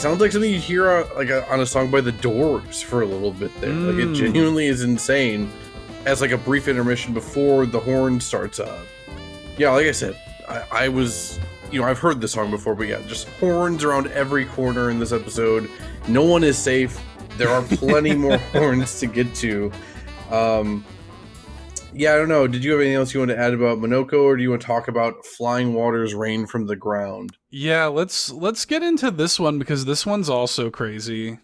Sounds like something you hear on a song by The Doors for a little bit there. Like it genuinely is insane as like a brief intermission before the horn starts up. Yeah, like I said, I was, I've heard this song before, but yeah, just horns around every corner in this episode. No one is safe. There are plenty more horns to get to. Yeah, I don't know. Did you have anything else you want to add about Monoko, or do you want to talk about Flying Waters Rain from the Ground? Yeah, let's get into this one because this one's also crazy.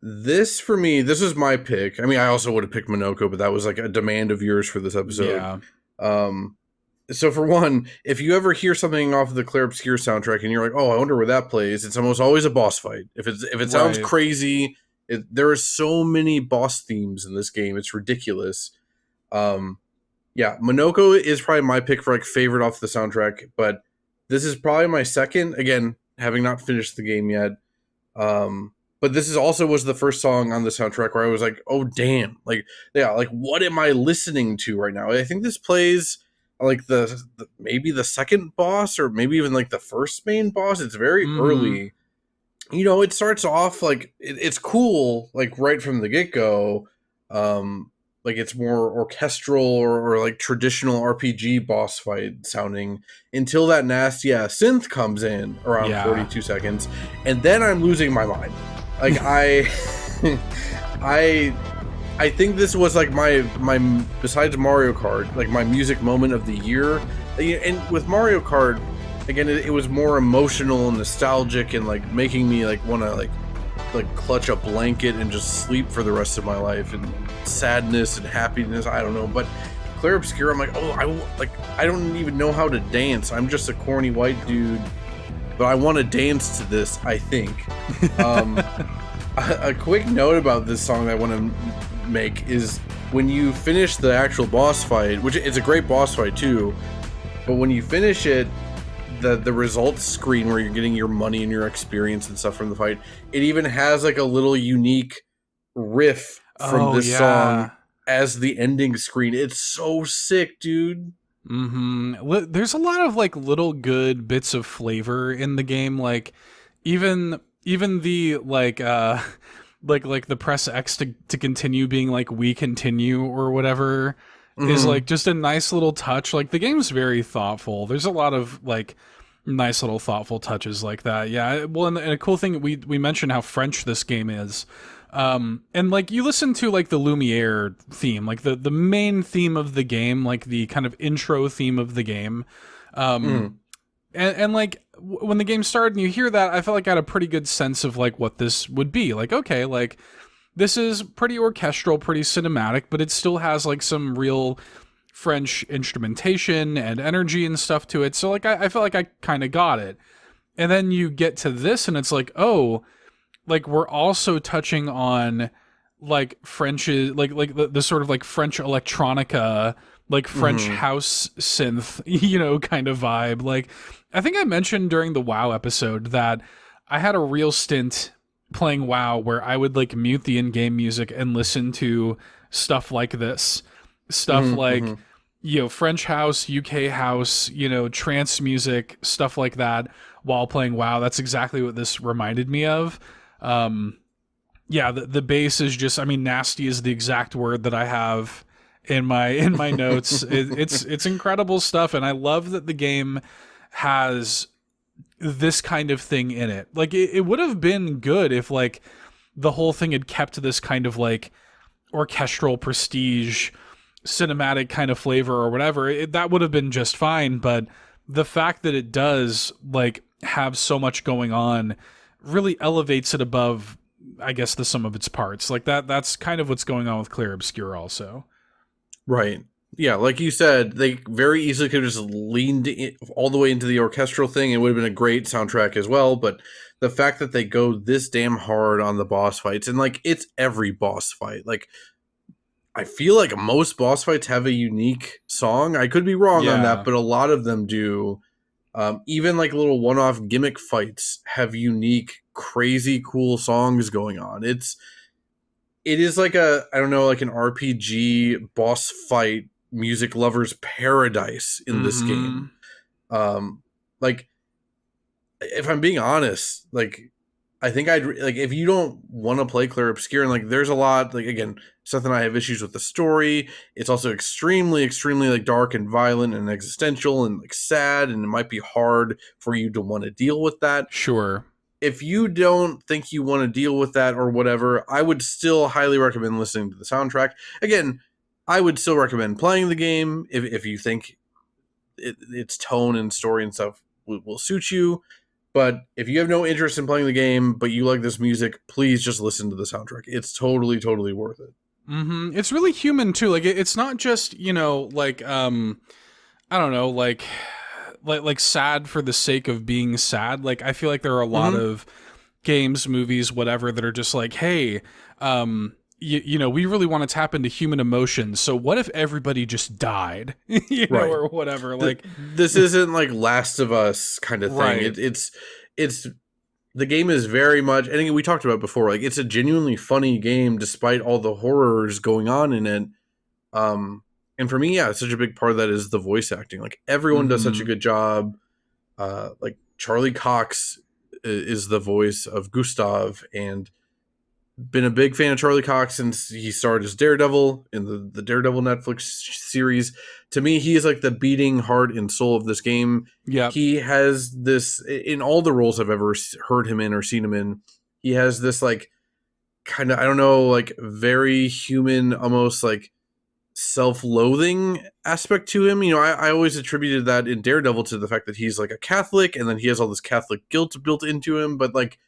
This, for me, this was my pick. I mean, I also would have picked Monoko, but that was like a demand of yours for this episode. Yeah. So for one, if you ever hear something off of the Clair Obscur soundtrack and you're like, oh, I wonder where that plays, it's almost always a boss fight. If it sounds Right. crazy, there are so many boss themes in this game. It's ridiculous. Yeah, Monoko is probably my pick for like favorite off the soundtrack, but this is probably my second. Again, having not finished the game yet. But this is also was the first song on the soundtrack where I was like, oh damn, like yeah, like what am I listening to right now? I think this plays like the maybe the second boss or maybe even like the first main boss. It's very early. You know, it starts off like it's cool, like right from the get go. Like it's more orchestral or like traditional RPG boss fight sounding until that nasty synth comes in around 42 seconds, and then I'm losing my mind. Like I think this was like my besides Mario Kart, like my music moment of the year. And with Mario Kart, again, it was more emotional and nostalgic and like making me like want to like clutch a blanket and just sleep for the rest of my life, and sadness and happiness. I don't know, but Clair Obscur, I'm like, oh, I don't even know how to dance. I'm just a corny white dude, but I want to dance to this, I think. A quick note about this song that I want to make is when you finish the actual boss fight, which it's a great boss fight too, but when you finish it, the results screen where you're getting your money and your experience and stuff from the fight, it even has like a little unique riff from this song as the ending screen. It's so sick, dude. There's a lot of like little good bits of flavor in the game, like even the like the press X to continue being like we continue or whatever is like just a nice little touch. Like the game's very thoughtful. There's a lot of like nice little thoughtful touches like that. Yeah, well, and a cool thing, we mentioned how French this game is. And like you listen to like the Lumiere theme, like the main theme of the game, like the kind of intro theme of the game. And like when the game started and you hear that, I felt like I had a pretty good sense of like what this would be. Like, okay, like this is pretty orchestral, pretty cinematic, but it still has like some real French instrumentation and energy and stuff to it. So like I felt like I kind of got it. And then you get to this and it's like, oh, like we're also touching on like French's like the sort of like French electronica, like French house synth, you know, kind of vibe. Like I think I mentioned during the WoW episode that I had a real stint playing WoW where I would like mute the in-game music and listen to stuff like this. Stuff like, you know, French house, UK house, you know, trance music, stuff like that while playing WoW. That's exactly what this reminded me of. Yeah, the bass is just, I mean, nasty is the exact word that I have in my notes. It's incredible stuff, and I love that the game has this kind of thing in it. Like it would have been good if like the whole thing had kept this kind of like orchestral prestige cinematic kind of flavor or whatever. That would have been just fine, but the fact that it does like have so much going on really elevates it above, I guess, the sum of its parts. Like that's kind of what's going on with Clair Obscur also. Right. Yeah, like you said, they very easily could have just leaned all the way into the orchestral thing. It would have been a great soundtrack as well, but the fact that they go this damn hard on the boss fights, and like it's every boss fight. Like I feel like most boss fights have a unique song. I could be wrong on that, but a lot of them do. Even like little one-off gimmick fights have unique, crazy, cool songs going on. It is like I don't know, like an RPG boss fight music lover's paradise in this game. Like if I'm being honest, like I think I'd like if you don't want to play Clair Obscur, and like there's a lot, like again, Seth and I have issues with the story. It's also extremely like dark and violent and existential and like sad, and it might be hard for you to want to deal with that. Sure. If you don't think you want to deal with that or whatever, I would still highly recommend listening to the soundtrack. Again, I would still recommend playing the game if you think its tone and story and stuff will suit you. But if you have no interest in playing the game, but you like this music, please just listen to the soundtrack. It's totally, totally worth it. Mm-hmm. It's really human too. Like it's not just, like I don't know, like sad for the sake of being sad. Like I feel like there are a lot of games, movies, whatever, that are just like, hey, we really want to tap into human emotions. So what if everybody just died, Right. or whatever? Like this isn't like Last of Us kind of thing. Right. It's the game is very much, and we talked about it before, like it's a genuinely funny game despite all the horrors going on in it. And for me, such a big part of that is the voice acting. Like everyone does such a good job. Like Charlie Cox is the voice of Gustav, and been a big fan of Charlie Cox since he starred as Daredevil in the Daredevil Netflix series. To me, he is like the beating heart and soul of this game. Yeah, he has this in all the roles I've ever heard him in or seen him in. He has this like kind of, I don't know, like very human, almost like self-loathing aspect to him. I always attributed that in Daredevil to the fact that he's like a Catholic, and then he has all this Catholic guilt built into him. But like,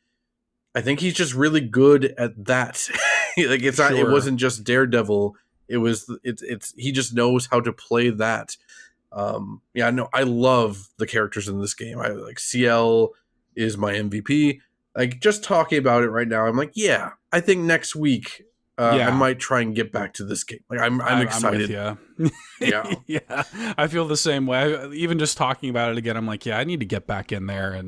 I think he's just really good at that. Like it's not, it wasn't just Daredevil. It's he just knows how to play that. I love the characters in this game. I like CL is my MVP. Like just talking about it right now, I'm like, yeah, I think next week I might try and get back to this game. Like I'm excited. Yeah. Yeah. I feel the same way. Even just talking about it again, I'm like, I need to get back in there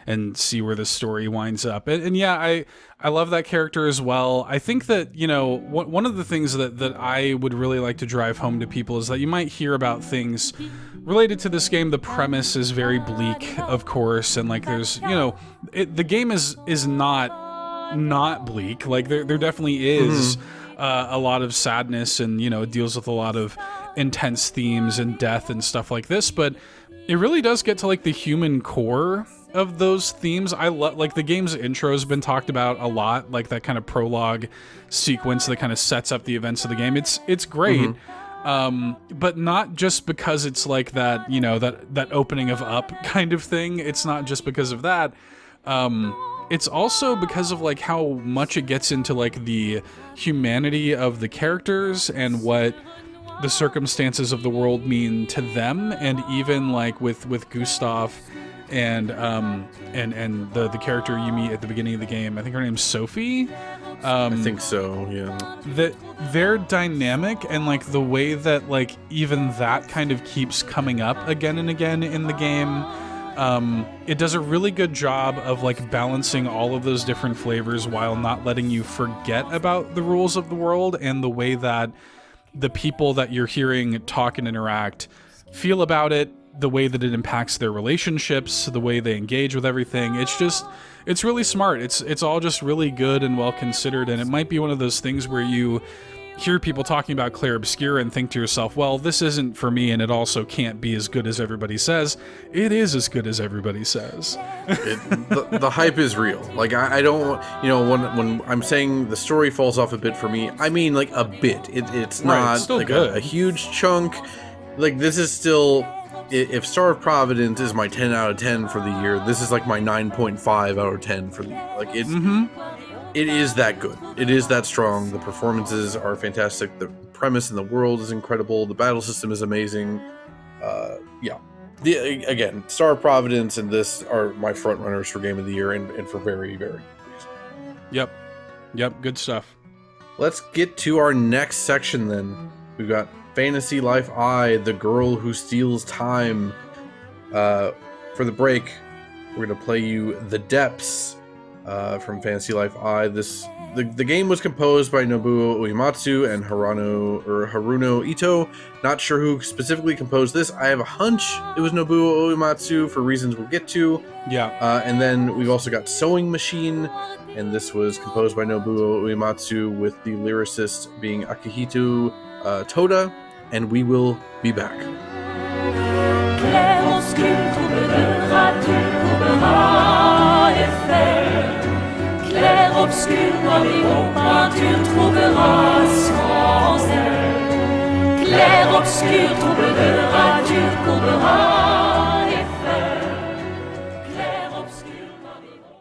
and see where the story winds up. And I love that character as well. I think that, one of the things that I would really like to drive home to people is that you might hear about things related to this game. The premise is very bleak, of course. And like, there's, the game is not bleak. Like there definitely is a lot of sadness, and it deals with a lot of intense themes and death and stuff like this, but it really does get to like the human core of those themes. I love, like, the game's intro has been talked about a lot, like that kind of prologue sequence that kind of sets up the events of the game. It's great. But not just because it's like that, that opening of Up kind of thing. It's not just because of that. It's also because of like how much it gets into like the humanity of the characters and what the circumstances of the world mean to them, and even like with Gustav and the character you meet at the beginning of the game. I think her name's Sophie. I think so, yeah. That their dynamic and like the way that like even that kind of keeps coming up again and again in the game. It does a really good job of like balancing all of those different flavors while not letting you forget about the rules of the world and the way that the people that you're hearing talk and interact feel about it, the way that it impacts their relationships, the way they engage with everything. It's really smart. It's all just really good and well considered, and it might be one of those things where you hear people talking about Clair Obscur and think to yourself, well, this isn't for me, and it also can't be as good as everybody says. It is as good as everybody says. The hype is real. Like, I don't, when I'm saying the story falls off a bit for me, I mean like a bit. It's not still like good. A huge chunk. Like, this is still, if Star of Providence is my 10 out of 10 for the year, this is like my 9.5 out of 10 for the year. Like, it's... It is that good. It is that strong. The performances are fantastic. The premise in the world is incredible. The battle system is amazing. Again, Star of Providence and this are my front runners for Game of the Year, and for very, very good reason. Yep. Good stuff. Let's get to our next section then. We've got Fantasy Life I, The Girl Who Steals Time. For the break, we're going to play you The Depths. From Fantasy Life I. The game was composed by Nobuo Uematsu and Haruno Ito. Not sure who specifically composed this. I have a hunch it was Nobuo Uematsu for reasons we'll get to. Yeah. And then we've also got Sewing Machine, and this was composed by Nobuo Uematsu with the lyricist being Akihito Toda, and we will be back. Clair obscur trouveras-tu, trouveras effet. Clair obscur, dans les hauts peinture trouveras sans elle. Clair obscur, tombe de rature, courbera et fer. Clair obscur, navigant.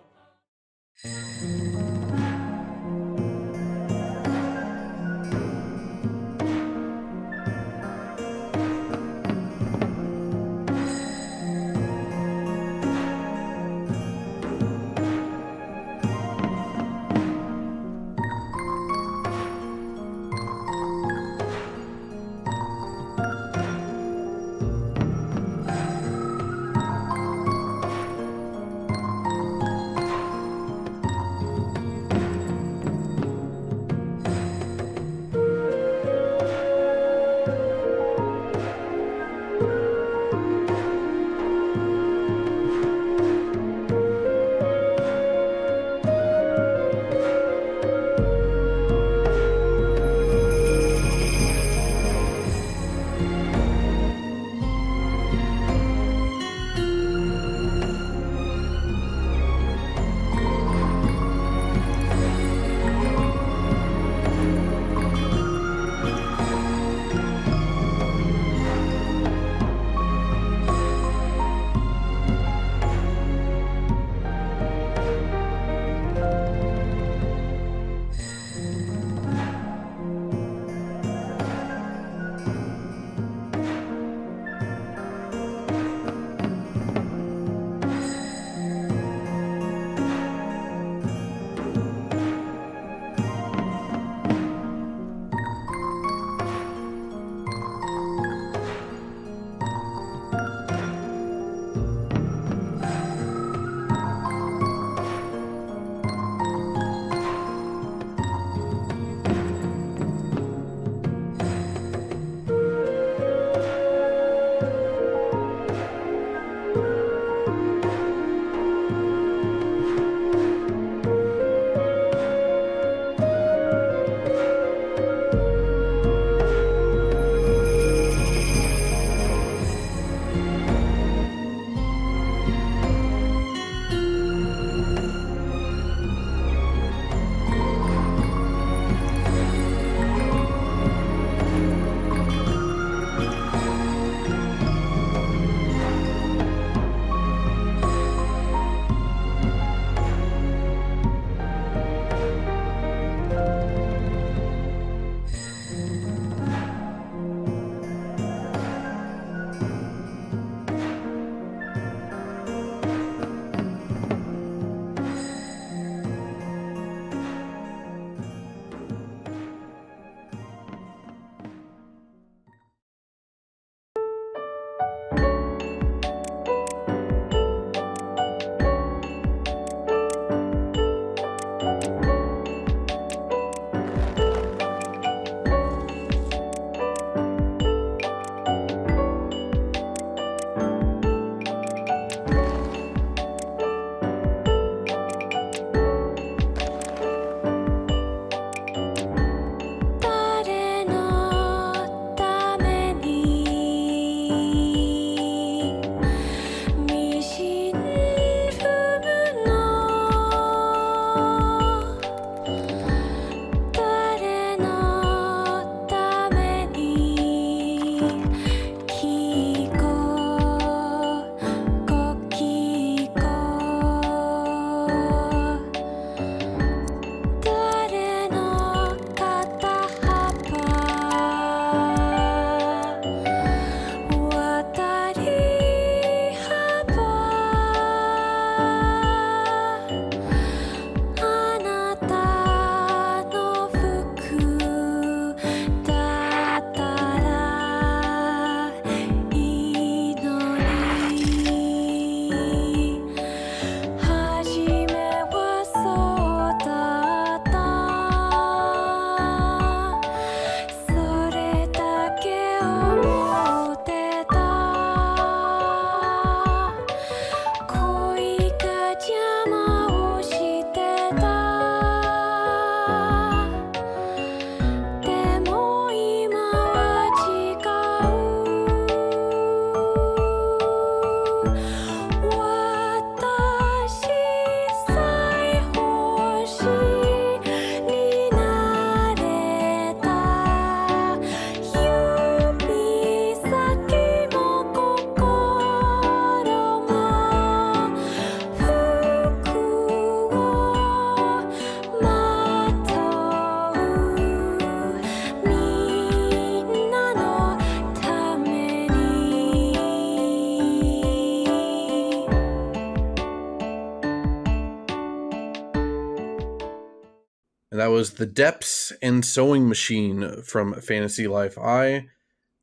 was The Depths and Sewing Machine from Fantasy Life I.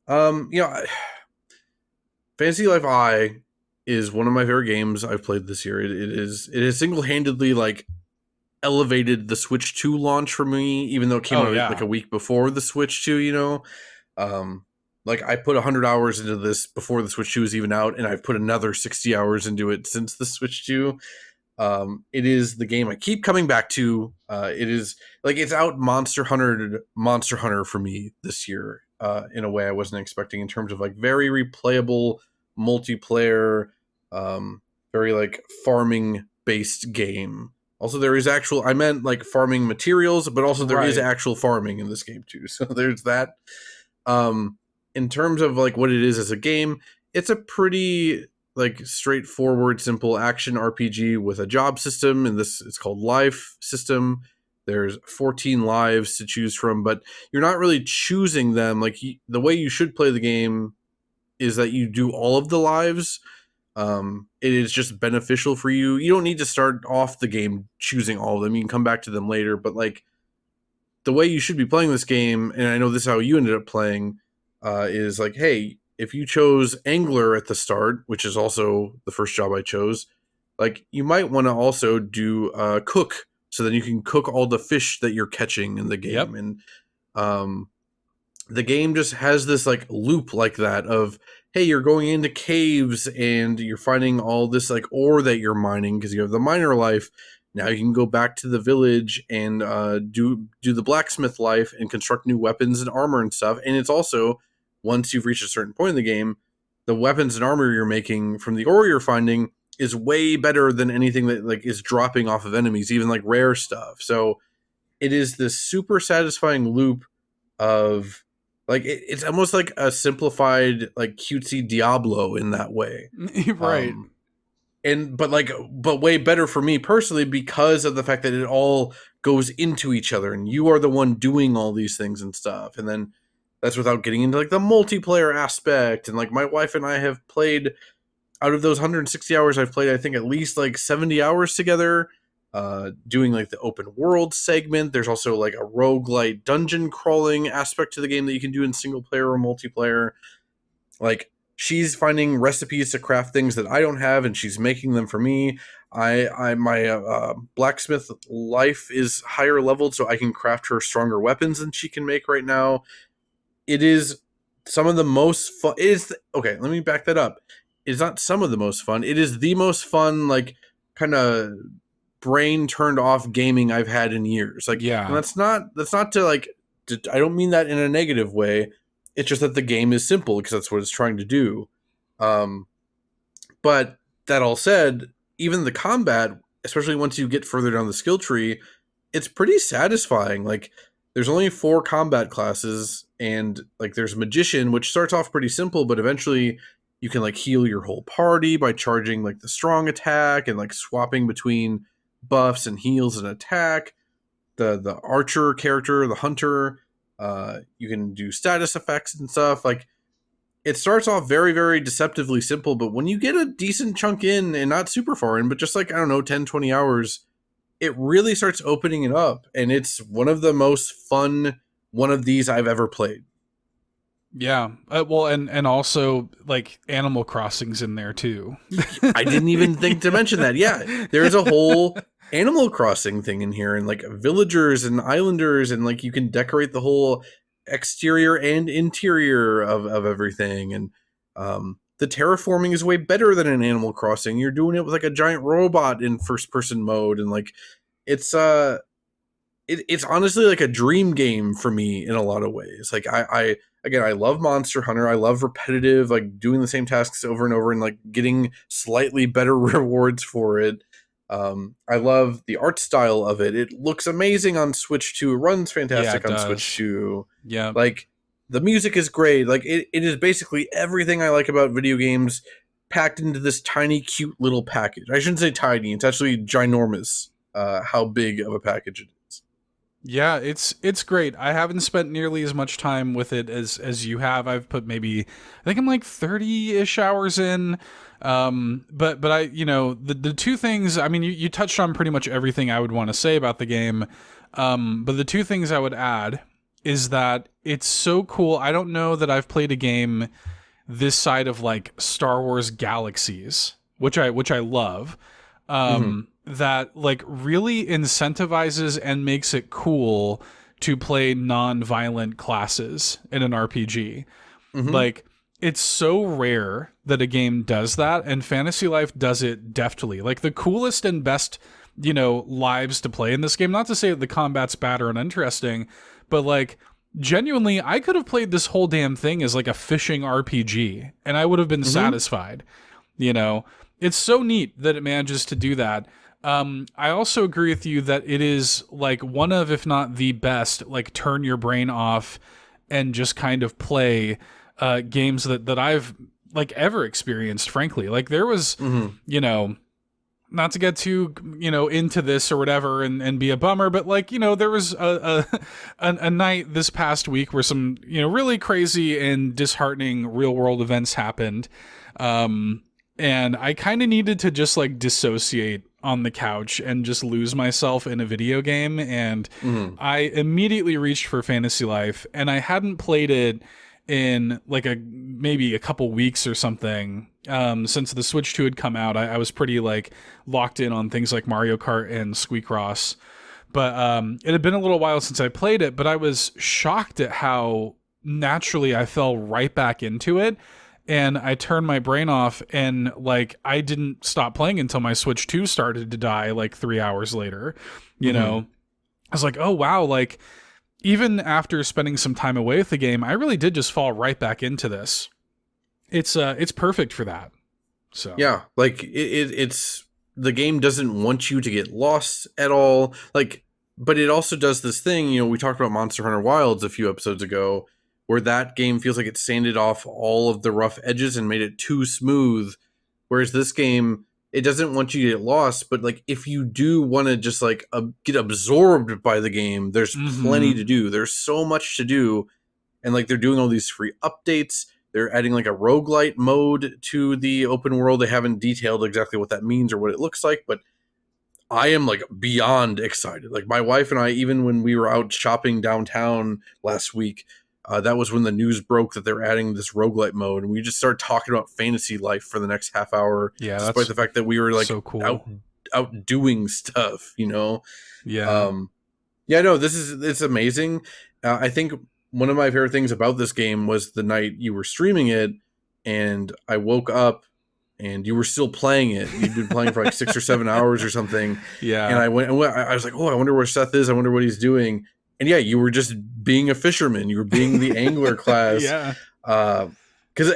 Fantasy Life I is one of my favorite games I've played this year. It has single-handedly like elevated the Switch 2 launch for me, even though it came out like a week before the Switch 2, you know. Like I put 100 hours into this before the Switch 2 was even out, and I've put another 60 hours into it since the Switch 2. It is the game I keep coming back to. It is like it's out Monster Hunter for me this year, in a way I wasn't expecting, in terms of like very replayable multiplayer, very like farming based game. Also, there is I meant like farming materials, but also there is actual farming in this game too. So there's that. In terms of like what it is as a game, it's a pretty like straightforward, simple action RPG with a job system. And it's called Life System. There's 14 lives to choose from, but you're not really choosing them. Like the way you should play the game is that you do all of the lives. It is just beneficial for you. You don't need to start off the game choosing all of them. You can come back to them later, but like the way you should be playing this game, and I know this is how you ended up playing, is like, hey, if you chose Angler at the start, which is also the first job I chose, like you might want to also do cook, so then you can cook all the fish that you're catching in the game. Yep. And the game just has this like loop like that of, hey, you're going into caves and you're finding all this like ore that you're mining because you have the miner life. Now you can go back to the village and do the blacksmith life and construct new weapons and armor and stuff. And it's also, once you've reached a certain point in the game, the weapons and armor you're making from the ore you're finding is way better than anything that like is dropping off of enemies, even like rare stuff. So it is this super satisfying loop of like it's almost like a simplified like cutesy Diablo in that way. Right. But way better for me personally because of the fact that it all goes into each other and you are the one doing all these things and stuff. And then that's without getting into like the multiplayer aspect. And like my wife and I have played, out of those 160 hours I've played, I think at least like 70 hours together, doing like the open world segment. There's also like a roguelite dungeon crawling aspect to the game that you can do in single player or multiplayer. Like she's finding recipes to craft things that I don't have, and she's making them for me. My blacksmith life is higher leveled, so I can craft her stronger weapons than she can make right now. It is some of the most fun. Okay, let me back that up. It's not some of the most fun. It is the most fun, like kind of brain turned off gaming I've had in years. Like, yeah, and that's not to like. I don't mean that in a negative way. It's just that the game is simple because that's what it's trying to do. But that all said, even the combat, especially once you get further down the skill tree, it's pretty satisfying. Like there's only 4 combat classes, and like there's Magician, which starts off pretty simple, but eventually you can like heal your whole party by charging like the strong attack and like swapping between buffs and heals and attack. The archer character, the hunter, you can do status effects and stuff. Like it starts off very, very deceptively simple, but when you get a decent chunk in, and not super far in, but just like, I don't know, 10, 20 hours, it really starts opening it up. And it's one of the most fun one of these I've ever played. Yeah. Well, and also like Animal Crossing's in there too. I didn't even think to mention that. Yeah. There's a whole Animal Crossing thing in here, and like villagers and islanders, and like you can decorate the whole exterior and interior of everything. And the terraforming is way better than in Animal Crossing. You're doing it with like a giant robot in first person mode, and like it's honestly like a dream game for me in a lot of ways. Like I love Monster Hunter. I love repetitive, like doing the same tasks over and over and like getting slightly better rewards for it. I love the art style of it. It looks amazing on Switch 2. It runs fantastic on Switch 2. Yeah. Like the music is great. Like it is basically everything I like about video games packed into this tiny, cute little package. I shouldn't say tiny. It's actually ginormous, how big of a package it is. Yeah, it's great. I haven't spent nearly as much time with it as you have. I've put I think I'm like 30-ish hours in. But I, the two things, I mean, you touched on pretty much everything I would want to say about the game. But the two things I would add is that it's so cool. I don't know that I've played a game this side of like Star Wars Galaxies, which I love. That like really incentivizes and makes it cool to play non-violent classes in an RPG. Like, it's so rare that a game does that, and Fantasy Life does it deftly. Like, the coolest and best, lives to play in this game, not to say that the combat's bad or uninteresting, but like, genuinely, I could have played this whole damn thing as like a fishing RPG, and I would have been satisfied. It's so neat that it manages to do that. I also agree with you that it is like one of, if not the best, like turn your brain off and just kind of play games that I've like ever experienced, frankly. Like there was, not to get too, into this or whatever and be a bummer, but like, there was a night this past week where some, really crazy and disheartening real world events happened. And I kind of needed to just like dissociate on the couch and just lose myself in a video game. And I immediately reached for Fantasy Life, and I hadn't played it in like maybe a couple weeks or something. Since the Switch 2 had come out, I was pretty like locked in on things like Mario Kart and Squeakross. But it had been a little while since I played it, but I was shocked at how naturally I fell right back into it. And I turned my brain off, and like I didn't stop playing until my Switch 2 started to die like 3 hours later. I was like, oh wow, like even after spending some time away with the game, I really did just fall right back into this. It's perfect for that. So yeah, like it's the game doesn't want you to get lost at all. Like, but it also does this thing. We talked about Monster Hunter Wilds a few episodes ago, where that game feels like it sanded off all of the rough edges and made it too smooth. Whereas this game, it doesn't want you to get lost, but like if you do want to just like get absorbed by the game, there's plenty to do. There's so much to do. And like they're doing all these free updates. They're adding like a roguelite mode to the open world. They haven't detailed exactly what that means or what it looks like, but I am like beyond excited. Like my wife and I, even when we were out shopping downtown last week, that was when the news broke that they're adding this roguelite mode, and we just started talking about Fantasy Life for the next half hour. Yeah, despite the fact that we were like so cool. out doing stuff, Yeah. No, it's amazing. I think one of my favorite things about this game was the night you were streaming it, and I woke up and you were still playing it. You'd been playing for like 6 or 7 hours or something. Yeah, and I was like, oh, I wonder where Seth is. I wonder what he's doing. And yeah, you were just being a fisherman. You were being the angler class. Yeah. Because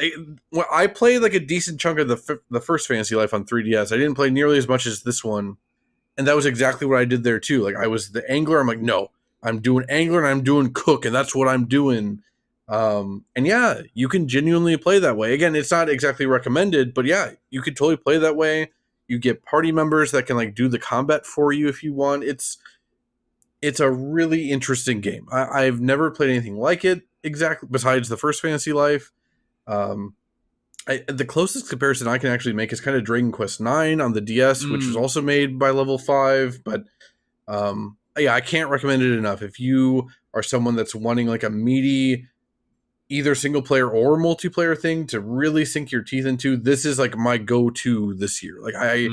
I played like a decent chunk of the first Fantasy Life on 3DS. I didn't play nearly as much as this one. And that was exactly what I did there too. Like I was the angler. I'm like, no, I'm doing angler and I'm doing cook. And that's what I'm doing. And yeah, you can genuinely play that way. Again, it's not exactly recommended, but yeah, you could totally play that way. You get party members that can like do the combat for you if you want. It's a really interesting game. I've never played anything like it exactly besides the first Fantasy Life. The closest comparison I can actually make is kind of Dragon Quest IX on the DS, which was also made by Level 5. But yeah, I can't recommend it enough. If you are someone that's wanting like a meaty, either single player or multiplayer thing to really sink your teeth into, this is like my go-to this year. Like I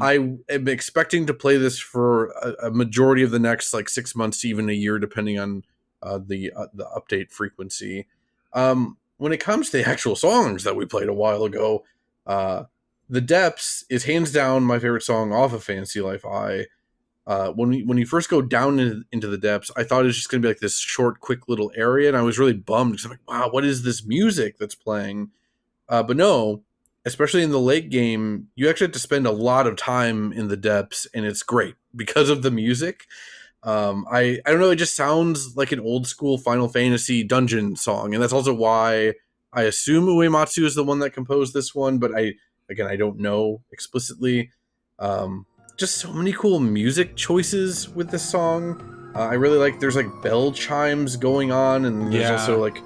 am expecting to play this for a majority of the next like 6 months to even a year, depending on the update frequency. When it comes to the actual songs that we played a while ago, The Depths is hands down my favorite song off of Fantasy Life I. When you first go down into the depths, I thought it was just going to be like this short, quick little area, and I was really bummed because I'm like, wow, what is this music that's playing? But no, especially in the late game, you actually have to spend a lot of time in the depths, and it's great because of the music. I don't know, it just sounds like an old school Final Fantasy dungeon song, and that's also why I assume Uematsu is the one that composed this one, but I don't know explicitly. Just so many cool music choices with this song. I really like, there's like bell chimes going on, and there's also like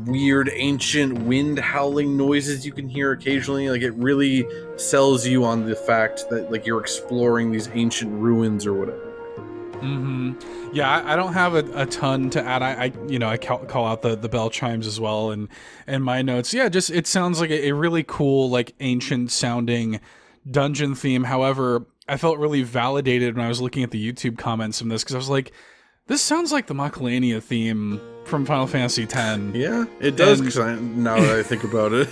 weird ancient wind howling noises you can hear occasionally. Like it really sells you on the fact that like you're exploring these ancient ruins or whatever. Yeah, I don't have a ton to add. I call out the bell chimes as well, and my notes. Yeah, just it sounds like a really cool, like ancient sounding dungeon theme. However, I felt really validated when I was looking at the YouTube comments from this, because I was like, this sounds like the Macalania theme from Final Fantasy X. Yeah, it does, now that I think about it.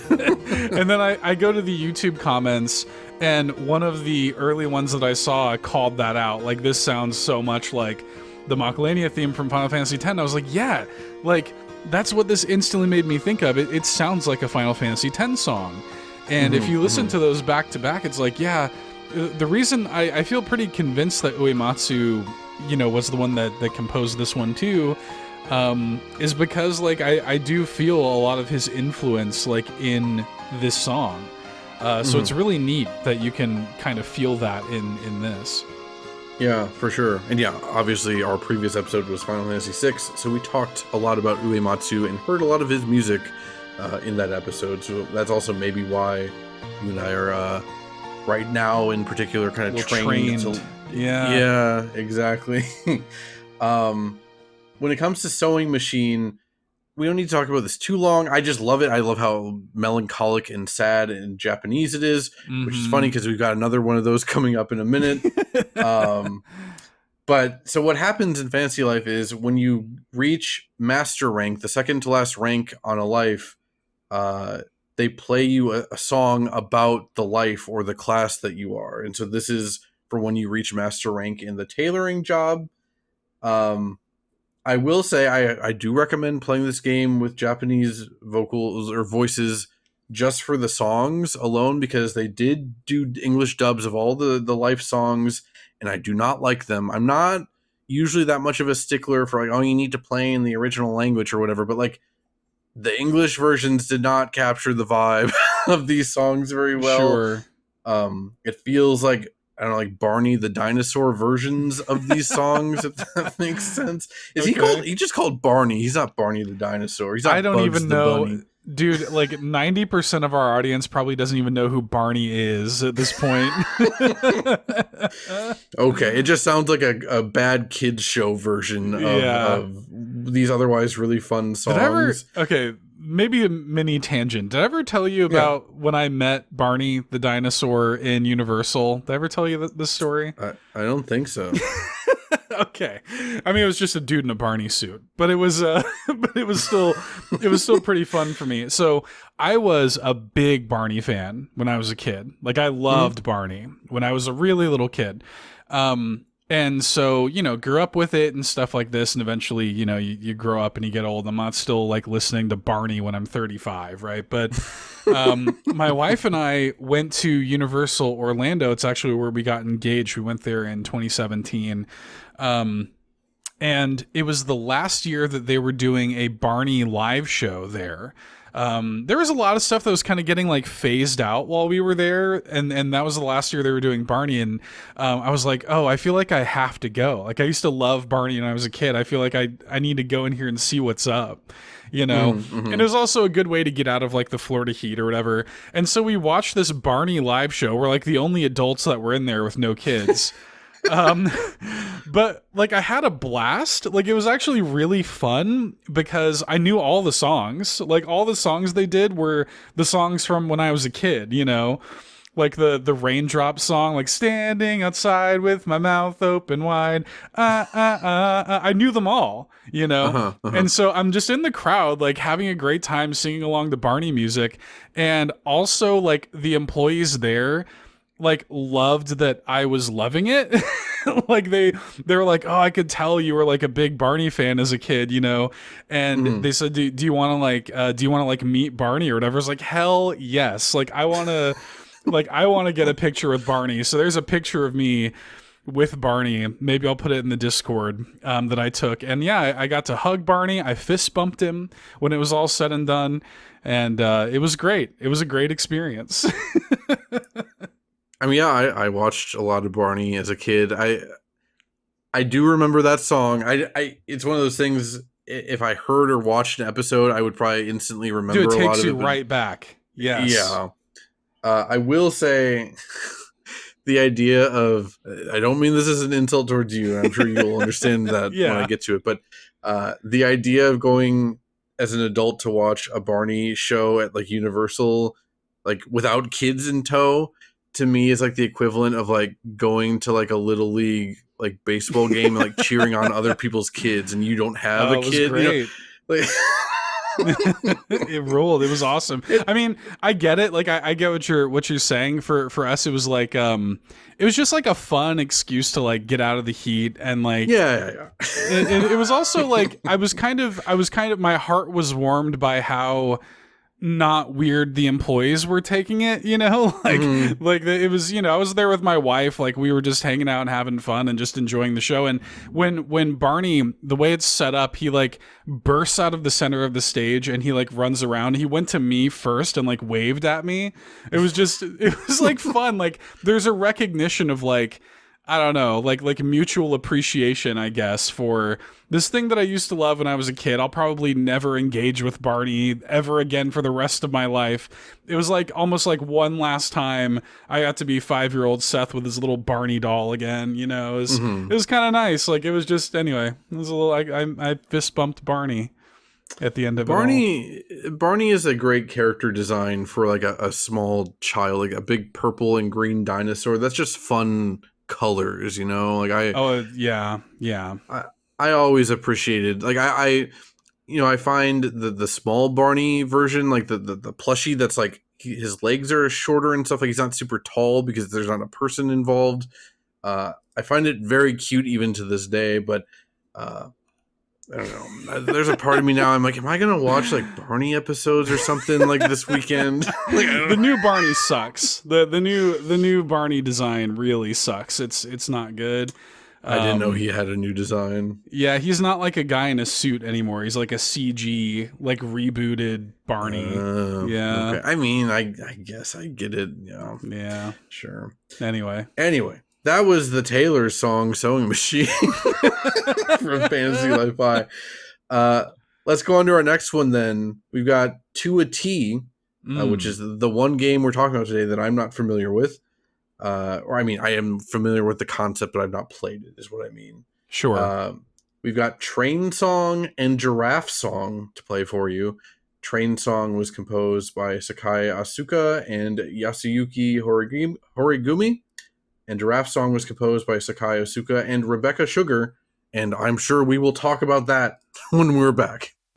And then I go to the YouTube comments, and one of the early ones that I saw called that out. Like, this sounds so much like the Macalania theme from Final Fantasy X. I was like, yeah, like, that's what this instantly made me think of. It sounds like a Final Fantasy X song. And if you listen to those back to back, it's like, yeah, the reason I feel pretty convinced that Uematsu, was the one that composed this one too, is because, like, I do feel a lot of his influence, like, in this song. So it's really neat that you can kind of feel that in this. Yeah, for sure. And yeah, obviously our previous episode was Final Fantasy VI, so we talked a lot about Uematsu and heard a lot of his music in that episode. So that's also maybe why you and I are right now in particular kind of trained. Yeah, exactly. When it comes to Sewing Machine, we don't need to talk about this too long. I just love it. I love how melancholic and sad and Japanese it is, which is funny because we've got another one of those coming up in a minute. But so what happens in Fantasy Life is when you reach Master Rank, the second to last rank on a life, they play you a song about the life or the class that you are. And so this is for when you reach Master Rank in the tailoring job. I will say I do recommend playing this game with Japanese vocals or voices just for the songs alone, because they did do English dubs of all the life songs, and I do not like them. I'm not usually that much of a stickler for, like, oh, you need to play in the original language or whatever, but, like, the English versions did not capture the vibe of these songs very well. Sure. It feels like, I don't know, like Barney the dinosaur versions of these songs, if that makes sense. Is he called? He just called Barney. He's not Barney the dinosaur. He's not. I don't Bugs even the know, bunny. dude. Like 90% of our audience probably doesn't even know who Barney is at this point. Okay, it just sounds like a bad kids show version of these otherwise really fun songs. Okay, maybe a mini tangent. Did I ever tell you about when I met Barney the dinosaur in Universal? Did I ever tell you this story? I don't think so. Okay, I mean, it was just a dude in a Barney suit, but it was but it was still pretty fun for me. So I was a big Barney fan when I was a kid. Like, I loved Barney when I was a really little kid. And so, grew up with it and stuff like this. And eventually, you grow up and you get old. I'm not still, like, listening to Barney when I'm 35, right? But my wife and I went to Universal Orlando. It's actually where we got engaged. We went there in 2017. And it was the last year that they were doing a Barney live show there. There was a lot of stuff that was kind of getting, like, phased out while we were there, and that was the last year they were doing Barney, and I was like, oh, I feel like I have to go. Like, I used to love Barney when I was a kid. I feel like I need to go in here and see what's up, And it was also a good way to get out of, like, the Florida heat or whatever. And so we watched this Barney live show. We're, like, the only adults that were in there with no kids. But, like, I had a blast. Like, it was actually really fun because I knew all the songs. Like, all the songs they did were the songs from when I was a kid, like the raindrop song, like standing outside with my mouth open wide. I knew them all, And so I'm just in the crowd, like, having a great time singing along to Barney music. And also, like, the employees there, like, loved that I was loving it. Like, they were like, oh, I could tell you were, like, a big Barney fan as a kid, and they said, do you want to like meet Barney or whatever? I was like, hell yes. Like, I want to get a picture with Barney. So there's a picture of me with Barney. Maybe I'll put it in the Discord that I took. And yeah, I got to hug Barney. I fist bumped him when it was all said and done. And it was great. It was a great experience. I mean, yeah, I watched a lot of Barney as a kid. I do remember that song. It's one of those things, if I heard or watched an episode, I would probably instantly remember a lot of it. It takes you right back. Yes. Yeah. I will say the idea of, I don't mean this as an insult towards you. I'm sure you'll understand that when I get to it. But the idea of going as an adult to watch a Barney show at like Universal, like without kids in tow, to me is like the equivalent of like going to like a little league like baseball game and like cheering on other people's kids, and you don't have a kid. Great. Like, it ruled. It was awesome. I mean, I get it. Like, I get what you're saying. For us, it was like, it was just like a fun excuse to like get out of the heat and like, yeah. It was also like I was kind of my heart was warmed by how not weird the employees were taking it, you know, like like it was, you know, I was there with my wife, like we were just hanging out and having fun and just enjoying the show. And when Barney, the way it's set up, he like bursts out of the center of the stage and he like runs around. He went to me first and like waved at me. It was like fun. Like there's a recognition of like, I don't know, like mutual appreciation, I guess, for this thing that I used to love when I was a kid. I'll probably never engage with Barney ever again for the rest of my life. It was like almost like one last time I got to be 5-year-old Seth with his little Barney doll again. You know, it was kind of nice. Like it was just, anyway, it was a little, I fist bumped Barney at the end of it. Barney is a great character design for like a small child, like a big purple and green dinosaur. That's just fun colors, you know, like I always appreciated, like I find the small Barney version, like the plushie that's like his legs are shorter and stuff, like he's not super tall because there's not a person involved. I find it very cute even to this day, but I don't know. There's a part of me now, I'm like, am I gonna watch like Barney episodes or something like this weekend? Like, the new Barney sucks. The new Barney design really sucks. It's not good. I didn't know he had a new design. Yeah, he's not like a guy in a suit anymore. He's like a CG, like rebooted Barney. Yeah. Okay. I mean, I guess I get it. Yeah. Yeah. Sure. Anyway. That was the Taylor song "Sewing Machine" from Fantasy Life Pie. Let's go on to our next one then. We've got To a T, which is the one game we're talking about today that I'm not familiar with. Or I mean, I am familiar with the concept, but I've not played it, is what I mean. Sure. We've got Train Song and Giraffe Song to play for you. Train Song was composed by Sakai Asuka and Yasuyuki Horigumi. And Giraffe Song was composed by Sakai Asuka and Rebecca Sugar. And I'm sure we will talk about that when we're back. 「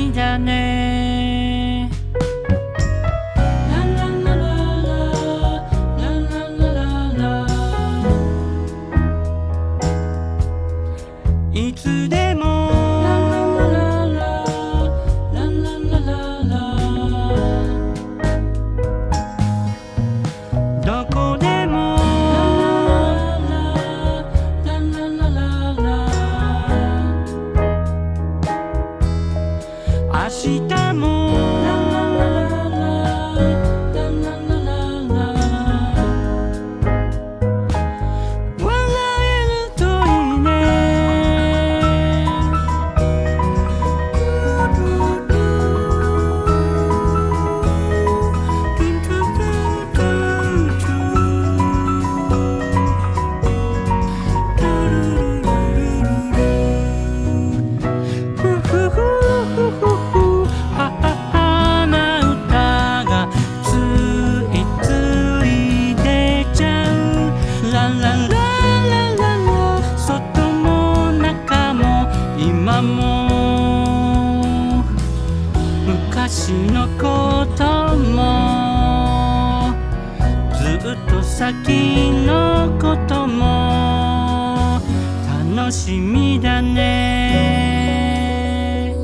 みだねラララララララララいつでもラララララララララどこでも明日も笑えるといいね昔のこともずっと先のことも楽しみだね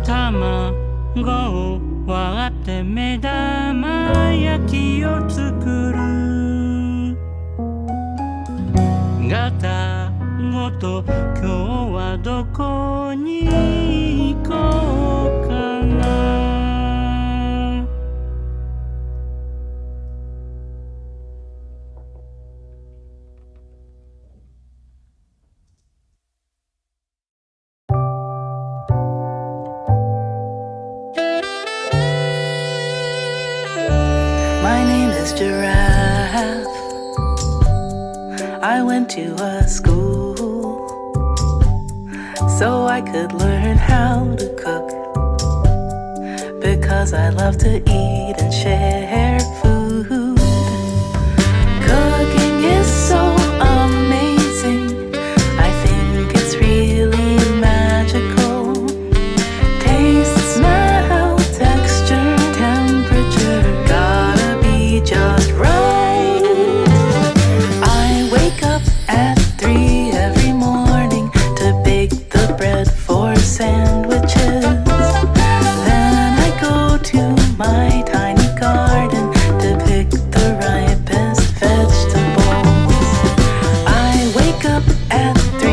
卵を割って目玉焼きを作るガタごと今日はどこに行こうかなMy name is Giraffe. I went to a school so I could learn how to cook because I love to eat and share food. Cooking is so amazing. I think it's really magical. Taste, smell, texture, temperature, gotta be just right. I wake up at 3 every morning to bake the bread for sandwiches. Then I go to my tiny garden to pick the ripest vegetables. I wake up at 3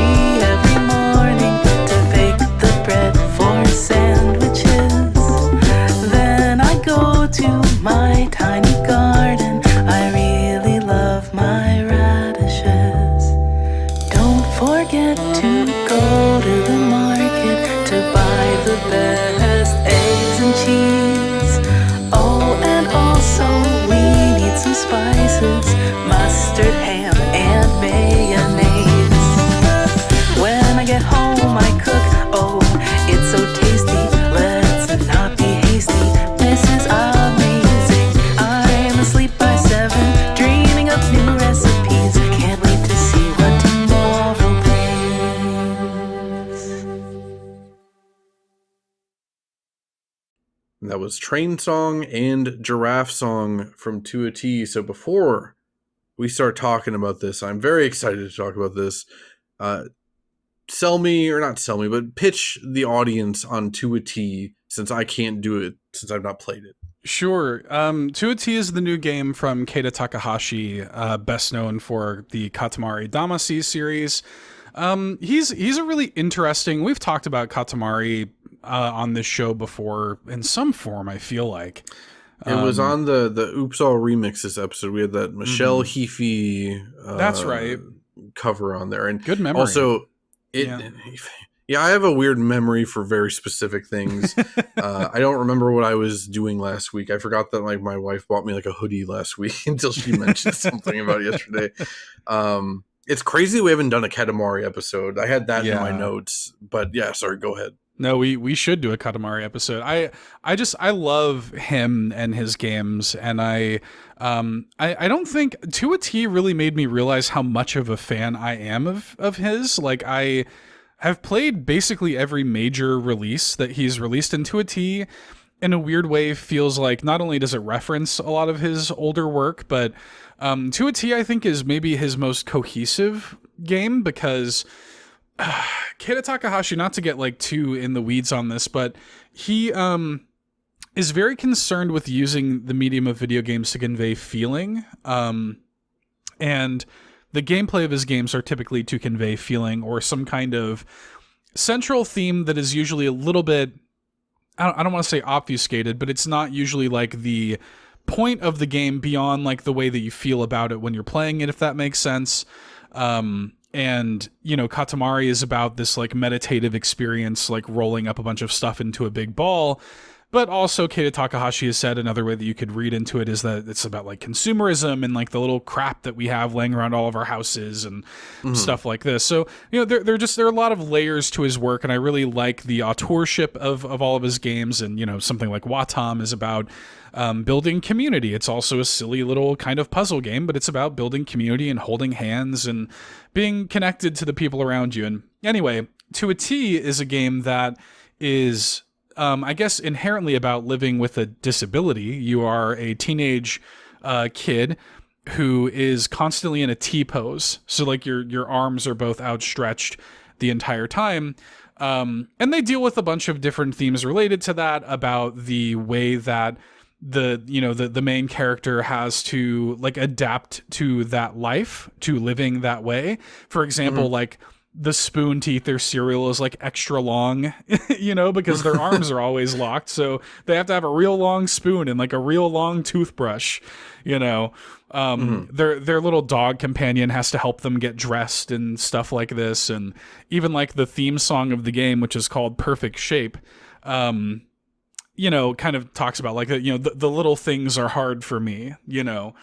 every morning to bake the bread for sandwiches. Then I go to my tiny garden. I really love my radishes. Don't forget to go to the market to buy the best eggs and cheese. Oh, and also we need some spices, mustard, ham, and mayonnaise. When I get home I cook, oh, it's so tasty. Let's not be hasty, this is amazing. I'm asleep by 7, dreaming of new recipes. Can't wait to see what tomorrow brings. That was Train Song and Giraffe Song from To a T. So before we start talking about this, I'm very excited to talk about this. Sell me, or not sell me, but pitch the audience on To a T, since I can't do it, since I've not played it. Sure. To a T is the new game from Keita Takahashi, best known for the Katamari Damacy series. He's a really interesting. We've talked about Katamari on this show before in some form, I feel like. It was on the Oops All Remixes episode. We had that Michelle Heafy That's right. cover on there. And Good memory. Also, Yeah. yeah, I have a weird memory for very specific things. I don't remember what I was doing last week. I forgot that like my wife bought me like a hoodie last week until she mentioned something about it yesterday. It's crazy we haven't done a Katamari episode. I had that in my Yeah. notes, but yeah, sorry, go ahead. No, we should do a Katamari episode. I love him and his games, and I don't think To a T really made me realize how much of a fan I am of his. Like, I have played basically every major release that he's released, and To a T in a weird way feels like not only does it reference a lot of his older work, but To a T I think is maybe his most cohesive game, because Keita Takahashi, not to get like too in the weeds on this, but he is very concerned with using the medium of video games to convey feeling, and the gameplay of his games are typically to convey feeling or some kind of central theme that is usually a little bit, I don't want to say obfuscated, but it's not usually like the point of the game beyond like the way that you feel about it when you're playing it, if that makes sense. And, you know, Katamari is about this like meditative experience, like rolling up a bunch of stuff into a big ball. But also Keita Takahashi has said another way that you could read into it is that it's about like consumerism and like the little crap that we have laying around all of our houses and stuff like this. So, you know, there are a lot of layers to his work, and I really like the auteurship of all of his games. And, you know, something like Watam is about building community. It's also a silly little kind of puzzle game, but it's about building community and holding hands and being connected to the people around you. And anyway, To a T is a game that is, I guess, inherently about living with a disability. You are a teenage kid who is constantly in a T pose. So like your arms are both outstretched the entire time. And they deal with a bunch of different themes related to that, about the way that the main character has to like adapt to that life, to living that way. For example, like the spoon to eat their cereal is like extra long, you know, because their arms are always locked. So they have to have a real long spoon and like a real long toothbrush, you know. Their little dog companion has to help them get dressed and stuff like this. And even like the theme song of the game, which is called Perfect Shape, you know, kind of talks about like, you know, the little things are hard for me, you know.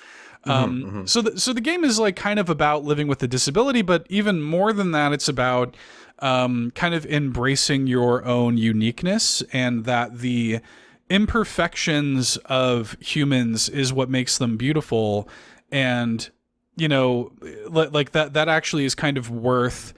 So the game is like kind of about living with a disability, but even more than that, it's about kind of embracing your own uniqueness, and that the imperfections of humans is what makes them beautiful. And, you know, like that actually is kind of worth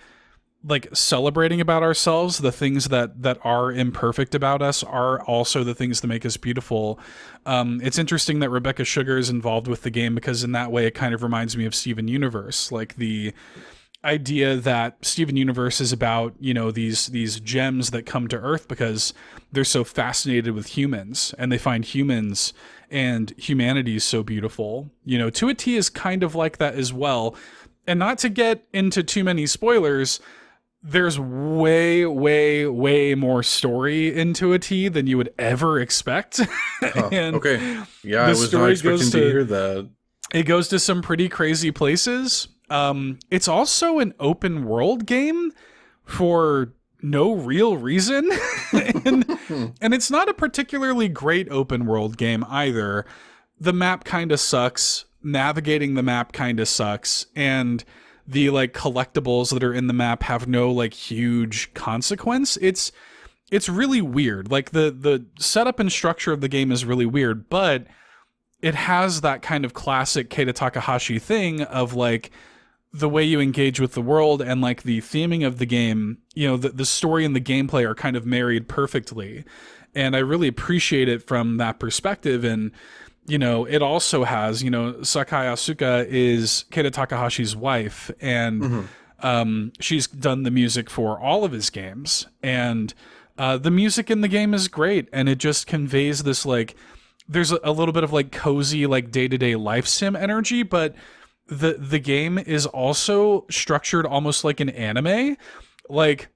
like celebrating about ourselves. The things that are imperfect about us are also the things that make us beautiful. It's interesting that Rebecca Sugar is involved with the game, because in that way it kind of reminds me of Steven Universe, like the idea that Steven Universe is about, you know, these gems that come to Earth because they're so fascinated with humans, and they find humans and humanity so beautiful. You know, To a T is kind of like that as well. And not to get into too many spoilers, there's way, way, way more story in To a T than you would ever expect. And okay. Yeah, I was not expecting to hear that. It goes to some pretty crazy places. It's also an open world game for no real reason. and it's not a particularly great open world game either. The map kind of sucks. Navigating the map kind of sucks. And the like collectibles that are in the map have no like huge consequence. It's really weird. Like the setup and structure of the game is really weird, but it has that kind of classic Keita Takahashi thing of like the way you engage with the world and like the theming of the game. You know, the story and the gameplay are kind of married perfectly. And I really appreciate it from that perspective. And you know, it also has, you know, Sakai Asuka is Keita Takahashi's wife, and she's done the music for all of his games. And the music in the game is great, and it just conveys this, like, there's a little bit of, like, cozy, like, day-to-day life sim energy, but the game is also structured almost like an anime. Like,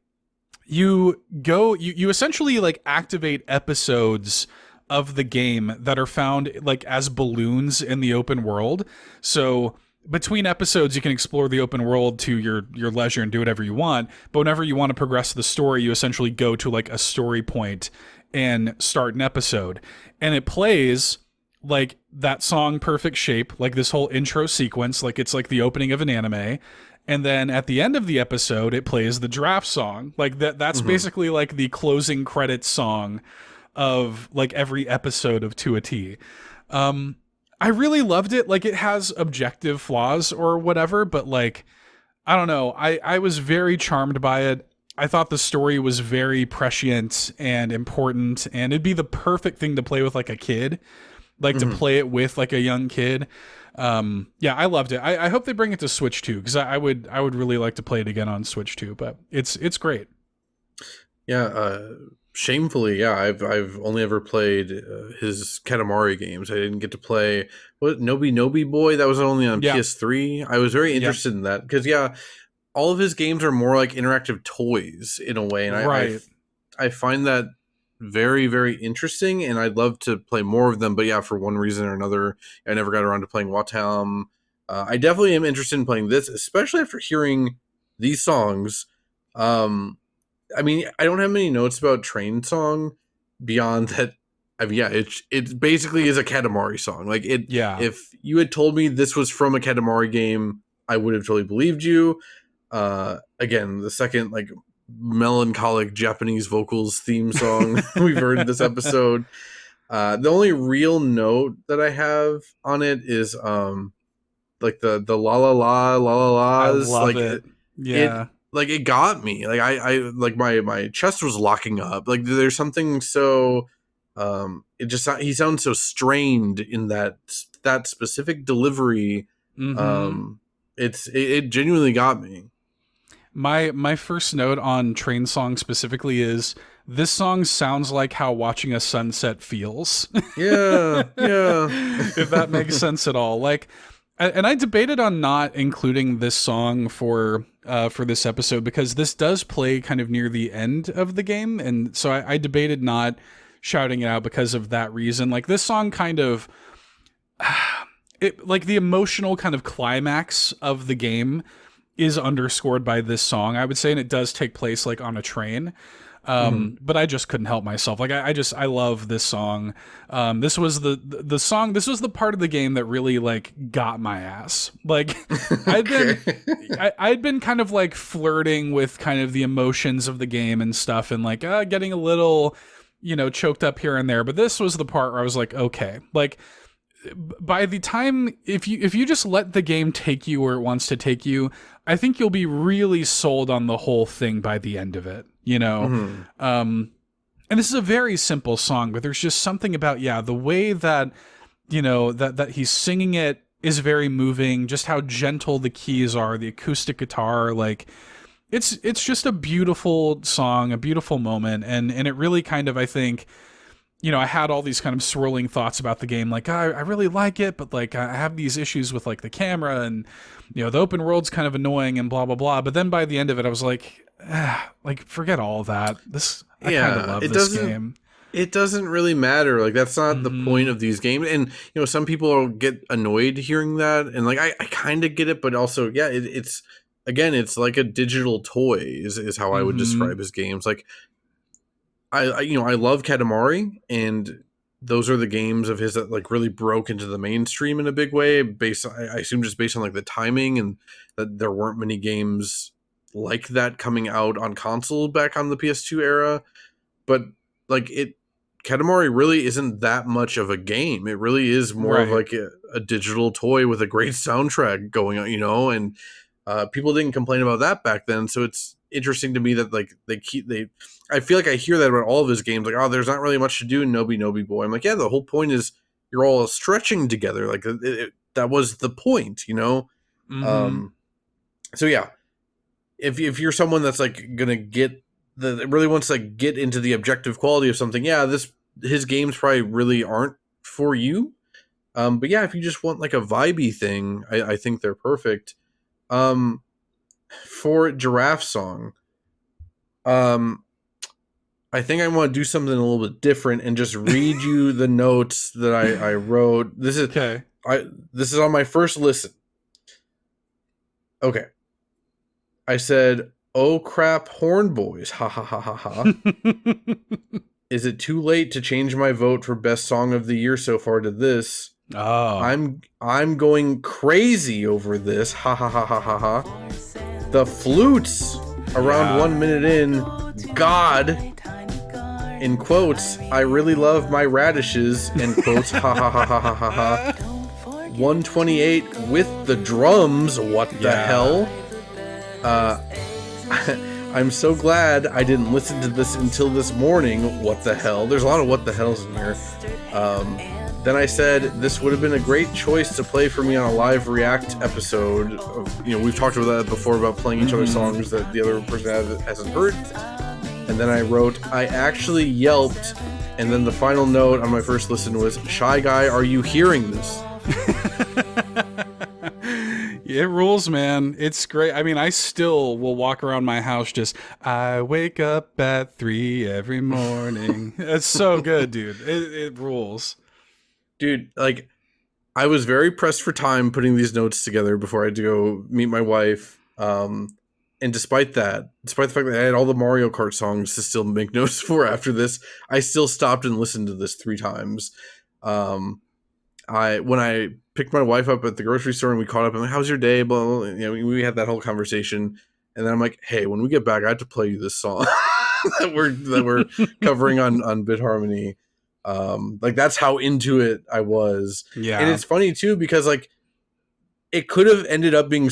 you essentially, like, activate episodes of the game that are found like as balloons in the open world. So between episodes, you can explore the open world to your leisure and do whatever you want. But whenever you want to progress the story, you essentially go to like a story point and start an episode. And it plays like that song Perfect Shape, like this whole intro sequence, like it's like the opening of an anime. And then at the end of the episode, it plays the draft song. Like that's basically like the closing credits song of like every episode of To a T. I really loved it. Like, it has objective flaws or whatever, but like, I don't know. I was very charmed by it. I thought the story was very prescient and important, and it'd be the perfect thing to play with like a kid, like to play it with like a young kid. Yeah, I loved it. I hope they bring it to Switch too, because I would really like to play it again on Switch too. But it's great. Yeah, shamefully, yeah, I've only ever played his Katamari games. I didn't get to play Nobi Boy. That was only on PS3. I was very interested in that because all of his games are more like interactive toys in a way, and I find that very, very interesting, and I'd love to play more of them. But yeah, for one reason or another, I never got around to playing Watam. I definitely am interested in playing this, especially after hearing these songs. I mean, I don't have many notes about Train Song beyond that. I mean, yeah, it basically is a Katamari song. Like if you had told me this was from a Katamari game, I would have totally believed you. Again, the second like melancholic Japanese vocals theme song we've heard in this episode. The only real note that I have on it is like the la la la la la la's. I love like it. Yeah. Like it got me. Like I like my chest was locking up. Like there's something so he sounds so strained in that specific delivery. It genuinely got me. My first note on Train Song specifically is this song sounds like how watching a sunset feels. Yeah. If that makes sense at all. Like, and I debated on not including this song for this episode because this does play kind of near the end of the game, and so I debated not shouting it out because of that reason. Like, this song kind of like the emotional kind of climax of the game is underscored by this song, I would say, and it does take place like on a train. But I just couldn't help myself. Like I love this song. This was the song. This was the part of the game that really like got my ass. Like I'd been kind of like flirting with kind of the emotions of the game and stuff, and like getting a little, choked up here and there. But this was the part where I was like, okay, like by the time if you just let the game take you where it wants to take you, I think you'll be really sold on the whole thing by the end of it. And this is a very simple song, but there's just something about, the way that, that he's singing it is very moving, just how gentle the keys are, the acoustic guitar, like it's just a beautiful song, a beautiful moment. And it really kind of, I think, I had all these kind of swirling thoughts about the game. Like, I really like it, but like, I have these issues with like the camera and, the open world's kind of annoying and blah, blah, blah. But then by the end of it, I was like, forget all that. I kind of love this game. It doesn't really matter. Like, that's not the point of these games. And, some people get annoyed hearing that. And like, I kind of get it, but also, it's like a digital toy is how I would describe his games. Like, I love Katamari, and those are the games of his that like really broke into the mainstream in a big way. I assume just based on like the timing, and that there weren't many games like that coming out on console back on the PS2 era. But like Katamari really isn't that much of a game. It really is more of like a digital toy with a great soundtrack going on, and people didn't complain about that back then. So it's interesting to me that like I feel like I hear that about all of his games, like, oh, there's not really much to do in Nobi Boy. I'm like, yeah, the whole point is you're all stretching together. Like that was the point, So yeah, if you're someone that's like gonna really wants to like get into the objective quality of something, his games probably really aren't for you. But yeah, if you just want like a vibey thing, I think they're perfect. For Giraffe Song, I think I want to do something a little bit different and just read you the notes that I wrote. This is okay. This is on my first listen. Okay. I said, "Oh crap, Horn Boys! Ha ha ha ha ha." Is it too late to change my vote for best song of the year so far to this? Oh, I'm going crazy over this. Ha ha ha ha ha ha. The flutes around 1 minute in. God, in quotes, I really love my radishes, in quotes, ha ha ha ha ha ha ha. 128 with the drums, what the hell? I'm so glad I didn't listen to this until this morning, what the hell? There's a lot of what the hells in here. Then I said this would have been a great choice to play for me on a live react episode. We've talked about that before, about playing each other's songs that the other person hasn't heard. And then I wrote, I actually yelped, and then the final note on my first listen was, Shy Guy, are you hearing this? It rules, man. It's great. I mean, I still will walk around my house just, I wake up at 3 every morning. It's so good, dude. It rules. Dude, like, I was very pressed for time putting these notes together before I had to go meet my wife. And despite the fact that I had all the Mario Kart songs to still make notes for after this, I still stopped and listened to this 3 times. When I picked my wife up at the grocery store and we caught up, I'm like, how's your day? Blah, blah, blah. We had that whole conversation. And then I'm like, hey, when we get back, I have to play you this song that we're covering on Bit Harmony. Like, that's how into it I was. Yeah. And it's funny too, because like, it could have ended up being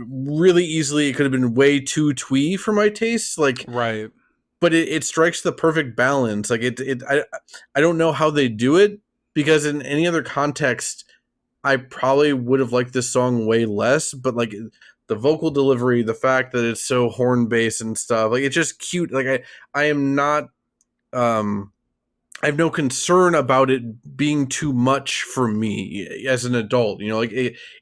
really easily, it could have been way too twee for my taste. Like, right. But it strikes the perfect balance. Like I don't know how they do it, because in any other context, I probably would have liked this song way less, but like the vocal delivery, the fact that it's so horn based and stuff, like it's just cute. Like I am not, I have no concern about it being too much for me as an adult. Like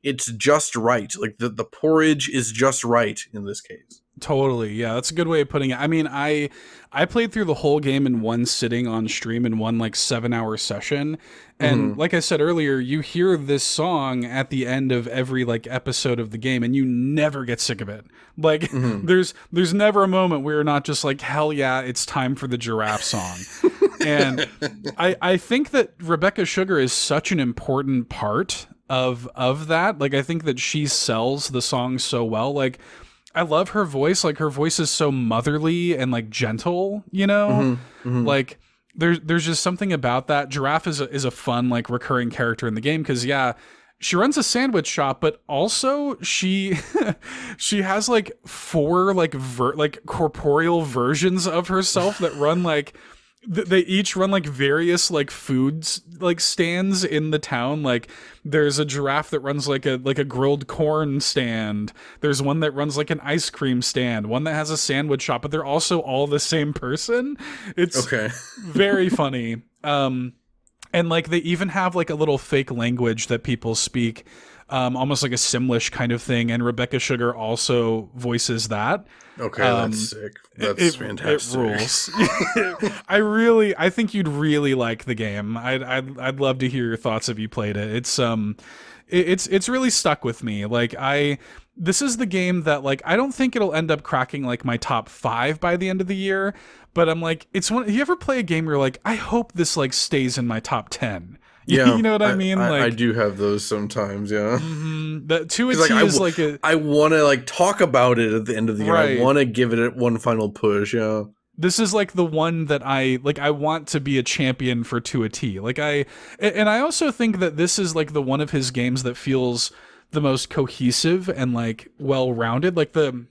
it's just right. Like the porridge is just right in this case. Totally. Yeah, that's a good way of putting it. I mean, I played through the whole game in one sitting on stream in one like 7-hour session. And like I said earlier, you hear this song at the end of every like episode of the game and you never get sick of it. Like there's never a moment where you're not just like, hell yeah, it's time for the giraffe song. And I think that Rebecca Sugar is such an important part of that. Like, I think that she sells the song so well. Like, I love her voice. Like, her voice is so motherly and like gentle, like there's just something about that. Giraffe is a fun, like, recurring character in the game. 'Cause she runs a sandwich shop, but also she has like 4 like corporeal versions of herself that run like, they each run like various like foods like stands in the town. Like, there's a giraffe that runs like a grilled corn stand. There's one that runs like an ice cream stand, one that has a sandwich shop, but they're also all the same person. It's very funny. And like they even have like a little fake language that people speak, almost like a Simlish kind of thing, and Rebecca Sugar also voices that. Okay, that's sick. That's fantastic. It rules. I think you'd really like the game. I'd love to hear your thoughts if you played it. It's really stuck with me. Like, this is the game that, like, I don't think it'll end up cracking like my top 5 by the end of the year, but I'm like, it's one. You ever play a game where you're like, I hope this like stays in my top 10? Yeah, you know what I mean? Like, I do have those sometimes. Yeah, that 2 is like I want to like talk about it at the end of the year. Right. I want to give it one final push. Yeah, this is like the one that I want to be a champion for to a T. Like, and I also think that this is like the one of his games that feels the most cohesive and like well-rounded. Like the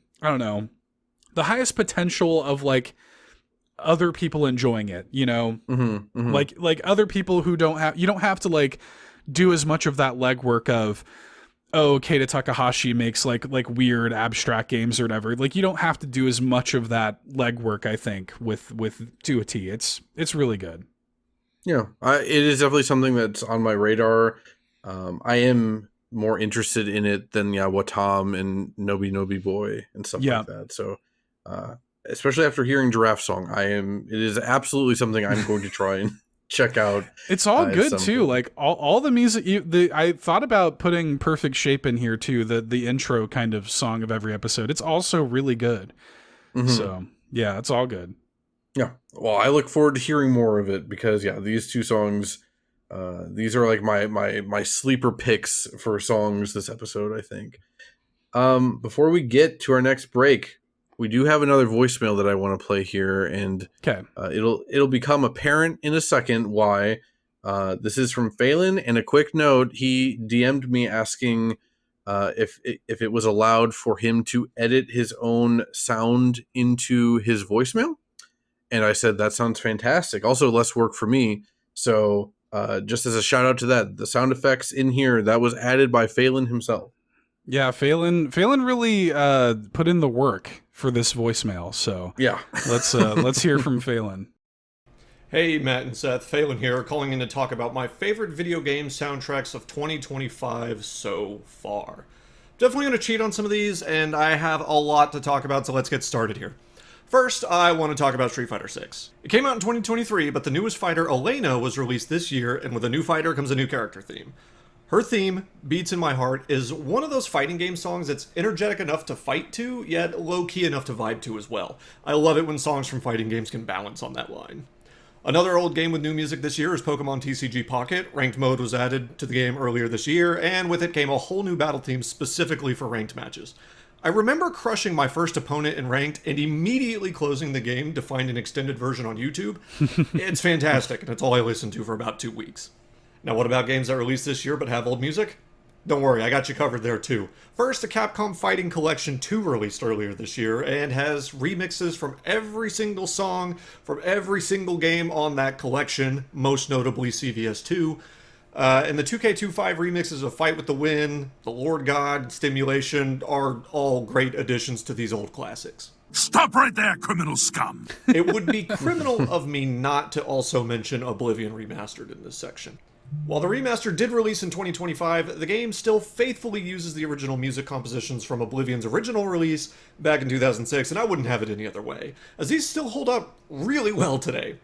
highest potential of like other people enjoying it, like other people who you don't have to like do as much of that legwork of, oh, Keita Takahashi makes like weird abstract games or whatever. Like, you don't have to do as much of that legwork, I think, with to a T. It's really good. Yeah, it is definitely something that's on my radar. I am more interested in it than Watam and Nobi Nobi Boy and stuff like that. So especially after hearing Giraffe Song, it is absolutely something I'm going to try and check out. It's all good too. Like all the music, I thought about putting Perfect Shape in here too, the intro kind of song of every episode. It's also really good. So yeah, it's all good. Yeah. Well, I look forward to hearing more of it because these 2 songs, these are like my sleeper picks for songs this episode, I think. Before we get to our next break, we do have another voicemail that I want to play here, and Okay. It'll become apparent in a second why. This is from Phelan, and a quick note: he DM'd me asking if it was allowed for him to edit his own sound into his voicemail, and I said that sounds fantastic. Also, less work for me. So, just as a shout out to that, the sound effects in here that was added by Phelan himself. Yeah, Phelan really put in the work for this voicemail. So Yeah, let's hear from Phelan. Hey, Matt and Seth, Phelan here, calling in to talk about my favorite video game soundtracks of 2025 so far. Definitely going to cheat on some of these, and I have a lot to talk about, so let's get started here. First, I want to talk about Street Fighter 6. It came out in 2023, but the newest fighter, Elena, was released this year, and with a new fighter comes a new character theme. Her theme, Beats in My Heart, is one of those fighting game songs that's energetic enough to fight to, yet low-key enough to vibe to as well. I love it when songs from fighting games can balance on that line. Another old game with new music this year is Pokemon TCG Pocket. Ranked mode was added to the game earlier this year, and with it came a whole new battle theme specifically for ranked matches. I remember crushing my first opponent in ranked and immediately closing the game to find an extended version on YouTube. It's fantastic, and it's all I listened to for about 2 weeks. Now, what about games that released this year but have old music? Don't worry, I got you covered there too. First, the Capcom Fighting Collection 2 released earlier this year and has remixes from every single song from every single game on that collection, most notably CVS 2. And the 2K25 remixes of Fight with the Wind, The Lord God, Stimulation are all great additions to these old classics. Stop right there, criminal scum! It would be criminal of me not to also mention Oblivion Remastered in this section. While the remaster did release in 2025, the game still faithfully uses the original music compositions from Oblivion's original release back in 2006, and I wouldn't have it any other way, as these still hold up really well today.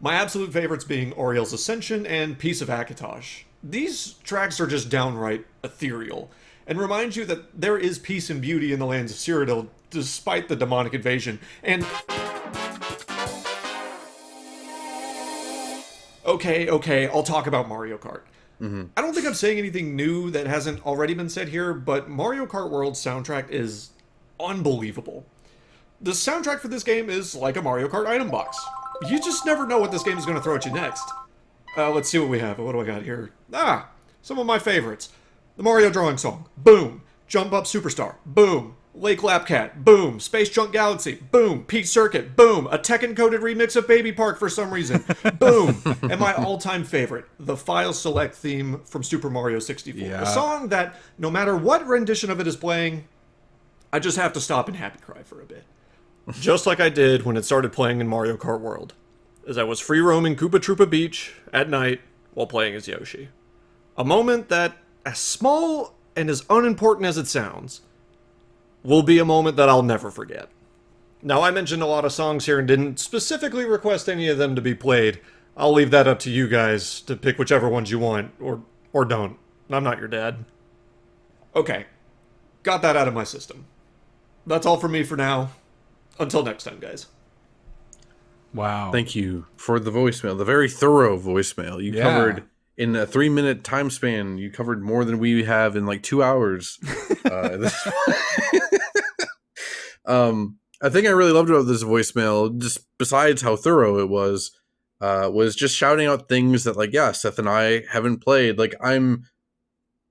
My absolute favorites being Oriel's Ascension and Piece of Akatosh. These tracks are just downright ethereal, and remind you that there is peace and beauty in the lands of Cyrodiil despite the demonic invasion, and... Okay, I'll talk about Mario Kart. I don't think I'm saying anything new that hasn't already been said here, but Mario Kart World's soundtrack is unbelievable. The soundtrack for this game is like a Mario Kart item box. You just never know what this game is going to throw at you next. Let's see what we have. What do I got here? Some of my favorites. The Mario Drawing Song. Boom. Jump Up Superstar. Boom. Lake Lapcat, boom. Space Junk Galaxy, boom. Peach Circuit, boom. A Tekken-coded remix of Baby Park for some reason, boom. And my all-time favorite, the File Select theme from Super Mario 64. Yeah. A song that, no matter what rendition of it is playing, I just have to stop and happy cry for a bit. Just like I did when it started playing in Mario Kart World, as I was free roaming Koopa Troopa Beach at night while playing as Yoshi. A moment that, as small and as unimportant as it sounds, will be a moment that I'll never forget. Now, I mentioned a lot of songs here and didn't specifically request any of them to be played. I'll leave that up to you guys to pick whichever ones you want, or don't. I'm not your dad. Okay, got that out of my system. That's all from me for now. Until next time, guys. Wow. Thank you for the voicemail, the very thorough voicemail. You covered, in a 3-minute time span, you covered more than we have in like 2 hours. I think I really loved about this voicemail, just besides how thorough it was just shouting out things that, like, yeah, Seth and I haven't played. Like, I'm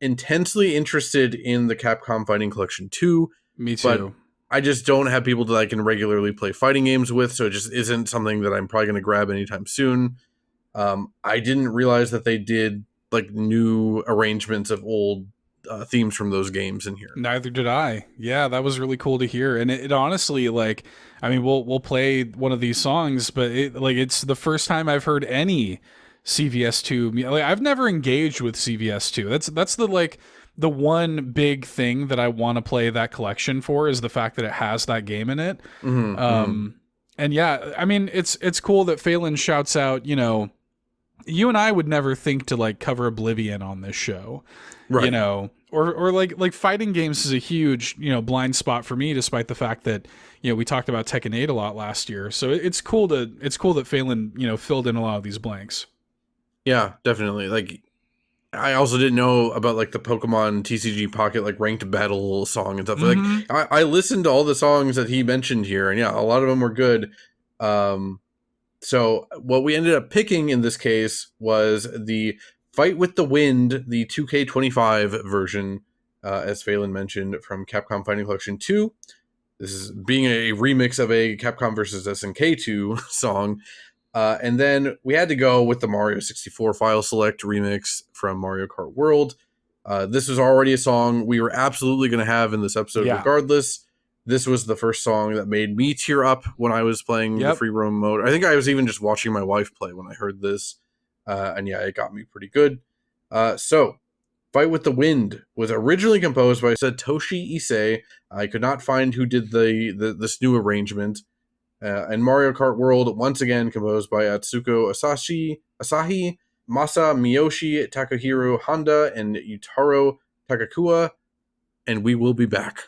intensely interested in the Capcom Fighting Collection 2. Me too. But I just don't have people that I can regularly play fighting games with, so it just isn't something that I'm probably going to grab anytime soon. I didn't realize that they did like new arrangements of old themes from those games in here. Neither did I. Yeah, that was really cool to hear. And it honestly, like, I mean, we'll play one of these songs, but it's the first time I've heard any CVS2. Like, I've never engaged with CVS2. That's the one big thing that I want to play that collection for, is the fact that it has that game in it. And yeah, I mean, it's cool that Phelan shouts out, you know, you and I would never think to like cover Oblivion on this show, right? You know, or like fighting games is a huge, you know, blind spot for me, despite the fact that, you know, we talked about Tekken 8 a lot last year. So it's cool that Phelan, you know, filled in a lot of these blanks. Yeah, definitely. Like, I also didn't know about like the Pokemon TCG Pocket like ranked battle song and stuff. Mhm. Like I listened to all the songs that he mentioned here, and yeah, a lot of them were good. So what we ended up picking in this case was the Fight with the Wind, the 2K25 version, as Phelan mentioned, from Capcom Fighting Collection 2. This is being a remix of a Capcom vs. SNK 2 song. And then we had to go with the Mario 64 File Select remix from Mario Kart World. This was already a song we were absolutely going to have in this episode regardless. This was the first song that made me tear up when I was playing the free roam mode. I think I was even just watching my wife play when I heard this. And yeah, it got me pretty good. So, Fight with the Wind was originally composed by Satoshi Ise. I could not find who did this new arrangement. And Mario Kart World, once again, composed by Atsuko Asahi, Maasa Miyoshi, Takuhiro Honda, and Yutaro Takakuwa. And we will be back.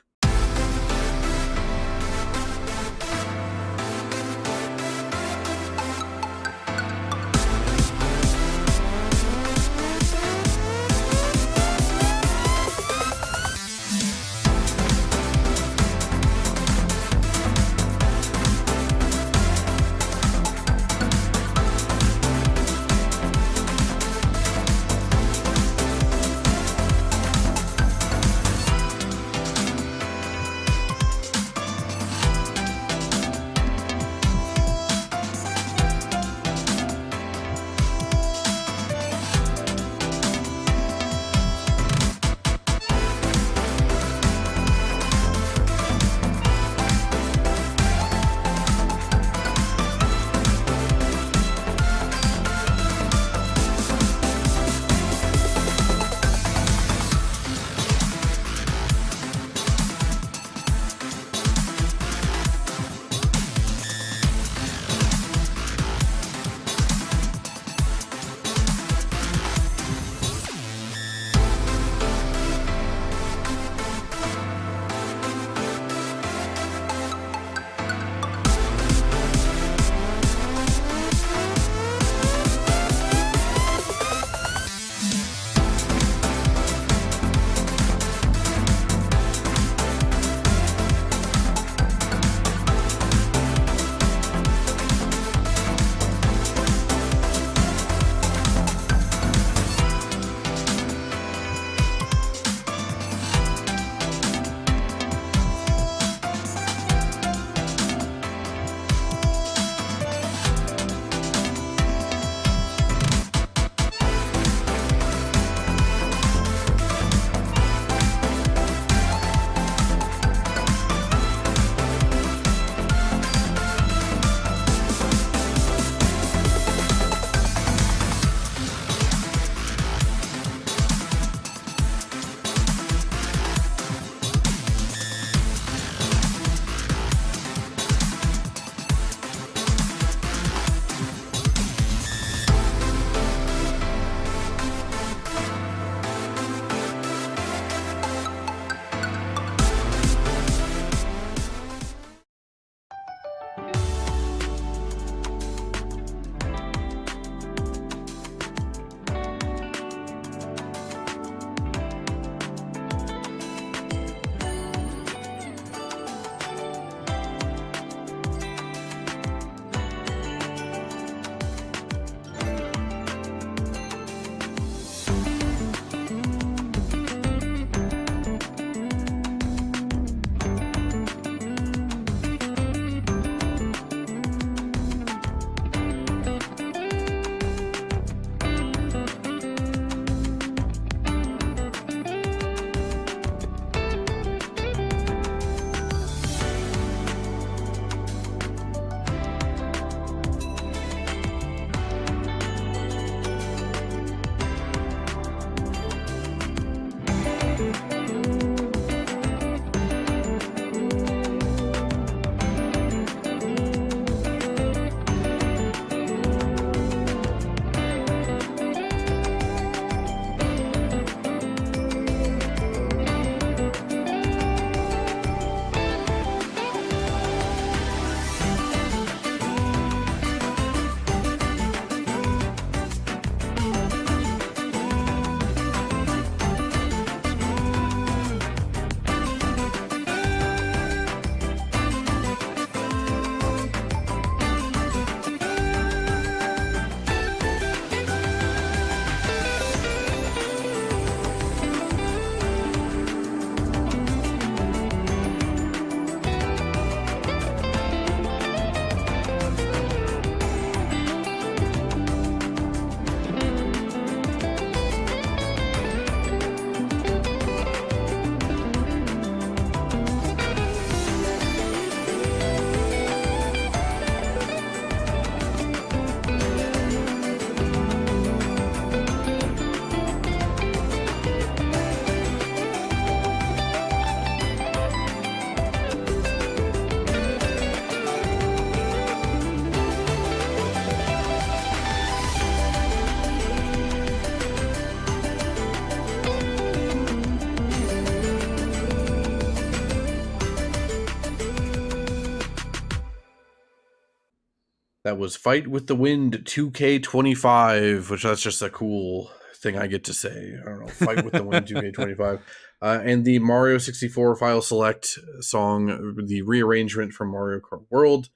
That was Fight with the Wind 2K25, which that's just a cool thing I get to say. I don't know, Fight with the Wind 2K25. And the Mario 64 File Select song, the rearrangement from Mario Kart World.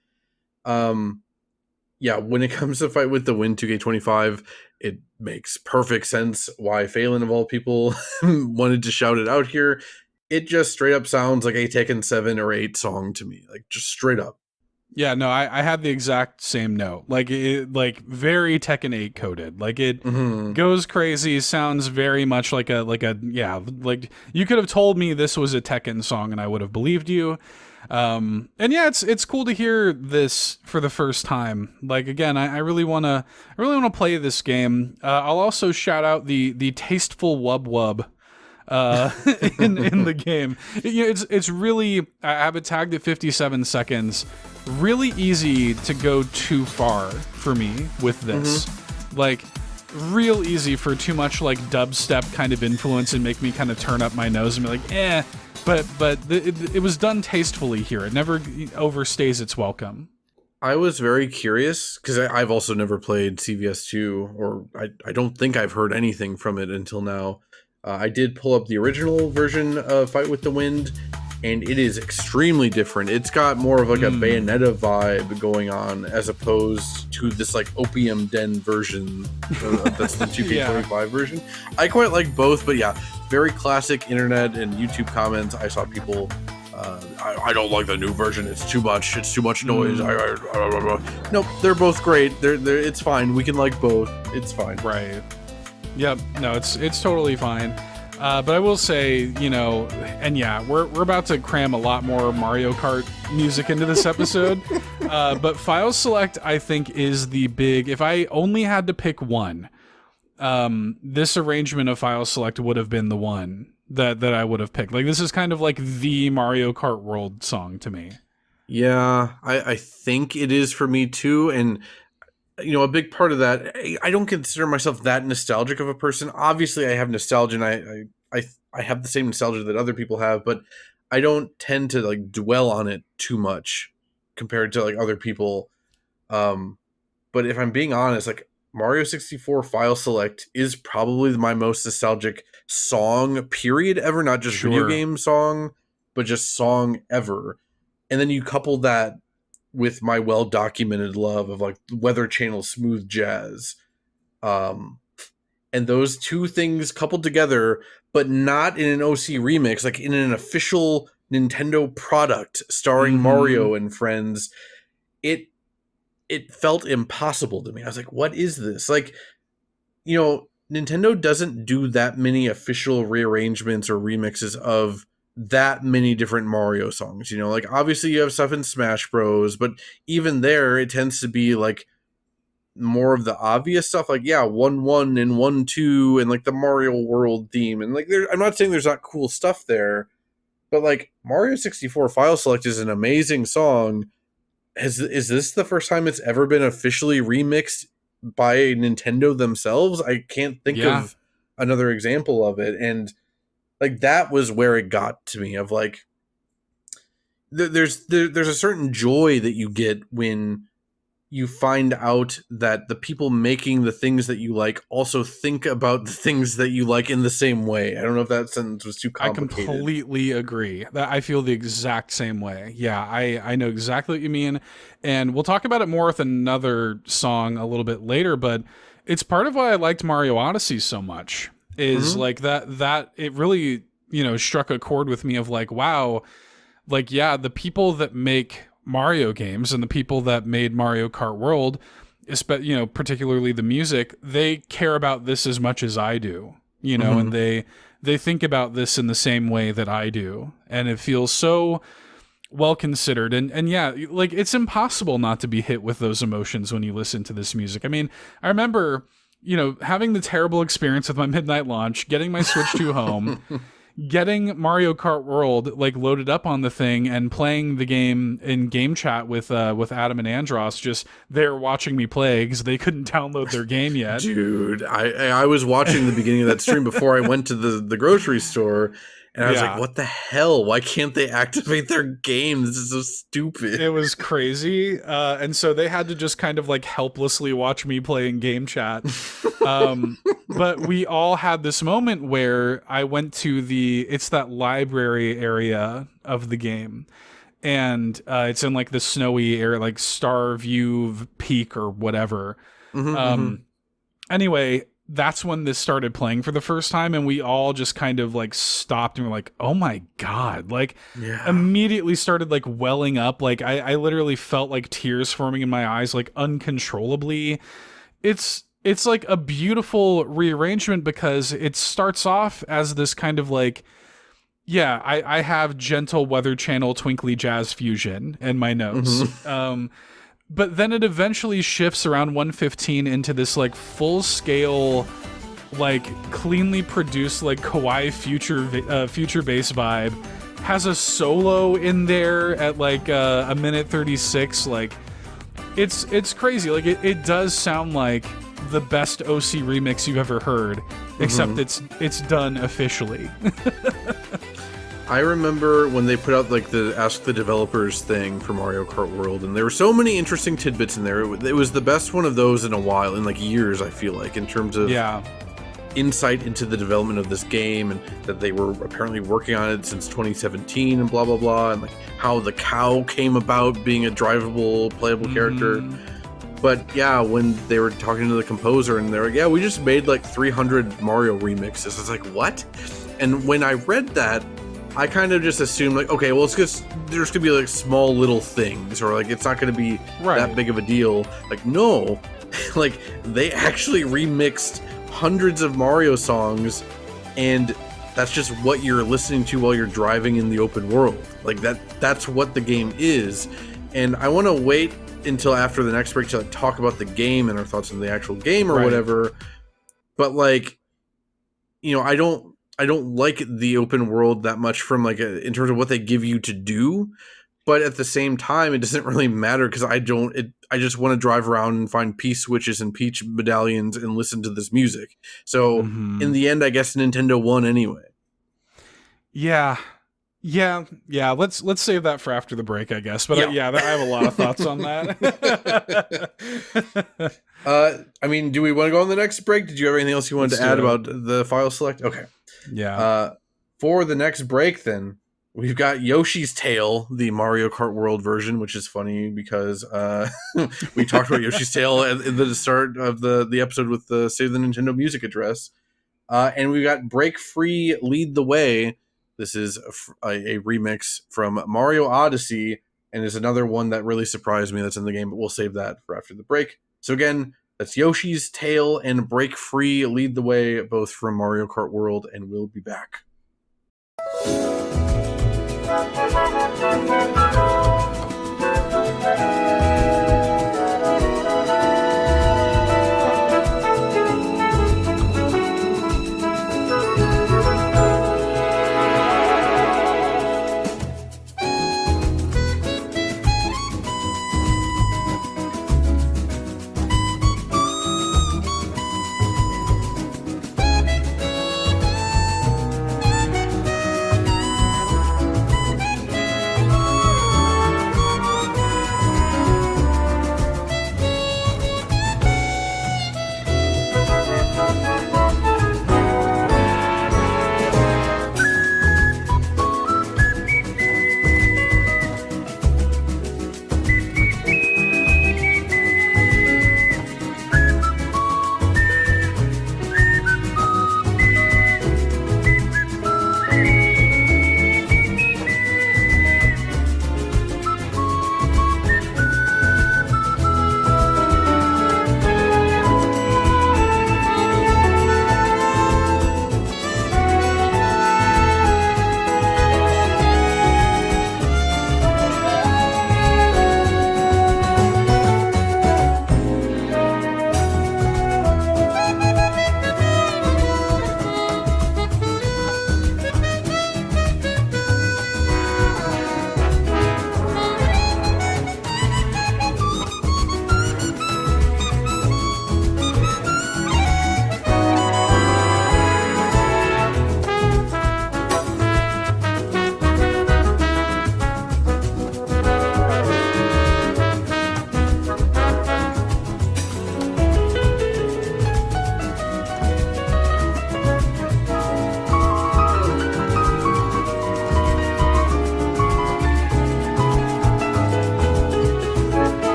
Yeah, when it comes to Fight with the Wind 2K25, it makes perfect sense why Phelan, of all people, wanted to shout it out here. It just straight up sounds like a Tekken 7 or 8 song to me. Like, just straight up. Yeah, no, I had the exact same note. Like, it, like very Tekken 8 coded. Like, it goes crazy, sounds very much like yeah, like you could have told me this was a Tekken song and I would have believed you. And yeah, it's cool to hear this for the first time. Like, again, I really wanna play this game. I'll also shout out the tasteful wub wub in the game. It's really, I have it tagged at 57 seconds. Really easy to go too far for me with this. Like, real easy for too much like dubstep kind of influence and make me kind of turn up my nose and be like, eh. But it was done tastefully here. It never overstays its welcome. I was very curious because I've also never played CVS2, or I don't think I've heard anything from it until now. I did pull up the original version of Fight with the Wind, and it is extremely different. It's got more of like a Bayonetta vibe going on as opposed to this like Opium Den version. That's the 2K25 version. I quite like both, but yeah, very classic internet and YouTube comments. I saw people, I don't like the new version. It's too much. It's too much noise. Nope, they're both great. They're it's fine. We can like both. It's fine. Right. Yep. No, it's totally fine. But I will say, you know, and yeah, we're about to cram a lot more Mario Kart music into this episode. But File Select, I think, is the big. If I only had to pick one, this arrangement of File Select would have been the one that I would have picked. Like, this is kind of like the Mario Kart World song to me. Yeah, I think it is for me too. And you know, a big part of that, I don't consider myself that nostalgic of a person. Obviously, I have nostalgia, and I have the same nostalgia that other people have, but I don't tend to like dwell on it too much compared to like other people. But if I'm being honest, like Mario 64 File Select is probably my most nostalgic song period ever, not just video game song, but just song ever. And then you couple that with my well-documented love of like Weather Channel smooth jazz. And those two things coupled together, but not in an OC remix, like in an official Nintendo product starring Mario and friends, it felt impossible to me. I was like, what is this? Like, you know, Nintendo doesn't do that many official rearrangements or remixes of that many different Mario songs, you know, like obviously you have stuff in Smash Bros, but even there it tends to be like more of the obvious stuff, like 1-1 and 1-2 and like the Mario World theme, and like I'm not saying there's not cool stuff there, but like Mario 64 File Select is an amazing song. Is this the first time it's ever been officially remixed by Nintendo themselves? I can't think of another example of it, and like that was where it got to me of like there's a certain joy that you get when you find out that the people making the things that you like also think about the things that you like in the same way. I don't know if that sentence was too complicated. I completely agree. I feel the exact same way. Yeah, I know exactly what you mean, and we'll talk about it more with another song a little bit later, but it's part of why I liked Mario Odyssey so much. Is like that it really, you know, struck a chord with me of like, wow, like, yeah, the people that make Mario games and the people that made Mario Kart World, you know, particularly the music, they care about this as much as I do, you know, and they think about this in the same way that I do. And it feels so well considered. And yeah, like it's impossible not to be hit with those emotions when you listen to this music. I mean, I remember, you know, having the terrible experience with my midnight launch, getting my Switch 2 home, getting Mario Kart World like loaded up on the thing and playing the game in game chat with Adam and Andros, just there watching me play because they couldn't download their game yet. Dude, I was watching the beginning of that stream before I went to the grocery store, And I was like, what the hell? Why can't they activate their game? This is so stupid. It was crazy. And so they had to just kind of like helplessly watch me play in game chat. But we all had this moment where I went to it's that library area of the game. And it's in like the snowy area, like Starview Peak or whatever. Anyway, that's when this started playing for the first time, and we all just kind of like stopped and were like, oh my God, like immediately started like welling up. Like I literally felt like tears forming in my eyes, like uncontrollably. It's like a beautiful rearrangement because it starts off as this kind of like, I have gentle Weather Channel twinkly jazz fusion in my notes. But then it eventually shifts around 1:15 into this like full scale, like cleanly produced like kawaii future bass vibe. Has a solo in there at like a minute 36. Like it's crazy. Like it does sound like the best OC remix you've ever heard, except it's done officially. I remember when they put out like the Ask the Developers thing for Mario Kart World, and there were so many interesting tidbits in there. It was the best one of those in a while, in like years, I feel like, in terms of insight into the development of this game, and that they were apparently working on it since 2017 and blah, blah, blah, and like how the cow came about being a drivable, playable character. But yeah, when they were talking to the composer and they're like, we just made like 300 Mario remixes. I was like, what? And when I read that, I kind of just assumed like, okay, well, it's just there's gonna be like small little things, or like it's not gonna be that big of a deal. Like, no, like they actually remixed hundreds of Mario songs, and that's just what you're listening to while you're driving in the open world. Like that's what the game is. And I want to wait until after the next break to like, talk about the game and our thoughts on the actual game or whatever. But like, you know, I don't like the open world that much from like in terms of what they give you to do, but at the same time, it doesn't really matter because I just want to drive around and find peace switches and peach medallions and listen to this music. So in the end, I guess Nintendo won anyway. Yeah. Let's save that for after the break, I guess. But I have a lot of thoughts on that. I mean, do we want to go on the next break? Did you have anything else you wanted to add about the file select? Okay. Yeah. For the next break, then we've got Yoshi's Tale, the Mario Kart World version, which is funny because we talked about Yoshi's Tale at the start of the episode with the Save the Nintendo Music address, and we got Break Free Lead the Way. This is a remix from Mario Odyssey, and is another one that really surprised me that's in the game, but we'll save that for after the break. So again, that's Yoshi's Tale and Break Free Lead the Way, both from Mario Kart World, and we'll be back.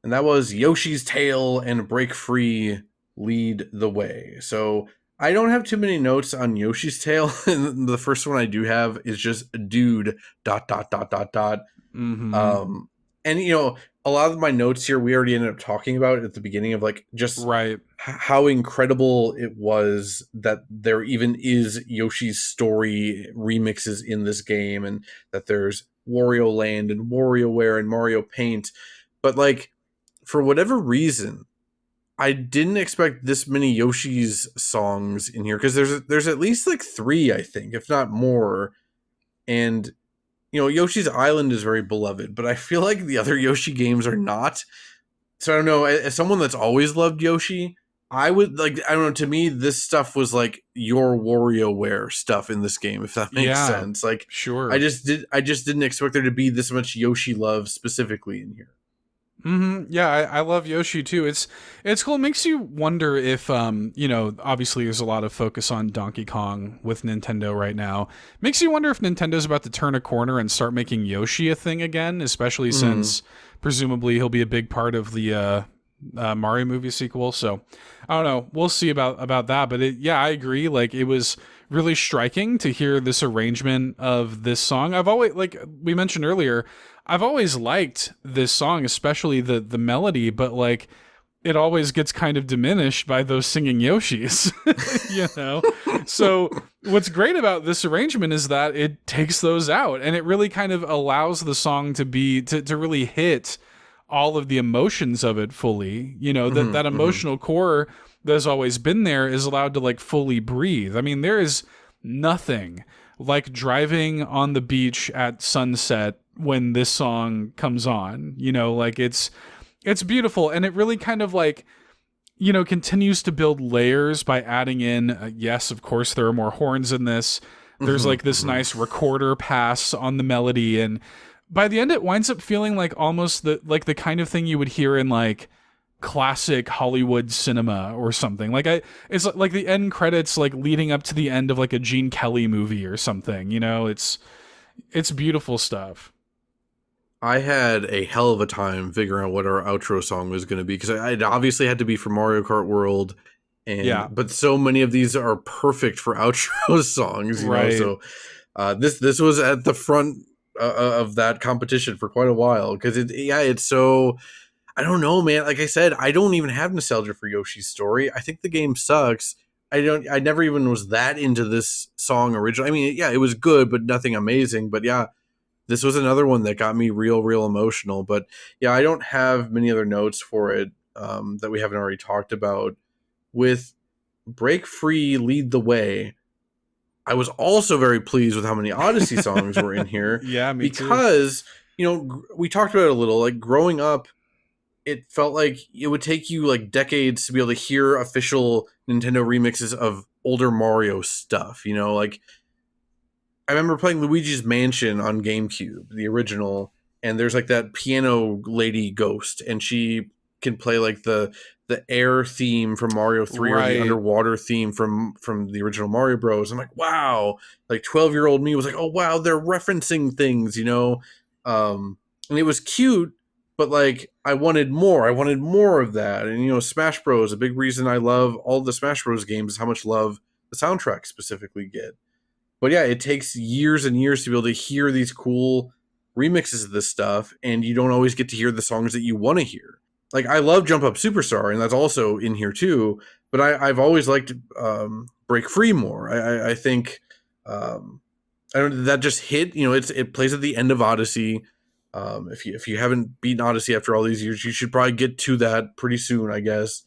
and that was Yoshi's Tale and Break Free Lead the Way. So I don't have too many notes on Yoshi's Tale. The first one I do have is just dude ... Mm-hmm. And a lot of my notes here we already ended up talking about at the beginning of like just Right. how incredible it was that there even is Yoshi's Story remixes in this game, and that there's Wario Land and WarioWare and Mario Paint. But like, for whatever reason, I didn't expect this many Yoshi's songs in here, because there's at least like 3, I think, if not more. And Yoshi's Island is very beloved, but I feel like the other Yoshi games are not. So I don't know, as someone that's always loved Yoshi, I would like, I don't know, to me this stuff was like your WarioWare stuff in this game, if that makes sense. Like, sure. I just didn't expect there to be this much Yoshi love specifically in here. Mm-hmm. Yeah, I love Yoshi too. It's cool. It makes you wonder if obviously there's a lot of focus on Donkey Kong with Nintendo right now. Makes you wonder if Nintendo's about to turn a corner and start making Yoshi a thing again, especially since presumably he'll be a big part of the Mario movie sequel. So I don't know. We'll see about that. But I agree. Like, it was really striking to hear this arrangement of this song. I've always, like we mentioned earlier, I've always liked this song, especially the melody, but like, it always gets kind of diminished by those singing Yoshis, So what's great about this arrangement is that it takes those out, and it really kind of allows the song to really hit all of the emotions of it fully. That emotional core that's always been there is allowed to like fully breathe. I mean, there is nothing like driving on the beach at sunset when this song comes on. Like, it's beautiful, and it really kind of like continues to build layers by adding in yes, of course there are more horns in this. There's like this nice recorder pass on the melody, and by the end it winds up feeling like almost the kind of thing you would hear in like classic Hollywood cinema or something. Like, it's like the end credits like leading up to the end of like a Gene Kelly movie or something. It's beautiful stuff. I had a hell of a time figuring out what our outro song was going to be, because it obviously had to be for Mario Kart World, but so many of these are perfect for outro songs, right. So this was at the front of that competition for quite a while, because it's so, I don't know, man. Like I said, I don't even have nostalgia for Yoshi's Story. I think the game sucks. I never even was that into this song originally. I mean, it was good, but nothing amazing. But this was another one that got me real emotional. But I don't have many other notes for it that we haven't already talked about. With Break Free Lead the Way, I was also very pleased with how many Odyssey songs were in here. Yeah, me too. Because, we talked about it a little, like growing up, it felt like it would take you like decades to be able to hear official Nintendo remixes of older Mario stuff. Like, I remember playing Luigi's Mansion on GameCube, the original, and there's like that piano lady ghost, and she can play like the air theme from Mario 3 or the underwater theme from the original Mario Bros. I'm like, wow, like 12-year-old me was like, oh wow, they're referencing things, and it was cute, but like I wanted more of that. And Smash Bros, a big reason I love all the Smash Bros games is how much love the soundtracks specifically get. But it takes years and years to be able to hear these cool remixes of this stuff, and you don't always get to hear the songs that you want to hear. Like, I love Jump Up Superstar, and that's also in here too, but I've always liked Break Free more. I think that just hit, it plays at the end of Odyssey. If you haven't beaten Odyssey after all these years, you should probably get to that pretty soon, I guess.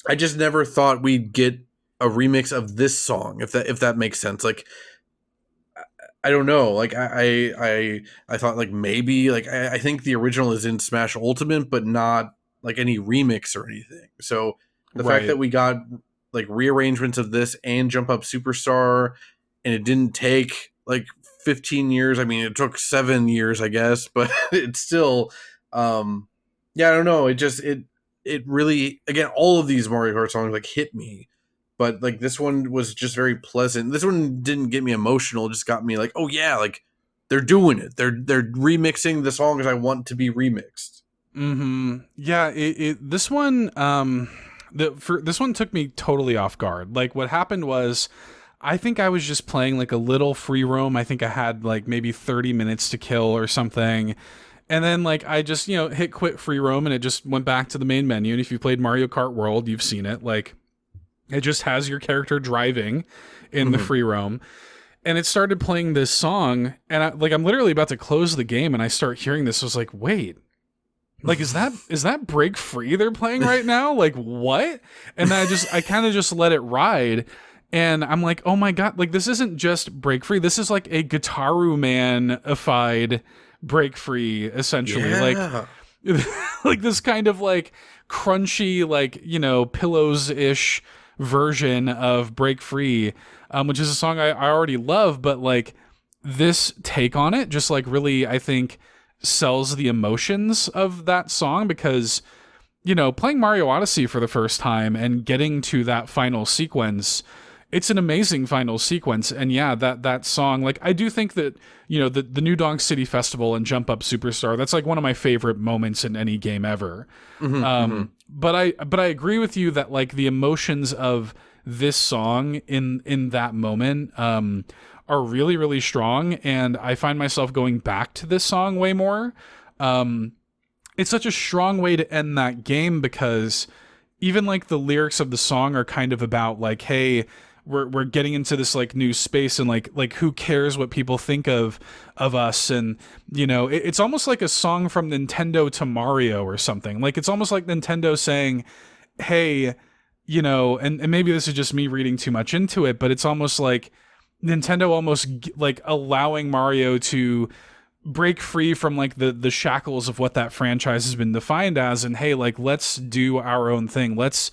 I just never thought we'd get a remix of this song, if that makes sense. Like, I don't know. Like, I thought like maybe like I think the original is in Smash Ultimate, but not like any remix or anything. So the fact that we got like rearrangements of this and Jump Up Superstar, and it didn't take like 15 years. I mean, it took 7 years, I guess, but it's still, I don't know. It really, again, all of these Mario Kart songs like hit me, but like this one was just very pleasant. This one didn't get me emotional. It just got me like, oh yeah, like they're doing it. They're remixing the songs I want to be remixed. Yeah, this one this one took me totally off guard. Like what happened was I think I was just playing like a little free roam. I think I had like maybe 30 minutes to kill or something. And then like I just, hit quit free roam and it just went back to the main menu. And if you played Mario Kart World, you've seen it. Like it just has your character driving in the free roam. And it started playing this song and I'm literally about to close the game and I start hearing this. I was like, wait, like, is that Break Free they're playing right now? Like what? And then I kind of just let it ride. And I'm like, oh my God, like this isn't just Break Free. This is like a Gitaru Man-ified Break Free, essentially. Yeah. Like this kind of like crunchy, like, pillows-ish version of Break Free, which is a song I already love, but like this take on it just like really, I think, sells the emotions of that song because, playing Mario Odyssey for the first time and getting to that final sequence, it's an amazing final sequence. And yeah, that song, like I do think that, the New Donk City Festival and Jump Up Superstar, that's like one of my favorite moments in any game ever. But I agree with you that like the emotions of this song in that moment are really, really strong. And I find myself going back to this song way more. It's such a strong way to end that game because even like the lyrics of the song are kind of about like, hey, we're getting into this like new space and like who cares what people think of us. And, it's almost like a song from Nintendo to Mario or something. Like it's almost like Nintendo saying, hey, and maybe this is just me reading too much into it, but it's almost like Nintendo almost like allowing Mario to break free from like the shackles of what that franchise has been defined as. And hey, like, let's do our own thing. Let's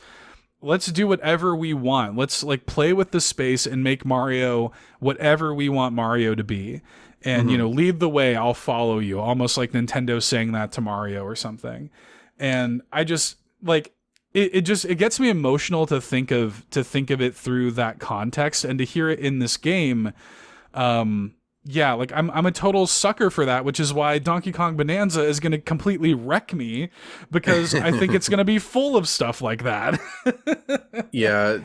do whatever we want. Let's like play with the space and make Mario whatever we want Mario to be. And, lead the way. I'll follow you. Almost like Nintendo saying that to Mario or something. And I just like, it gets me emotional to think of it through that context and to hear it in this game. Yeah, like I'm a total sucker for that, which is why Donkey Kong Bonanza is going to completely wreck me because I think it's going to be full of stuff like that. Yeah,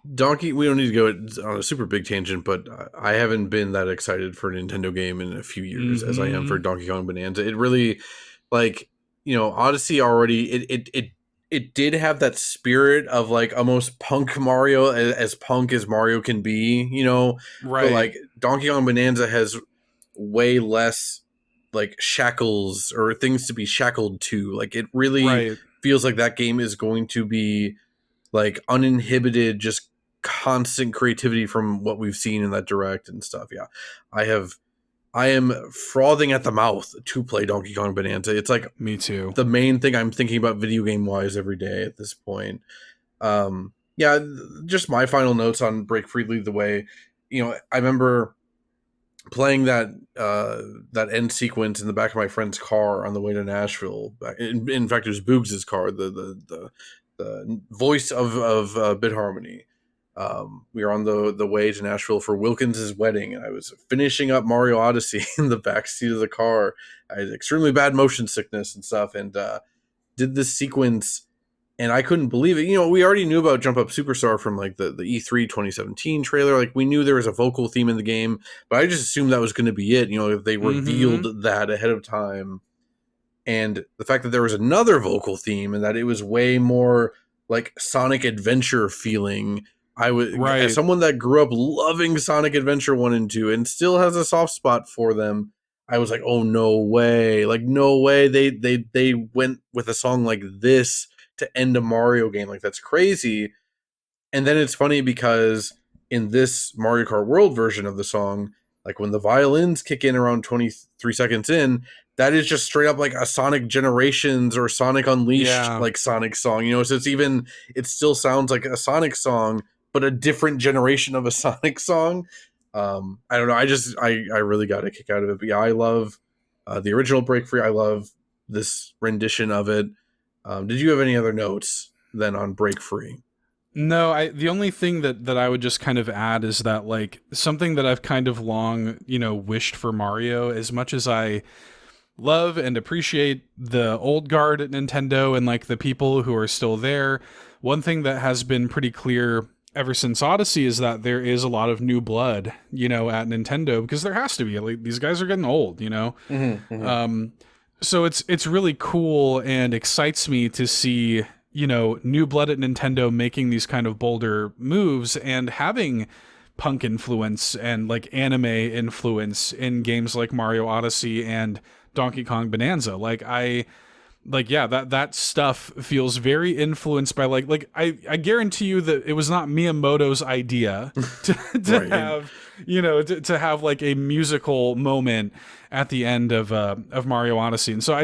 we don't need to go on a super big tangent, but I haven't been that excited for a Nintendo game in a few years as I am for Donkey Kong Bonanza. It really, like, Odyssey already, it did have that spirit of like almost punk Mario, as punk as Mario can be, right? But like Donkey Kong Bonanza has way less like shackles or things to be shackled to. Like it really feels like that game is going to be like uninhibited, just constant creativity from what we've seen in that direct and stuff. Yeah, I am frothing at the mouth to play Donkey Kong Bonanza. It's like me too. The main thing I'm thinking about video game wise every day at this point. Yeah, just my final notes on Break Free Lead the Way. I remember playing that end sequence in the back of my friend's car on the way to Nashville. In fact, it was Boogs' car, the voice of Bit Harmony. We were on the way to Nashville for Wilkins' wedding, and I was finishing up Mario Odyssey in the backseat of the car. I had extremely bad motion sickness and stuff, and did this sequence, and I couldn't believe it. We already knew about Jump Up Superstar from like the E3 2017 trailer. Like we knew there was a vocal theme in the game, but I just assumed that was going to be it. They revealed that ahead of time, and the fact that there was another vocal theme and that it was way more like Sonic Adventure feeling. I would, as someone that grew up loving Sonic Adventure 1 and 2 and still has a soft spot for them, I was like, oh, no way. Like, no way they went with a song like this to end a Mario game. Like, that's crazy. And then it's funny because in this Mario Kart World version of the song, like when the violins kick in around 23 seconds in, that is just straight up like a Sonic Generations or Sonic Unleashed, like Sonic song, so it still sounds like a Sonic song, but a different generation of a Sonic song. I don't know. I really got a kick out of it. But yeah, I love the original Break Free. I love this rendition of it. Did you have any other notes then on Break Free? No, the only thing that I would just kind of add is that like something that I've kind of long, wished for Mario, as much as I love and appreciate the old guard at Nintendo and like the people who are still there. One thing that has been pretty clear ever since Odyssey is that there is a lot of new blood, you know, at Nintendo, because there has to be. Like, these guys are getting old, you know. So it's really cool and excites me to see, you know, new blood at Nintendo making these kind of bolder moves and having punk influence and like anime influence in games like Mario Odyssey and Donkey Kong Bonanza. That stuff feels very influenced by I guarantee you that it was not Miyamoto's idea to right. have, you know, to have like a musical moment at the end of Mario Odyssey. And so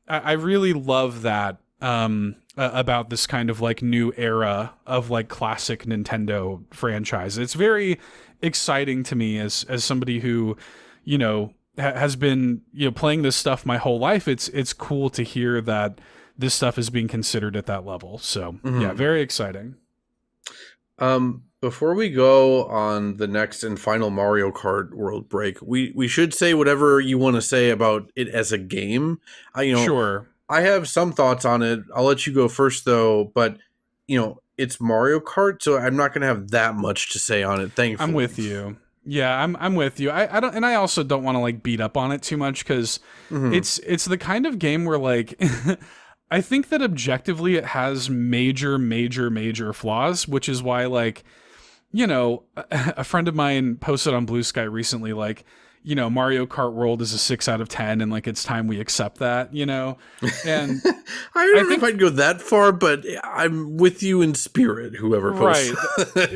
I really love that about this kind of like new era of like classic Nintendo franchise. It's very exciting to me as somebody who, you know, has been, you know, playing this stuff my whole life. It's cool to hear that this stuff is being considered at that level. So yeah, very exciting. Before we go on the next and final Mario Kart World break, we should say whatever you want to say about it as a game. Sure. I have some thoughts on it. I'll let you go first though, but you know, it's Mario Kart, so I'm not going to have that much to say on it. Thankfully. I'm with you. Yeah, I'm with you. I don't, and I also don't want to like beat up on it too much because it's the kind of game where like I think that objectively it has major flaws, which is why, like, you know, a friend of mine posted on Blue Sky recently, like, you know, Mario Kart World is a 6 out of 10, and like it's time we accept that, you know. And I don't know if I'd go that far, but I'm with you in spirit. Whoever posts,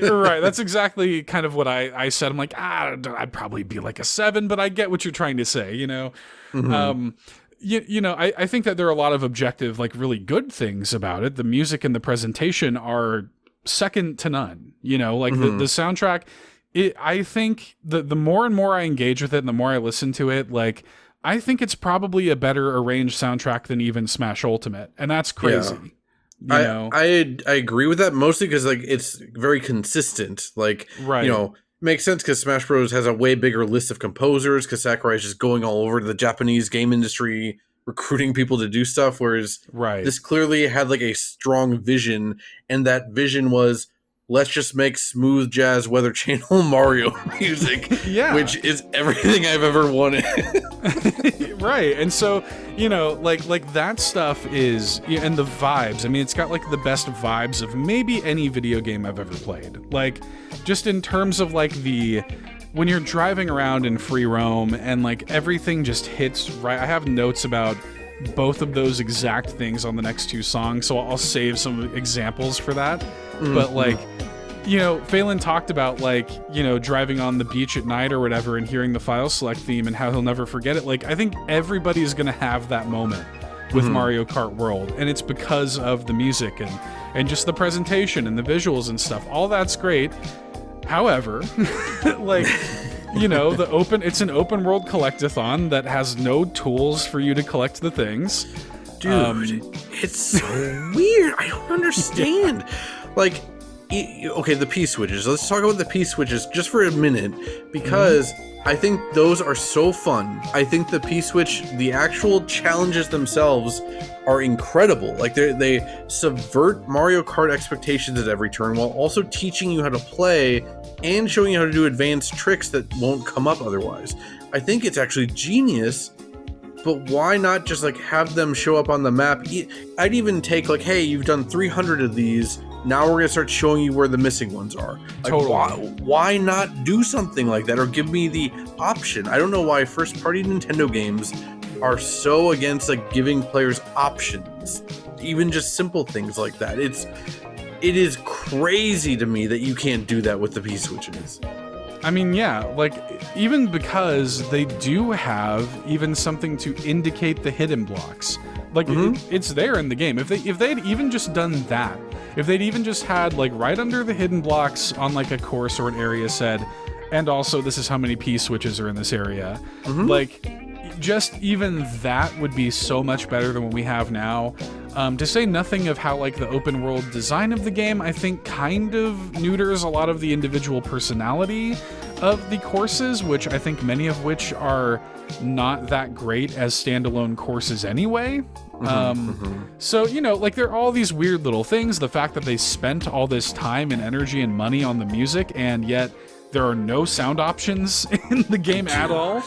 right. That's exactly kind of what I said. I'm like, I'd probably be like a 7, but I get what you're trying to say, you know. You know, I think that there are a lot of objective, like really good things about it. The music and the presentation are second to none. You know, like the soundtrack. I think the more and more I engage with it and the more I listen to it, like, I think it's probably a better arranged soundtrack than even Smash Ultimate. And that's crazy. Yeah. You know? I agree with that, mostly because like it's very consistent. Like, right. You know, makes sense because Smash Bros. Has a way bigger list of composers because Sakurai is just going all over the Japanese game industry, recruiting people to do stuff. Whereas this clearly had like a strong vision, and that vision was, let's just make smooth jazz Weather Channel Mario music, which is everything I've ever wanted. Right. And so, you know, like that stuff is, and the vibes, I mean, it's got like the best vibes of maybe any video game I've ever played. Like, just in terms of like when you're driving around in free roam and like everything just hits right. I have notes about both of those exact things on the next 2 songs, so I'll save some examples for that. But like, you know, Phelan talked about like, you know, driving on the beach at night or whatever and hearing the file select theme and how he'll never forget it. Like, I think everybody is going to have that moment with Mario Kart World, and it's because of the music and just the presentation and the visuals and stuff. All that's great. However, like, you know, it's an open world collectathon that has no tools for you to collect the things. Dude, it's so weird. I don't understand. Like, okay, the P-switches. Let's talk about the P-switches just for a minute, because I think those are so fun. I think the P-switch, the actual challenges themselves are incredible. Like, they subvert Mario Kart expectations at every turn while also teaching you how to play and showing you how to do advanced tricks that won't come up otherwise. I think it's actually genius. But why not just like have them show up on the map? I'd even take like, hey, you've done 300 of these. Now we're gonna start showing you where the missing ones are. Like, totally. Why not do something like that, or give me the option? I don't know why first-party Nintendo games are so against like giving players options, even just simple things like that. It is crazy to me that you can't do that with the P-switches. I mean, yeah, like, even because they do have even something to indicate the hidden blocks. Like, it's there in the game. If they'd even just done that, if they'd even just had, like, right under the hidden blocks on, like, a course or an area said, and also this is how many P-switches are in this area, like, just even that would be so much better than what we have now. To say nothing of how, like, the open world design of the game, I think, kind of neuters a lot of the individual personality of the courses, which I think many of which are not that great as standalone courses anyway. So, you know, like there are all these weird little things. The fact that they spent all this time and energy and money on the music, and yet there are no sound options in the game at all.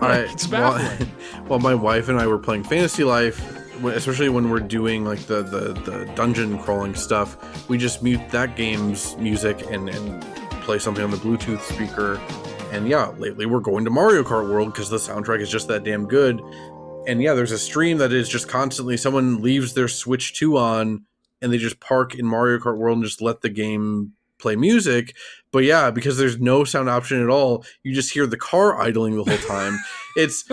It's baffling. Well, my wife and I were playing Fantasy Life, especially when we're doing like the dungeon crawling stuff, we just mute that game's music and play something on the Bluetooth speaker. And yeah, lately we're going to Mario Kart World because the soundtrack is just that damn good. And yeah, there's a stream that is just constantly someone leaves their Switch 2 on and they just park in Mario Kart World and just let the game play music. But yeah, because there's no sound option at all, you just hear the car idling the whole time. It's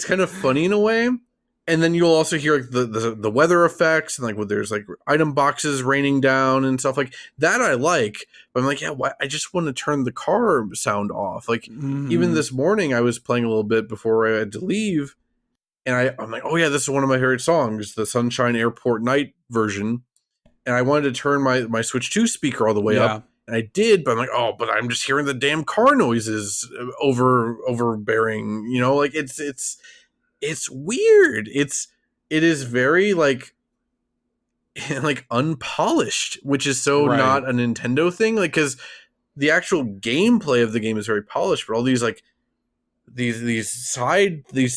kind of funny in a way. And then you'll also hear like the weather effects and like when there's like item boxes raining down and stuff like that. I like, but I'm like, yeah, why? I just want to turn the car sound off. Like even this morning, I was playing a little bit before I had to leave, and I'm like, oh yeah, this is one of my favorite songs, the Sunshine Airport Night version, and I wanted to turn my Switch 2 speaker all the way up. And I did, but I'm like, oh, but I'm just hearing the damn car noises overbearing, you know, like it's weird. It is very like unpolished, which is so not a Nintendo thing. Like, because the actual gameplay of the game is very polished, but all these like these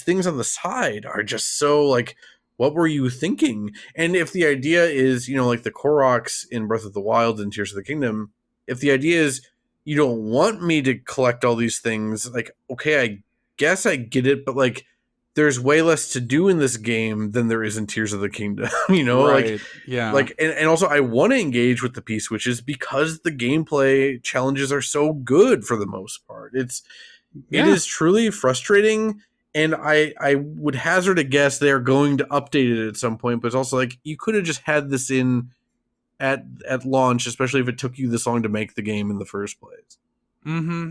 things on the side are just so like, what were you thinking? And if the idea is, you know, like the Koroks in Breath of the Wild and Tears of the Kingdom, if the idea is you don't want me to collect all these things, like, okay, I guess I get it, but like, there's way less to do in this game than there is in Tears of the Kingdom, you know? Like, yeah. Like, and also I want to engage with the P-switches because the gameplay challenges are so good for the most part. It is truly frustrating, and I would hazard a guess they're going to update it at some point, but it's also like, you could have just had this in at launch, especially if it took you this long to make the game in the first place.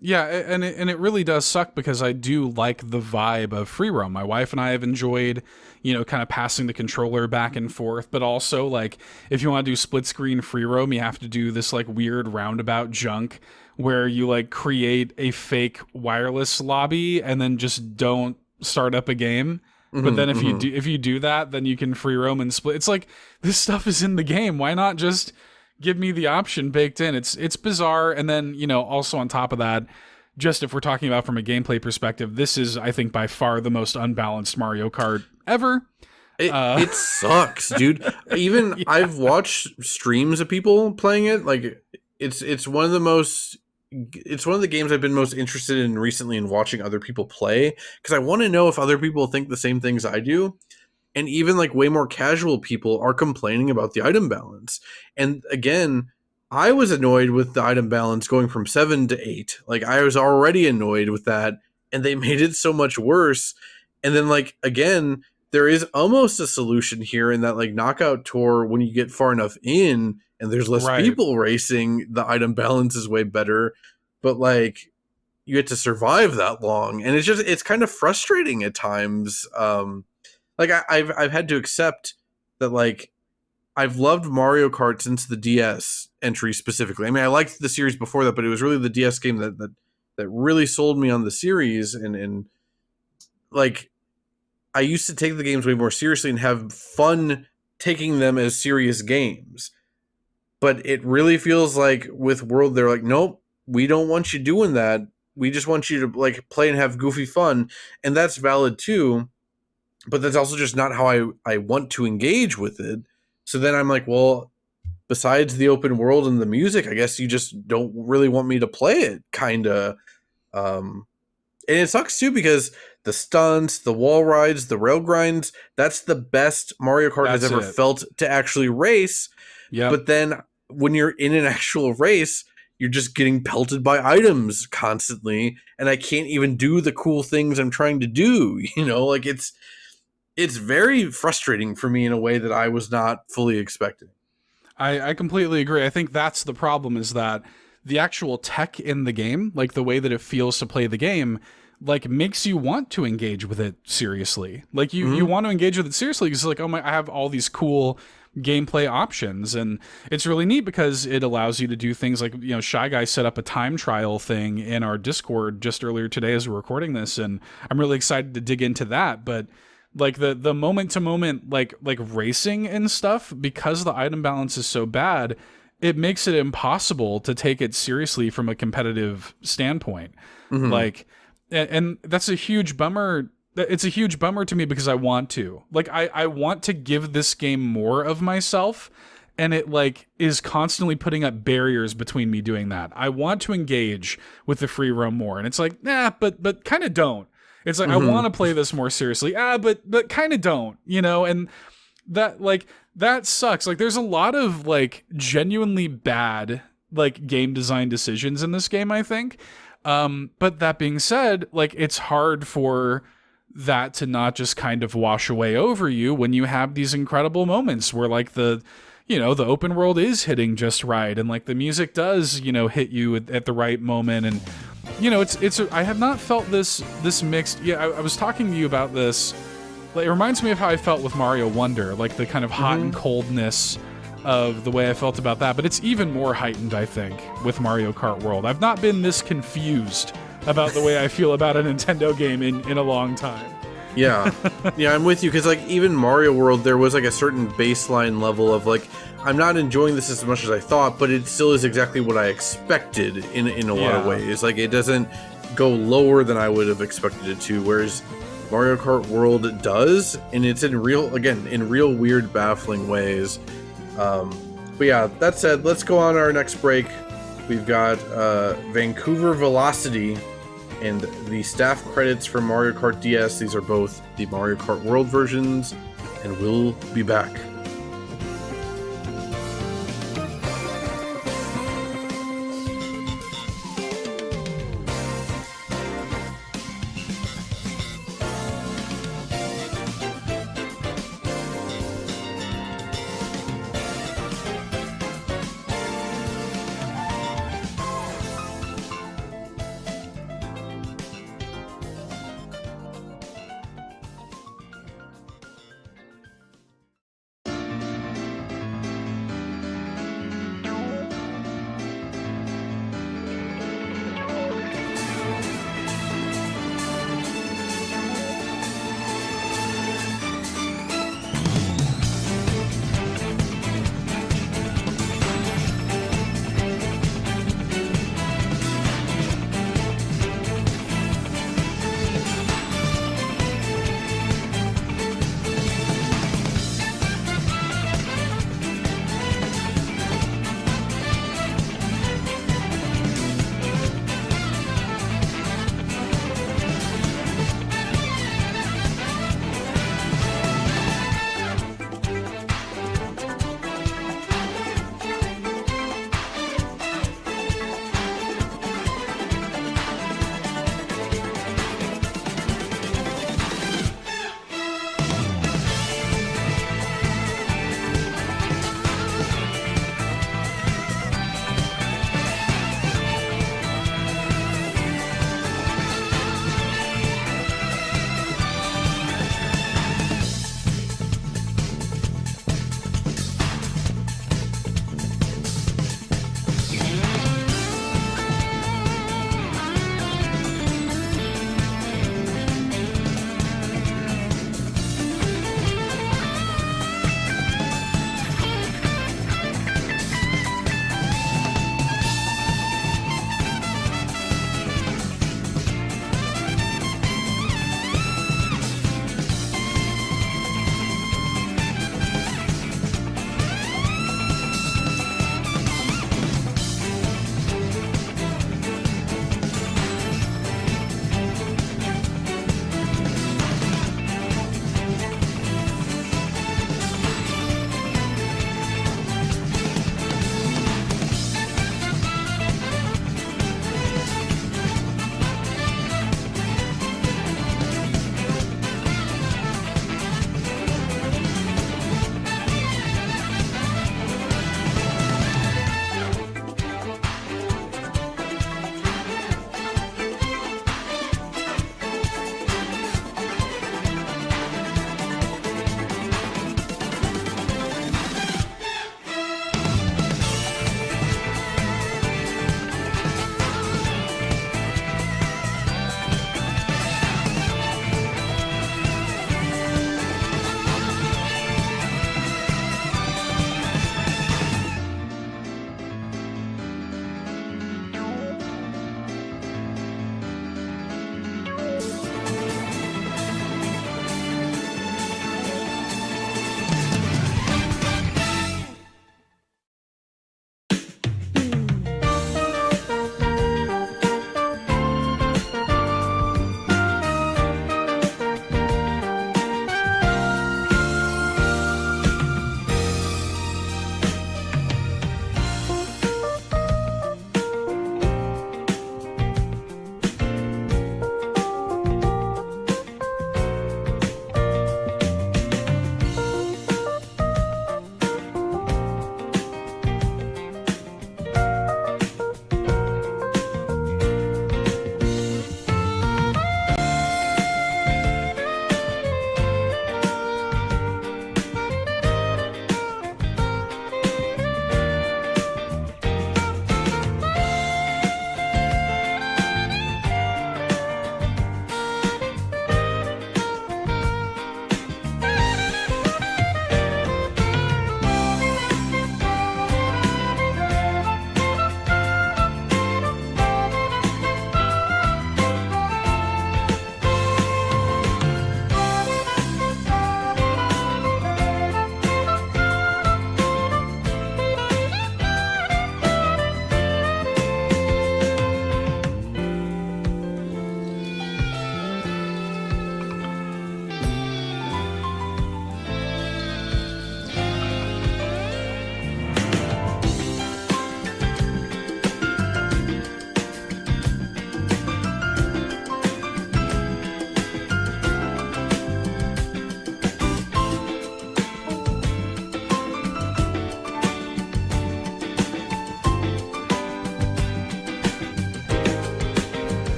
Yeah, and it really does suck because I do like the vibe of free roam. My wife and I have enjoyed, you know, kind of passing the controller back and forth, but also like if you want to do split screen free roam, you have to do this like weird roundabout junk where you like create a fake wireless lobby and then just don't start up a game. But then if you do that, then you can free roam and split. It's like, this stuff is in the game. Why not just give me the option baked in? It's bizarre. And then, you know, also on top of that, just if we're talking about from a gameplay perspective, this is, I think, by far the most unbalanced Mario Kart ever. It sucks, dude. Even I've watched streams of people playing it. Like, it's one of the games I've been most interested in recently in watching other people play, because I want to know if other people think the same things I do. And even like way more casual people are complaining about the item balance. And again, I was annoyed with the item balance going from 7 to 8. Like, I was already annoyed with that, and they made it so much worse. And then like, again, there is almost a solution here in that like Knockout Tour, when you get far enough in and there's less people racing, the item balance is way better. But like, you get to survive that long, and it's kind of frustrating at times. Like, I've had to accept that, like, I've loved Mario Kart since the DS entry specifically. I mean, I liked the series before that, but it was really the DS game that really sold me on the series. And like, I used to take the games way more seriously and have fun taking them as serious games. But it really feels like with World, they're like, nope, we don't want you doing that. We just want you to like play and have goofy fun. And that's valid too. But that's also just not how I want to engage with it. So then I'm like, well, besides the open world and the music, I guess you just don't really want me to play it, kind of. And it sucks too, because the stunts, the wall rides, the rail grinds, that's the best Mario Kart has ever felt to actually race. Yeah. But then when you're in an actual race, you're just getting pelted by items constantly, and I can't even do the cool things I'm trying to do. You know, like it's very frustrating for me in a way that I was not fully expecting. I completely agree. I think that's the problem, is that the actual tech in the game, like the way that it feels to play the game, like makes you want to engage with it seriously. Like you want to engage with it seriously because like, oh my, I have all these cool gameplay options, and it's really neat because it allows you to do things like, you know, Shy Guy set up a time trial thing in our Discord just earlier today as we're recording this, and I'm really excited to dig into that. But like the moment to moment like racing and stuff, because the item balance is so bad, it makes it impossible to take it seriously from a competitive standpoint. Like, and that's a huge bummer. It's a huge bummer to me because I want to. Like, I want to give this game more of myself, and it, like, is constantly putting up barriers between me doing that. I want to engage with the free roam more, and it's like, nah, but kind of don't. It's like, I want to play this more seriously. But kind of don't, you know? And that, like, that sucks. Like, there's a lot of, like, genuinely bad, like, game design decisions in this game, I think. But that being said, like, it's hard for that to not just kind of wash away over you when you have these incredible moments where, like, the open world is hitting just right, and like the music does, you know, hit you at the right moment. And, you know, I have not felt this mixed. Yeah, I was talking to you about this. Like, it reminds me of how I felt with Mario Wonder, like the kind of hot and coldness of the way I felt about that. But it's even more heightened, I think, with Mario Kart World. I've not been this confused about the way I feel about a Nintendo game in a long time. Yeah. Yeah, I'm with you, because, like, even Mario World, there was, like, a certain baseline level of, like, I'm not enjoying this as much as I thought, but it still is exactly what I expected in a lot of ways. Like, it doesn't go lower than I would have expected it to, whereas Mario Kart World does, and it's in real weird, baffling ways. But yeah, that said, let's go on our next break. We've got Vancouver Velocity and the staff credits for Mario Kart DS. These are both the Mario Kart World versions, and we'll be back.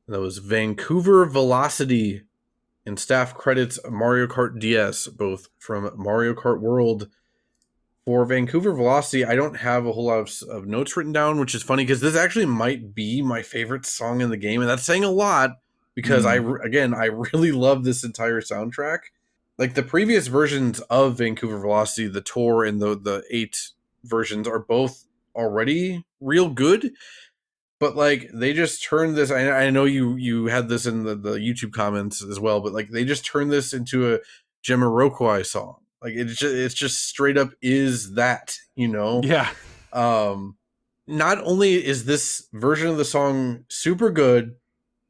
That was Vancouver Velocity, and staff credits Mario Kart DS, both from Mario Kart World. For Vancouver Velocity, I don't have a whole lot of notes written down, which is funny because this actually might be my favorite song in the game, and that's saying a lot because I really love this entire soundtrack. Like the previous versions of Vancouver Velocity, the tour and the 8 versions are both already real good, but like they just turned this. I know you had this in the YouTube comments as well, but like they just turned this into a Jamiroquai song. Like it's just straight up is that, you know? Yeah. Not only is this version of the song super good,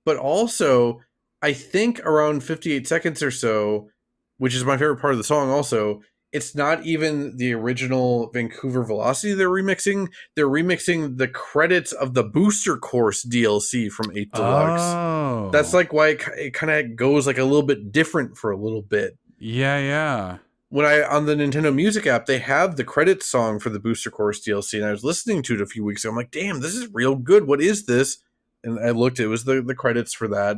but also I think around 58 seconds or so, which is my favorite part of the song also, it's not even the original Vancouver Velocity they're remixing. They're remixing the credits of the Booster Course DLC from 8 Deluxe. Oh. That's like why it kind of goes like a little bit different for a little bit. Yeah. When on the Nintendo Music app, they have the credits song for the Booster Course DLC, and I was listening to it a few weeks ago. I'm like, damn, this is real good. What is this? And I looked, it was the credits for that.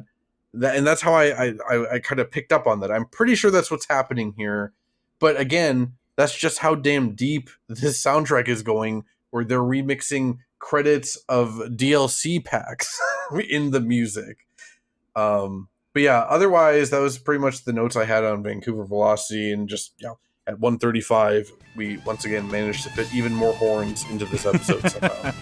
And that's how I kind of picked up on that. I'm pretty sure that's what's happening here. But again, that's just how damn deep this soundtrack is going, where they're remixing credits of DLC packs in the music. But yeah, otherwise, that was pretty much the notes I had on Vancouver Velocity. And just, at 135, we once again managed to fit even more horns into this episode somehow.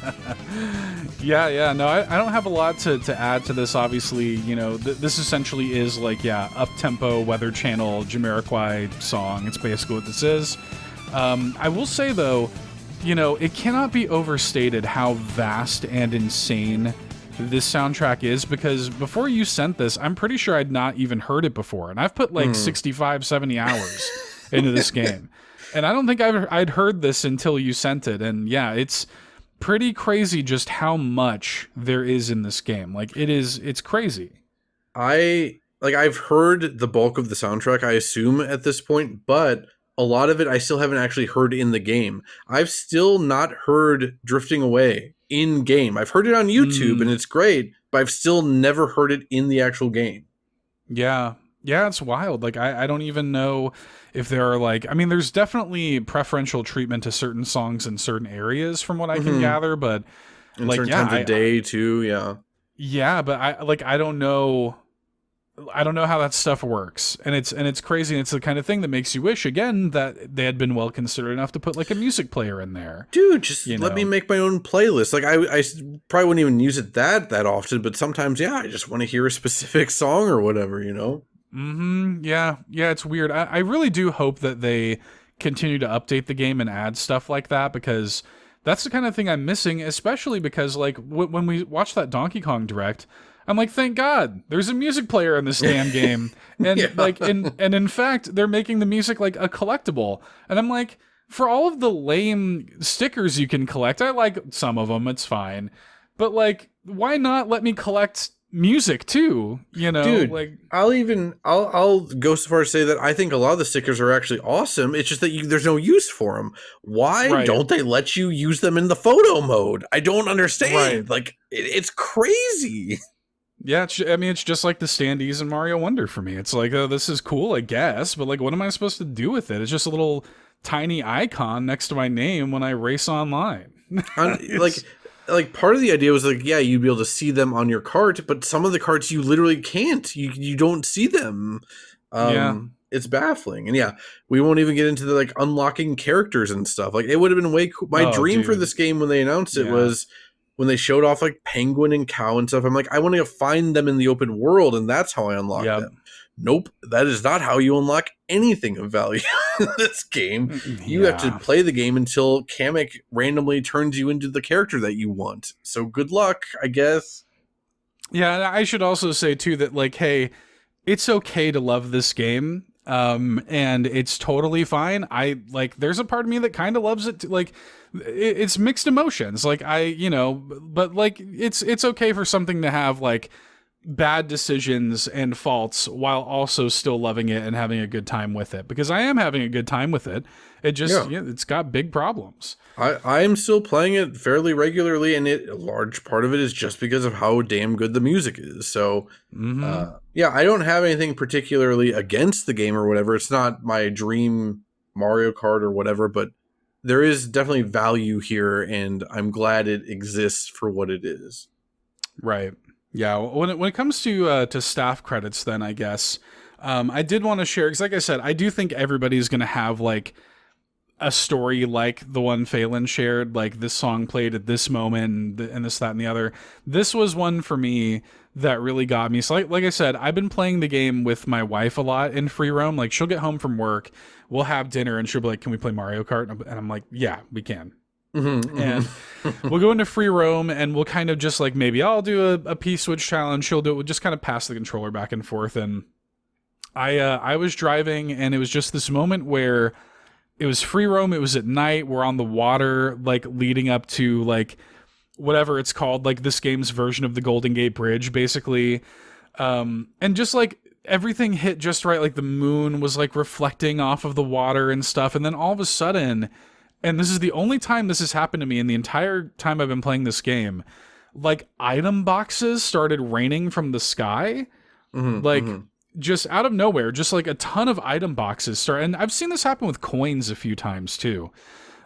Yeah. No, I don't have a lot to add to this. Obviously, you know, this essentially is like, up-tempo, Weather Channel, Jamiroquai song. It's basically what this is. I will say, though, you know, it cannot be overstated how vast and insane this soundtrack is, because before you sent this, I'm pretty sure I'd not even heard it before, and I've put like 65, 70 hours into this game, and I don't think I'd heard this until you sent it. And yeah, it's pretty crazy just how much there is in this game. Like it's crazy. I've heard the bulk of the soundtrack, I assume, at this point, but a lot of it I still haven't actually heard in the game. I've still not heard Drifting Away in game. I've heard it on YouTube and it's great, but I've still never heard it in the actual game. Yeah, it's wild. Like I don't even know if there are like, I mean, there's definitely preferential treatment to certain songs in certain areas from what I can gather, but in like certain times of day too, yeah, but I don't know how that stuff works, and it's crazy, and it's the kind of thing that makes you wish again that they had been well considered enough to put like a music player in there. Dude, just let me make my own playlist. Like I probably wouldn't even use it that often, but sometimes I just want to hear a specific song or whatever, you know. Yeah, it's weird. I really do hope that they continue to update the game and add stuff like that, because that's the kind of thing I'm missing, especially because like when we watched that Donkey Kong Direct, I'm like, thank God, there's a music player in this damn game. And like, and in fact, they're making the music like a collectible. And I'm like, for all of the lame stickers you can collect, I like some of them, it's fine. But like, why not let me collect music too? You know, dude, like I'll go so far as to say that I think a lot of the stickers are actually awesome. It's just that there's no use for them. Why don't they let you use them in the photo mode? I don't understand. Like, it's crazy. Yeah, it's just like the standees in Mario Wonder for me. It's like, oh, this is cool, I guess, but like, what am I supposed to do with it? It's just a little tiny icon next to my name when I race online. Like part of the idea was like, you'd be able to see them on your cart, but some of the carts you literally can't. You don't see them. It's baffling. And we won't even get into the like unlocking characters and stuff. Like, it would have been way cool. My dream for this game when they announced it was when they showed off like Penguin and Cow and stuff. I'm like, I want to find them in the open world, and that's how I unlock them. Nope, that is not how you unlock anything of value in this game. You have to play the game until Kamek randomly turns you into the character that you want. So good luck, I guess. Yeah, and I should also say too that like, hey, it's okay to love this game. And it's totally fine. There's a part of me that kind of loves it too. Like, it's mixed emotions. Like but like, it's okay for something to have like bad decisions and faults while also still loving it and having a good time with it, because I am having a good time with it. It just, it's got big problems. I am still playing it fairly regularly, and a large part of it is just because of how damn good the music is. So, I don't have anything particularly against the game or whatever. It's not my dream Mario Kart or whatever, but there is definitely value here, and I'm glad it exists for what it is. Right. Yeah. When it comes to staff credits, then I guess I did want to share, because like I said, I do think everybody's going to have like a story like the one Phelan shared, like this song played at this moment and this, that, and the other. This was one for me that really got me. So like I said, I've been playing the game with my wife a lot in free roam. Like she'll get home from work, we'll have dinner, and she'll be like, "Can we play Mario Kart?" And I'm like, "Yeah, we can." And we'll go into free roam, and we'll kind of just like, maybe I'll do a P-switch challenge, she'll do it, we'll just kind of pass the controller back and forth. And I was driving, and it was just this moment where it was free roam, it was at night, we're on the water, like leading up to like whatever it's called, like this game's version of the Golden Gate Bridge, basically. And just like everything hit just right, like the moon was like reflecting off of the water and stuff, and then all of a sudden, and this is the only time this has happened to me in the entire time I've been playing this game, like item boxes started raining from the sky. Just out of nowhere, just like a ton of item boxes start. And I've seen this happen with coins a few times too.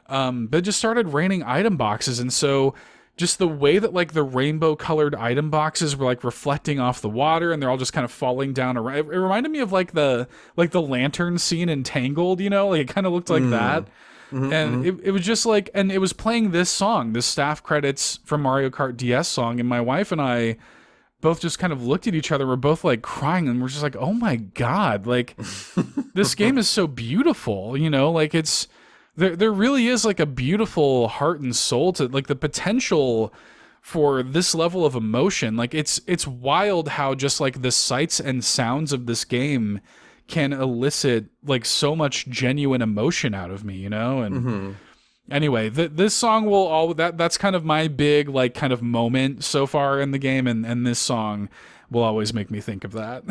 But it just started raining item boxes. And so just the way that like the rainbow colored item boxes were like reflecting off the water, and they're all just kind of falling down around. It reminded me of like the lantern scene in Tangled, you know, like it kind of looked like that. And it was just like, and it was playing this song, this staff credits from Mario Kart DS song. And my wife and I both just kind of looked at each other. We're both like crying, and we're just like, oh my God, like this game is so beautiful, you know, like it's, there really is like a beautiful heart and soul to like the potential for this level of emotion. Like it's wild how just like the sights and sounds of this game can elicit like so much genuine emotion out of me, you know? And anyway, this song will that's kind of my big like kind of moment so far in the game, and this song will always make me think of that.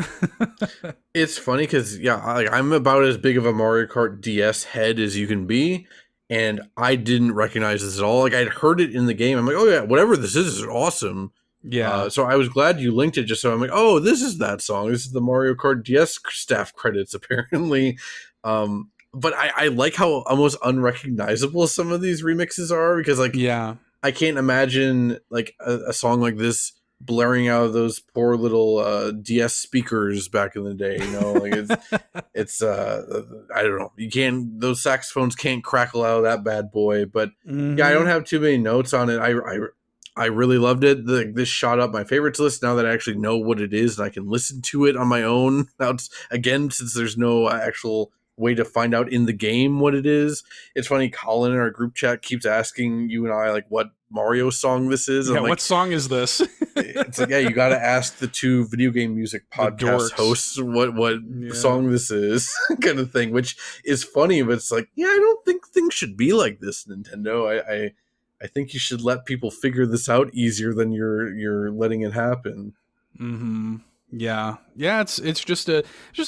It's funny because I'm about as big of a Mario Kart DS head as you can be, and I didn't recognize this at all. Like I'd heard it in the game. I'm like, oh yeah, whatever this is awesome. Yeah. So I was glad you linked it, just so I'm like, oh, this is that song. This is the Mario Kart DS staff credits apparently. But I like how almost unrecognizable some of these remixes are, because like, I can't imagine like a song like this blaring out of those poor little DS speakers back in the day, you know, like it's I don't know, those saxophones can't crackle out of that bad boy. But yeah, I don't have too many notes on it. I really loved it. This shot up my favorites list now that I actually know what it is and I can listen to it on my own. Now again, since there's no actual way to find out in the game what it is. It's funny, Colin in our group chat keeps asking you and I like what Mario song this is. Yeah, like, what song is this? It's like, yeah, you got to ask the two video game music podcast hosts what song this is, kind of thing, which is funny, but it's like, yeah, I don't think things should be like this, Nintendo. I think you should let people figure this out easier than you're letting it happen. Yeah, it's just a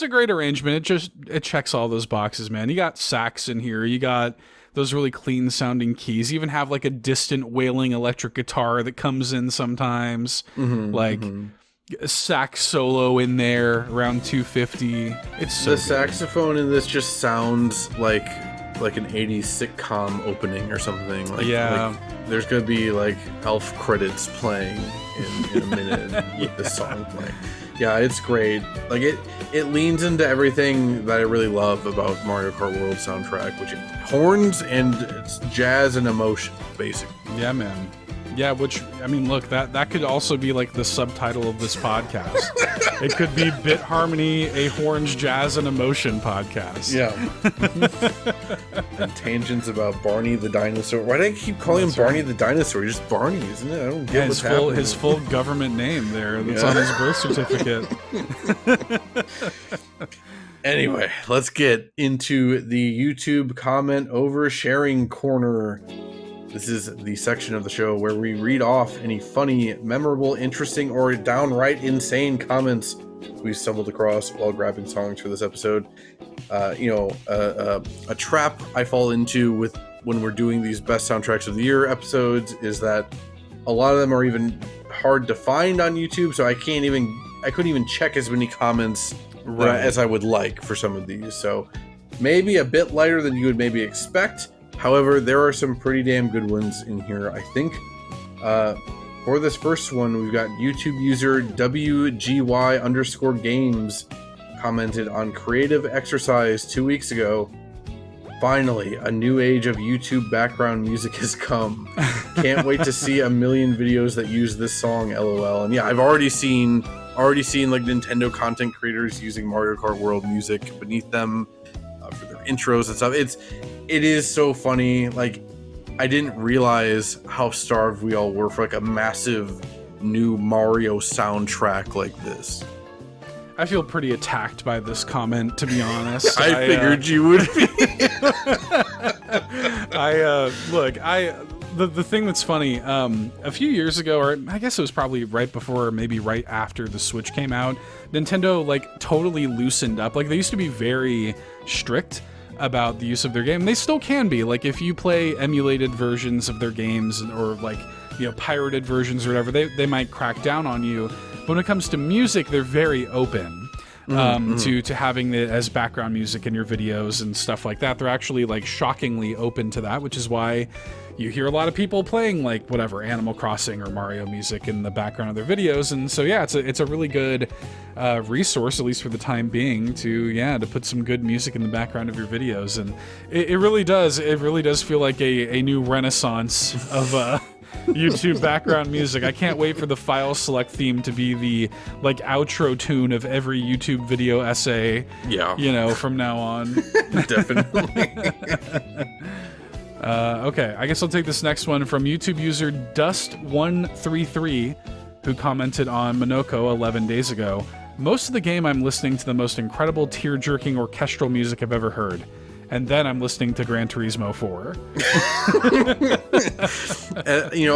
great arrangement. It checks all those boxes, man. You got sax in here. You got those really clean sounding keys. You even have like a distant wailing electric guitar that comes in sometimes. A sax solo in there around 250. It's so the good. Saxophone in this just sounds like an 80s sitcom opening or something. Like there's gonna be like Elf credits playing in a minute with this song playing. Yeah, it's great. Like it leans into everything that I really love about Mario Kart World soundtrack, which is horns and it's jazz and emotion, basically. Yeah, man. Yeah, which, I mean, look, that could also be like the subtitle of this podcast. It could be Bit Harmony, a horns, jazz, and emotion podcast. Yeah. And tangents about Barney the dinosaur. Why do I keep calling him Barney the dinosaur? He's just Barney, isn't it? I don't get what's happening. His full government name there that's on his birth certificate. Anyway, let's get into the YouTube comment oversharing corner. This is the section of the show where we read off any funny, memorable, interesting, or downright insane comments we stumbled across while grabbing songs for this episode. A trap I fall into with when we're doing these best soundtracks of the year episodes is that a lot of them are even hard to find on YouTube, so I couldn't even check as many comments as I would like for some of these. So maybe a bit lighter than you would maybe expect. However, there are some pretty damn good ones in here, I think. For this first one, we've got YouTube user WGY_games commented on Creative Exercise 2 weeks ago. Finally, a new age of YouTube background music has come. Can't wait to see a million videos that use this song, LOL. And yeah, I've already seen like Nintendo content creators using Mario Kart World music beneath them for their intros and stuff. It is so funny. Like, I didn't realize how starved we all were for like a massive new Mario soundtrack like this. I feel pretty attacked by this comment, to be honest. I figured you would be. The thing that's funny, a few years ago, or I guess it was probably right before, or maybe right after the Switch came out, Nintendo like totally loosened up. Like, they used to be very strict about the use of their game. They still can be. Like, if you play emulated versions of their games or like, pirated versions or whatever, they might crack down on you. But when it comes to music, they're very open to having it as background music in your videos and stuff like that. They're actually like shockingly open to that, which is why you hear a lot of people playing like whatever Animal Crossing or Mario music in the background of their videos. And so yeah, it's a really good resource, at least for the time being, to put some good music in the background of your videos. And it really does feel like a new renaissance of YouTube background music. I can't wait for the file select theme to be the like outro tune of every YouTube video essay. Yeah, from now on. Definitely. Okay, I guess I'll take this next one from YouTube user Dust133, who commented on Manaka 11 days ago. Most of the game I'm listening to the most incredible tear-jerking orchestral music I've ever heard. And then I'm listening to Gran Turismo 4.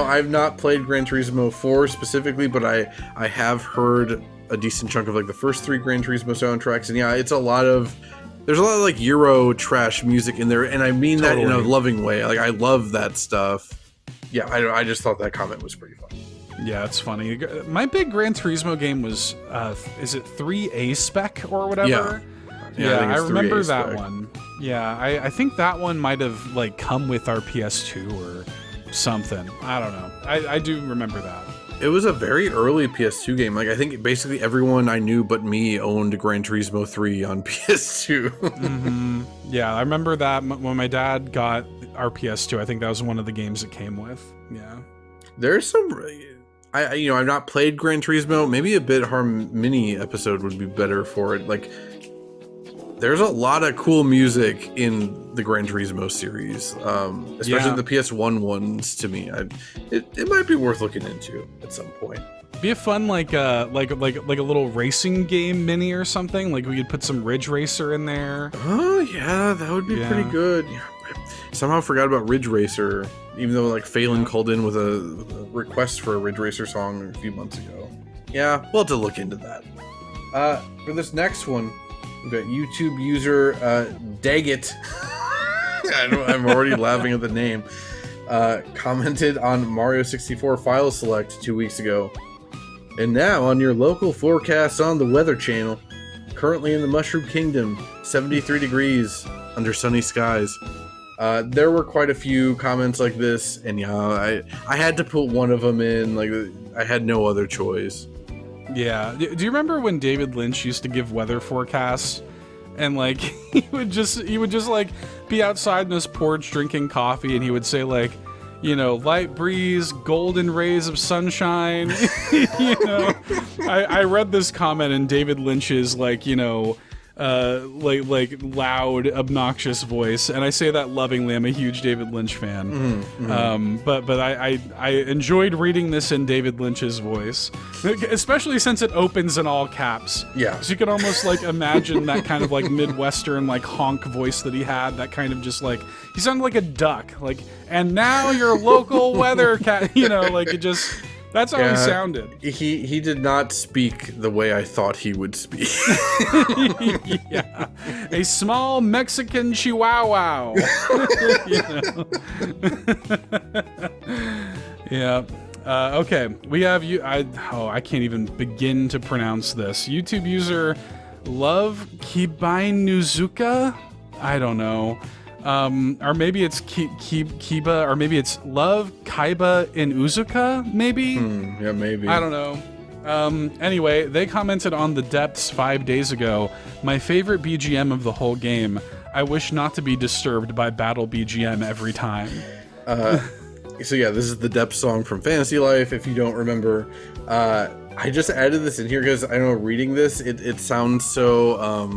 I've not played Gran Turismo 4 specifically, but I have heard a decent chunk of like the first 3 Gran Turismo soundtracks. And yeah, there's a lot of like Euro trash music in there. And I mean that in a loving way. Like, I love that stuff. Yeah, I just thought that comment was pretty funny. Yeah, it's funny. My big Gran Turismo game was, is it 3A spec or whatever? Yeah, I remember that one. Yeah, I think that one might have like come with our PS2 or something. I don't know. I do remember that. It was a very early PS2 game. Like, I think basically everyone I knew but me owned Gran Turismo 3 on PS2. Mm-hmm. Yeah, I remember that when my dad got our PS2. I think that was one of the games it came with. Yeah. There's some... I've not played Gran Turismo. Maybe a Bit Harm mini episode would be better for it. Like, there's a lot of cool music in the Gran Turismo series, especially the PS1 ones. To me, it might be worth looking into at some point. Be a fun like a little racing game mini or something. Like, we could put some Ridge Racer in there. Oh yeah, that would be pretty good. Somehow forgot about Ridge Racer, even though like Phelan called in with a request for a Ridge Racer song a few months ago. Yeah, we'll have to look into that. For this next one, we've got YouTube user Daggett. I'm already laughing at the name. Commented on Mario 64 file select 2 weeks ago. And now on your local forecast on the Weather Channel, currently in the Mushroom Kingdom, 73 degrees under sunny skies. There were quite a few comments like this, and I had to put one of them in. Like, I had no other choice. Yeah. Do you remember when David Lynch used to give weather forecasts? And like he would just like be outside in his porch drinking coffee, and he would say like, light breeze, golden rays of sunshine. I read this comment in David Lynch's like, like loud, obnoxious voice, and I say that lovingly. I'm a huge David Lynch fan. But I enjoyed reading this in David Lynch's voice, especially since it opens in all caps. Yeah. So you could almost like imagine that kind of like Midwestern like honk voice that he had. That kind of just like he sounded like a duck. Like, and now your local weather cat. You know, like it just. That's how he sounded. He did not speak the way I thought he would speak. Yeah, a small Mexican chihuahua. You know? Yeah. Okay, we have you. I can't even begin to pronounce this. YouTube user Love Kibainuzuka. I don't know. Or maybe it's Kiba, or maybe it's Love Kaiba in Uzuka, maybe? Yeah, maybe. I don't know. Anyway, they commented on The Depths 5 days ago. My favorite BGM of the whole game. I wish not to be disturbed by battle BGM every time. So yeah, this is the Depths song from Fantasy Life, if you don't remember. I just added this in here because I know reading this, it sounds so...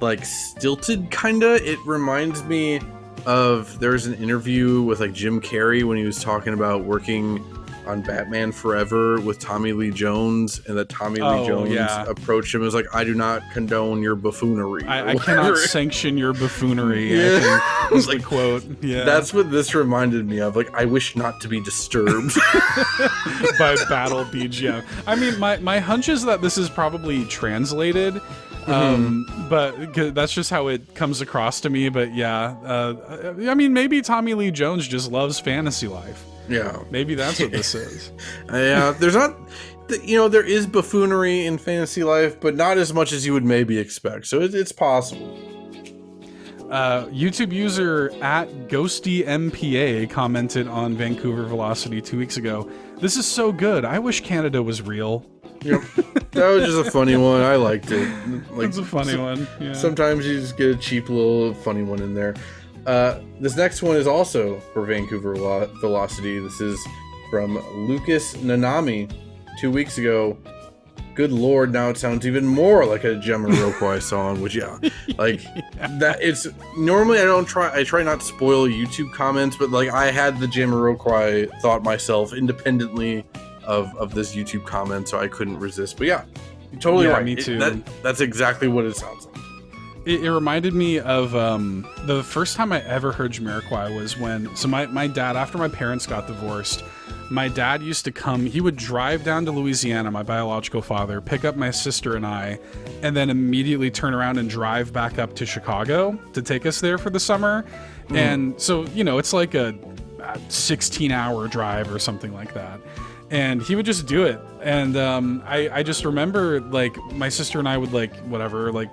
like stilted kinda. It reminds me of there's an interview with like Jim Carrey when he was talking about working on Batman Forever with Tommy Lee Jones, and that Tommy Lee Jones approached him and was like, I do not condone your buffoonery. I cannot sanction your buffoonery. Yeah. I think was the quote. Yeah. That's what this reminded me of. Like, I wish not to be disturbed by battle BGM. I mean, my hunch is that this is probably translated. But that's just how it comes across to me. But yeah, I mean, maybe Tommy Lee Jones just loves Fantasy Life. Yeah, maybe that's what this is. Yeah, there's not, there is buffoonery in Fantasy Life, but not as much as you would maybe expect. So it's possible. YouTube user at GhostyMPA commented on Vancouver Velocity 2 weeks ago. This is so good. I wish Canada was real. Yep. That was just a funny one. I liked it. Like, it's a funny one. Yeah. Sometimes you just get a cheap little funny one in there. This next one is also for Vancouver Velocity. This is from Lucas Nanami 2 weeks ago. Good lord, now it sounds even more like a Jamiroquai song, which like that. It's normally I try not to spoil YouTube comments, but like I had the Jamiroquai thought myself independently of this YouTube comment, so I couldn't resist. But yeah, you're totally right. Me too. That's exactly what it sounds like. It reminded me of the first time I ever heard Jamiroquai was when my dad, after my parents got divorced, my dad used to come, he would drive down to Louisiana, my biological father, pick up my sister and I, and then immediately turn around and drive back up to Chicago to take us there for the summer. And so, it's like a 16-hour drive or something like that. And he would just do it. And I just remember, like, my sister and I would, like,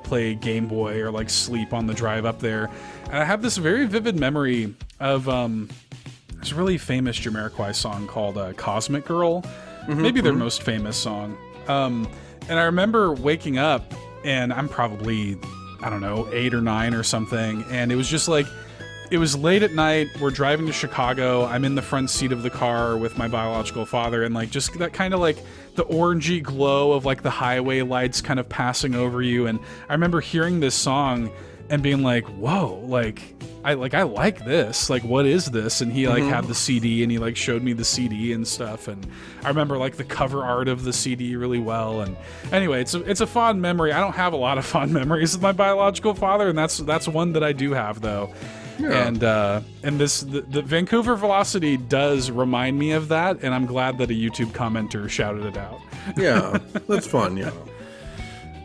play Game Boy or, like, sleep on the drive up there. And I have this very vivid memory of this really famous Jamiroquai song called Cosmic Girl. Maybe their most famous song. And I remember waking up, and I'm probably, I don't know, 8 or 9 or something. And it was just like, it was late at night, we're driving to Chicago, I'm in the front seat of the car with my biological father, and like just that kind of like the orangey glow of like the highway lights kind of passing over you. And I remember hearing this song and being like, whoa, I like this, like what is this? And he like had the CD, and he like showed me the CD and stuff, and I remember like the cover art of the CD really well. And anyway, it's a fond memory. I don't have a lot of fond memories with my biological father, and that's one that I do have though. Yeah. And the Vancouver Velocity does remind me of that, and I'm glad that a YouTube commenter shouted it out. Yeah, that's fun. Yeah.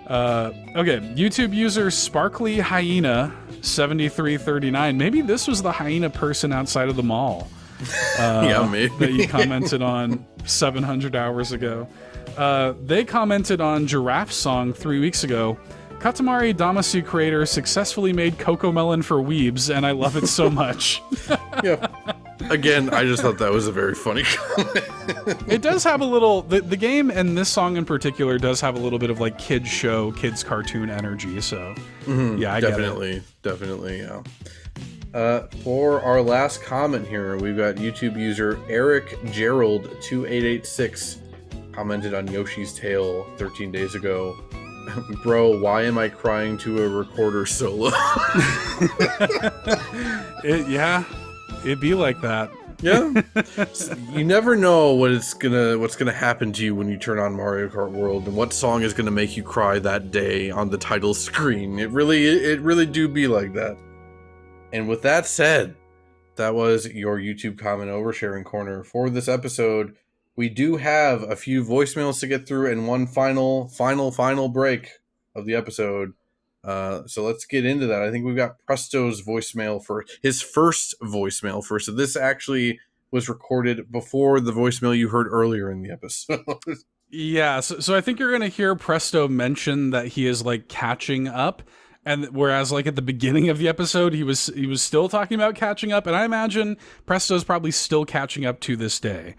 Okay, YouTube user Sparkly Hyena 7339. Maybe this was the hyena person outside of the mall. Yeah, maybe. That you commented on 700 hours ago. They commented on Giraffe Song 3 weeks ago. Katamari Damacy creator successfully made Cocomelon for weebs, and I love it so much. Yeah. Again, I just thought that was a very funny comment. It does have a little, the game and this song in particular does have a little bit of like kids show, kids cartoon energy. So yeah, I definitely, yeah. For our last comment here, we've got YouTube user Eric Gerald 2886 commented on Yoshi's Tale 13 days ago. Bro, why am I crying to a recorder solo? It'd be like that. Yeah. You never know what's gonna happen to you when you turn on Mario Kart World, and what song is gonna make you cry that day on the title screen. It really do be like that. And with that said, that was your YouTube comment oversharing corner for this episode. We do have a few voicemails to get through and one final break of the episode. So let's get into that. I think we've got Presto's voicemail for his first voicemail first. So this actually was recorded before the voicemail you heard earlier in the episode. Yeah, so I think you're going to hear Presto mention that he is like catching up. And whereas like at the beginning of the episode, he was still talking about catching up. And I imagine Presto's probably still catching up to this day.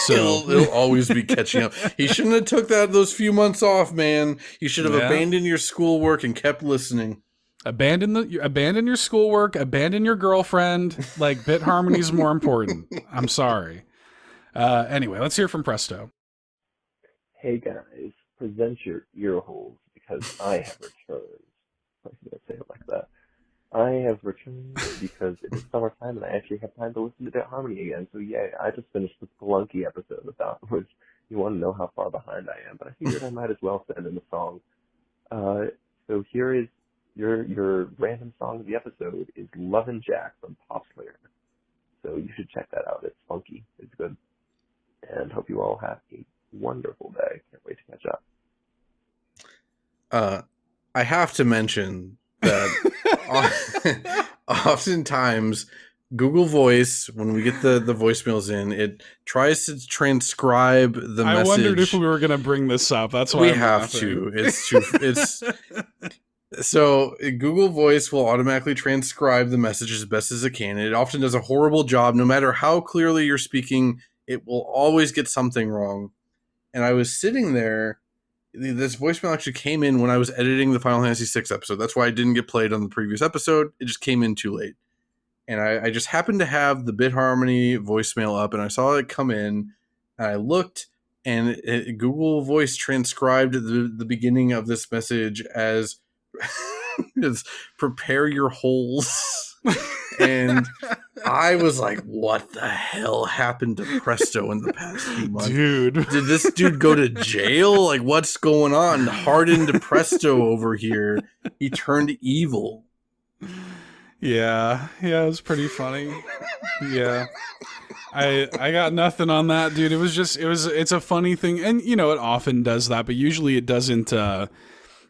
So it'll always be catching up. He shouldn't have took those few months off, man. You should have abandoned your schoolwork and kept listening. Abandon your schoolwork, abandon your girlfriend. Like, Bit Harmony's more important. I'm sorry. Anyway, let's hear from Presto. Hey guys, present your ear holes because I have returned. I was gonna say it like that. I have returned because it is summertime and I actually have time to listen to Bit Harmony again. So yeah, I just finished the Spelunky episode without which you want to know how far behind I am, but I figured I might as well send in a song. So here is your random song of the episode is Lovin' Jack from Clair. So you should check that out. It's funky. It's good. And hope you all have a wonderful day. Can't wait to catch up. I have to mention that oftentimes Google Voice, when we get the voicemails in, it tries to transcribe the message. I wondered if we were going to bring this up. That's why we have to. It's so Google Voice will automatically transcribe the message as best as it can. It often does a horrible job. No matter how clearly you're speaking, it will always get something wrong. And I was sitting there. This voicemail actually came in when I was editing the Final Fantasy VI episode. That's why I didn't get played on the previous episode. It just came in too late. And I just happened to have the Bit Harmony voicemail up, and I saw it come in, and I looked, and Google Voice transcribed the beginning of this message as prepare your holes. And I was like, what the hell happened to Presto in the past few months? Dude. Did this dude go to jail? Like, what's going on? Hardened Presto over here. He turned evil. Yeah, it was pretty funny. Yeah. I got nothing on that, dude. It's a funny thing. And, you know, it often does that, but usually it doesn't,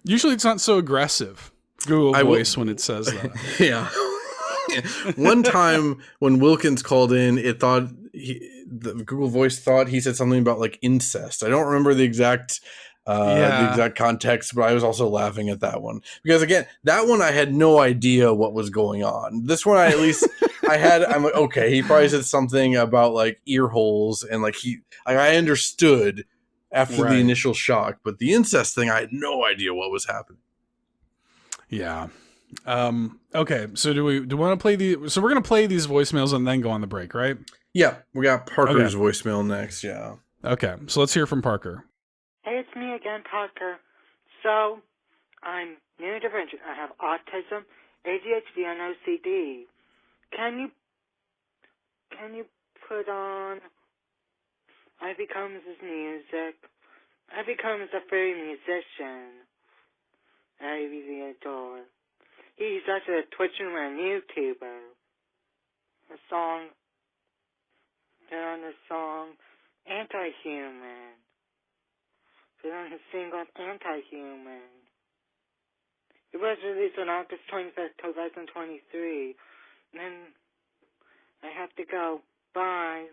usually it's not so aggressive. Google Voice when it says that. Yeah. One time when Wilkins called in, the Google Voice thought he said something about like incest. I don't remember the exact context, but I was also laughing at that one because again, that one I had no idea what was going on. This one I'm like, okay, he probably said something about like ear holes and I understood after the initial shock, but the incest thing, I had no idea what was happening. Yeah. Okay, so do we want to play so we're going to play these voicemails and then go on the break, right? Yeah, we got Parker's voicemail next, yeah. Okay, so let's hear from Parker. Hey, it's me again, Parker. So, I'm neurodivergent. I have autism, ADHD, and OCD. Can you put on I Becomes His Music? I Becomes a Furry Musician. I really adore. He's actually a Twitcher and YouTuber. The song, they're on the song Anti-Human. They're on his single Anti-Human. It was released on August 25th, 2023. And then I have to go. Bye.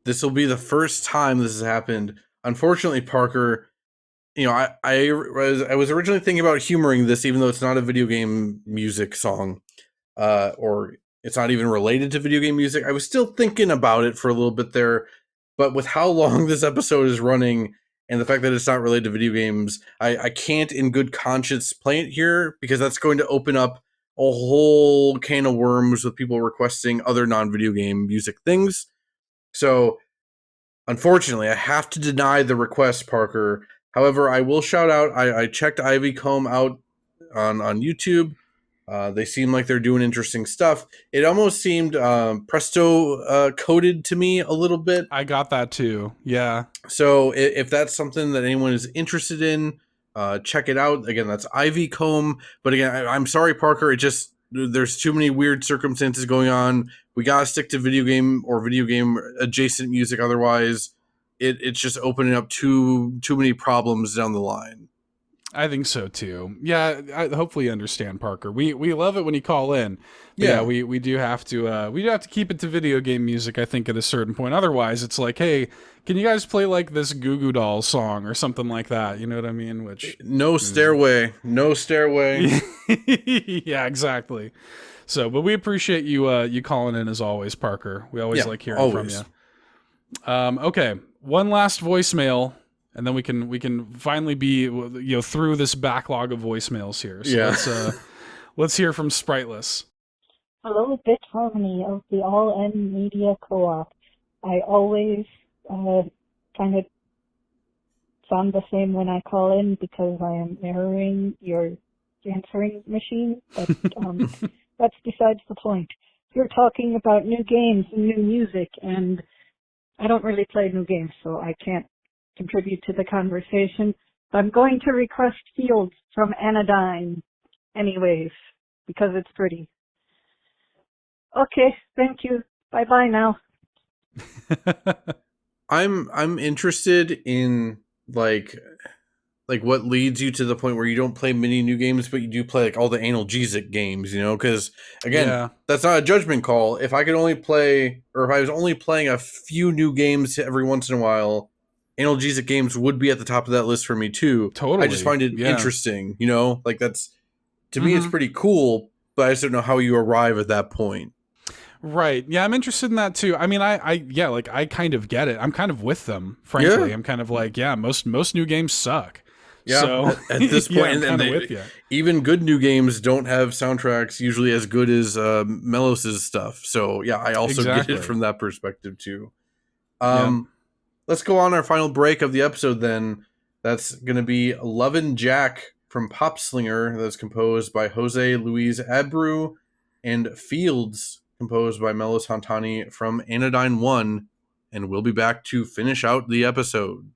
This will be the first time this has happened. Unfortunately, Parker, you know, I was originally thinking about humoring this, even though it's not a video game music song, or it's not even related to video game music. I was still thinking about it for a little bit there, but with how long this episode is running and the fact that it's not related to video games, I can't in good conscience play it here because that's going to open up a whole can of worms with people requesting other non-video game music things. So, unfortunately, I have to deny the request, Parker. However, I will shout out. I checked Ivy Comb out on YouTube. They seem like they're doing interesting stuff. It almost seemed Presto coded to me a little bit. I got that too. Yeah. So if that's something that anyone is interested in, check it out. Again, that's Ivy Comb. But again, I'm sorry, Parker. There's too many weird circumstances going on. We gotta stick to video game or video game adjacent music. Otherwise, it's just opening up too many problems down the line. I think so too. Yeah, hopefully you understand, Parker. We love it when you call in. But yeah, we do have to keep it to video game music, I think, at a certain point. Otherwise, it's like, hey, can you guys play like this Goo Goo Dolls song or something like that? You know what I mean? Which no stairway. Yeah, exactly. So, but we appreciate you calling in as always, Parker. We always like hearing from you. Okay, one last voicemail. And then we can finally be through this backlog of voicemails here. So let's hear from Spriteless. Hello, Bit Harmony of the All N Media Co-op. I always kind of sound the same when I call in because I am erroring your answering machine, but that's besides the point. You're talking about new games and new music, and I don't really play new games, so I can't contribute to the conversation. I'm going to request Fields from Anodyne anyways, because it's pretty. Okay, thank you. Bye-bye now. I'm interested in like what leads you to the point where you don't play many new games, but you do play like all the analgesic games, because again, that's not a judgment call. If I could only play, or if I was only playing a few new games every once in a while, analgesic games would be at the top of that list for me too. Totally. I just find it interesting, like that's, to me, it's pretty cool, but I just don't know how you arrive at that point. Right. Yeah, I'm interested in that too. I mean, I kind of get it. I'm kind of with them, frankly. I'm kind of like, most new games suck. Yeah, so, at this point, I'm with you. Even good new games don't have soundtracks usually as good as Melos's stuff. So yeah, I also get it from that perspective too. Let's go on our final break of the episode then. That's going to be Lovin' Jack from Pop Slinger, that's composed by Jose Luis Abreu, and Fields, composed by Melos Hantani from Anodyne 1. And we'll be back to finish out the episode.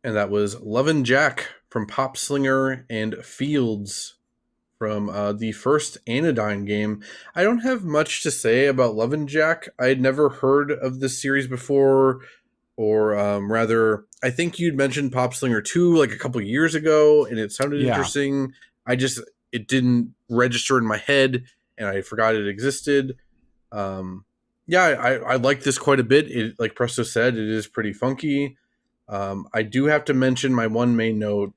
And that was Lovin' Jack from Pop Slinger and Fields from the first Anodyne game. I don't have much to say about Lovin' Jack. I had never heard of this series before, or rather, I think you'd mentioned Pop Slinger 2 like a couple years ago, and it sounded interesting. It didn't register in my head, and I forgot it existed. I like this quite a bit. It, like Presto said, it is pretty funky. I do have to mention my one main note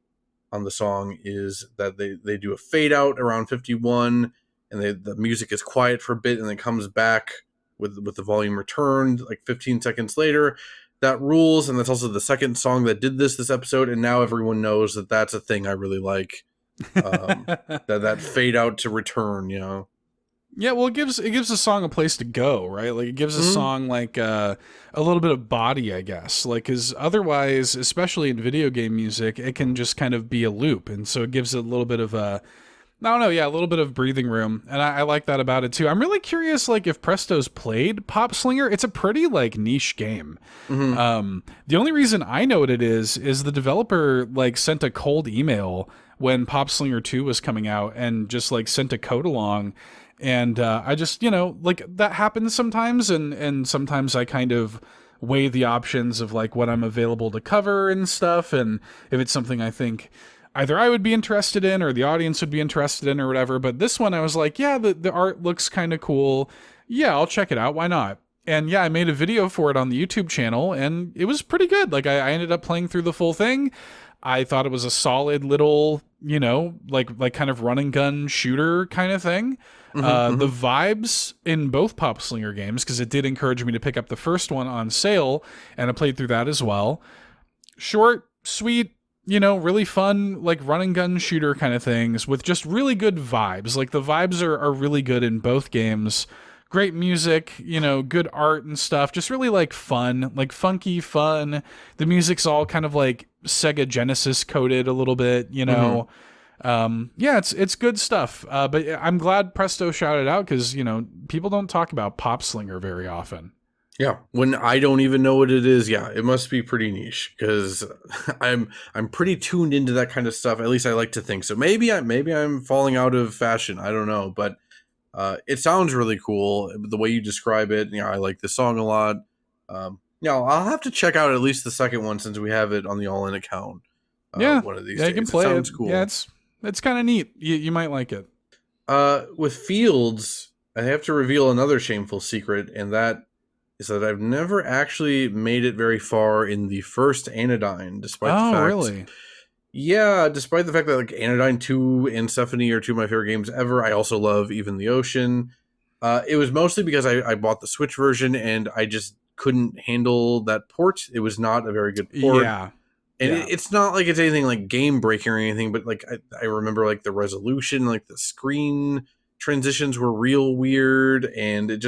on the song is that they do a fade out around 51, and the music is quiet for a bit and then comes back with the volume returned like 15 seconds later. That rules, and that's also the second song that did this episode, and now everyone knows that that's a thing I really like. That fade out to return, you know. Yeah, well, it gives a song a place to go, right? Like, it gives a song like a little bit of body, I guess. Like, because otherwise, especially in video game music, it can just kind of be a loop, and so it gives it a little bit of a little bit of breathing room, and I like that about it too. I'm really curious, like, if Presto's played Pop Slinger. It's a pretty like niche game. The only reason I know what it is the developer like sent a cold email when Pop Slinger 2 was coming out and just like sent a code along. And I just, like that happens sometimes. And sometimes I kind of weigh the options of like what I'm available to cover and stuff. And if it's something I think either I would be interested in or the audience would be interested in or whatever. But this one I was like, yeah, the art looks kind of cool. Yeah, I'll check it out. Why not? And yeah, I made a video for it on the YouTube channel and it was pretty good. Like I ended up playing through the full thing. I thought it was a solid little, like kind of run and gun shooter kind of thing. The vibes in both Pop Slinger games, because it did encourage me to pick up the first one on sale, and I played through that as well. Short, sweet, really fun, like run and gun shooter kind of things with just really good vibes. Like the vibes are really good in both games. Great music, good art and stuff. Just really like fun, like funky fun. The music's all kind of like Sega Genesis coded a little bit, it's good stuff. But I'm glad Presto shouted out because, people don't talk about Pop Slinger very often. Yeah, when I don't even know what it is, it must be pretty niche because I'm pretty tuned into that kind of stuff. At least I like to think so. Maybe I'm falling out of fashion. I don't know, but it sounds really cool the way you describe it. I like the song a lot. I'll have to check out at least the second one since we have it on the All In account. One of these days. You can play it. Sounds cool. Yeah, it's kind of neat. You might like it. With Fields, I have to reveal another shameful secret, and that is that I've never actually made it very far in the first Anodyne, despite the fact. Really? Yeah, despite the fact that like Anodyne 2 and Symphony are two of my favorite games ever. I also love Even the Ocean. It was mostly because I bought the Switch version and I just couldn't handle that port. It was not a very good port. Yeah. And it's not like it's anything like game breaking or anything, but like I remember like the resolution, like the screen transitions were real weird and it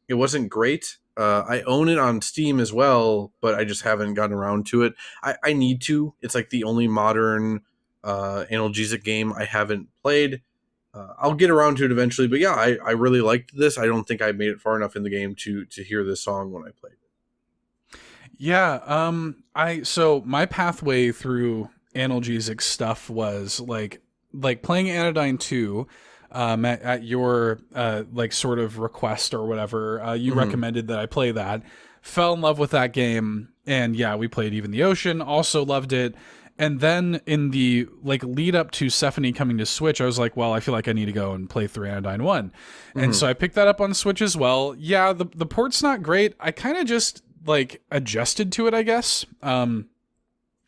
wasn't great. I own it on Steam as well, but I just haven't gotten around to it. I need to. It's like the only modern analgesic game I haven't played. I'll get around to it eventually, but yeah, I really liked this. I don't think I made it far enough in the game to hear this song when I played it. Yeah, so my pathway through analgesic stuff was like playing Anodyne 2 at your like sort of request or whatever. You recommended that I play that. Fell in love with that game, and yeah, we played Even the Ocean, also loved it. And then in the like lead up to Symphony coming to Switch, I was like, well, I feel like I need to go and play through Anodyne 1. And so I picked that up on Switch as well. Yeah, the port's not great. I kind of just like adjusted to it, I guess. And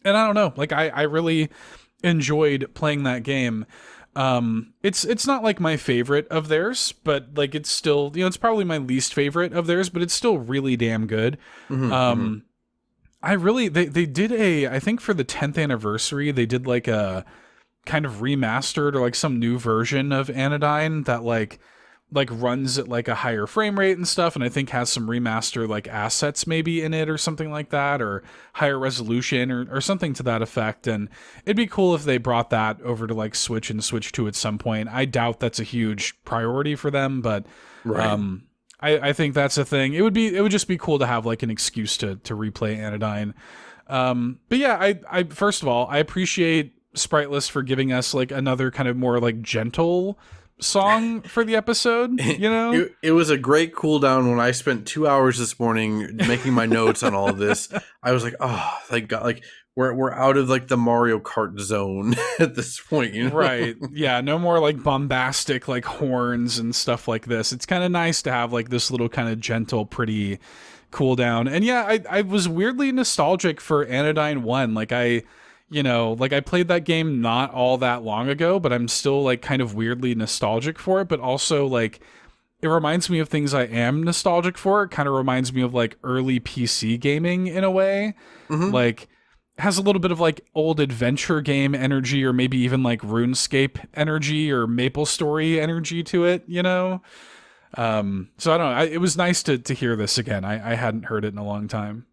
I don't know, like I really enjoyed playing that game. It's not like my favorite of theirs, but like it's still, it's probably my least favorite of theirs, but it's still really damn good. I really, they did I think for the 10th anniversary, they did like a kind of remastered or like some new version of Anodyne that like runs at like a higher frame rate and stuff, and I think has some remaster like assets maybe in it or something like that, or higher resolution or something to that effect. And it'd be cool if they brought that over to like Switch and Switch 2 at some point. I doubt that's a huge priority for them, but I think that's a thing. It would just be cool to have like an excuse to replay Anodyne. But yeah, I first of all, I appreciate Spriteless for giving us like another kind of more like gentle song for the episode, you know? It was a great cool down when I spent 2 hours this morning making my notes on all of this. I was like, oh, thank God. Like, we're out of like the Mario Kart zone at this point, you know? Right. Yeah, no more like bombastic like horns and stuff like this. It's kind of nice to have like this little kind of gentle, pretty cool down. And yeah, I was weirdly nostalgic for Anodyne 1. Like I played that game not all that long ago, but I'm still like kind of weirdly nostalgic for it, but also like it reminds me of things I am nostalgic for. It kind of reminds me of like early PC gaming in a way. Mm-hmm. Like has a little bit of like old adventure game energy, or maybe even like RuneScape energy or MapleStory energy to it, you know? So I don't know. It was nice to hear this again. I hadn't heard it in a long time.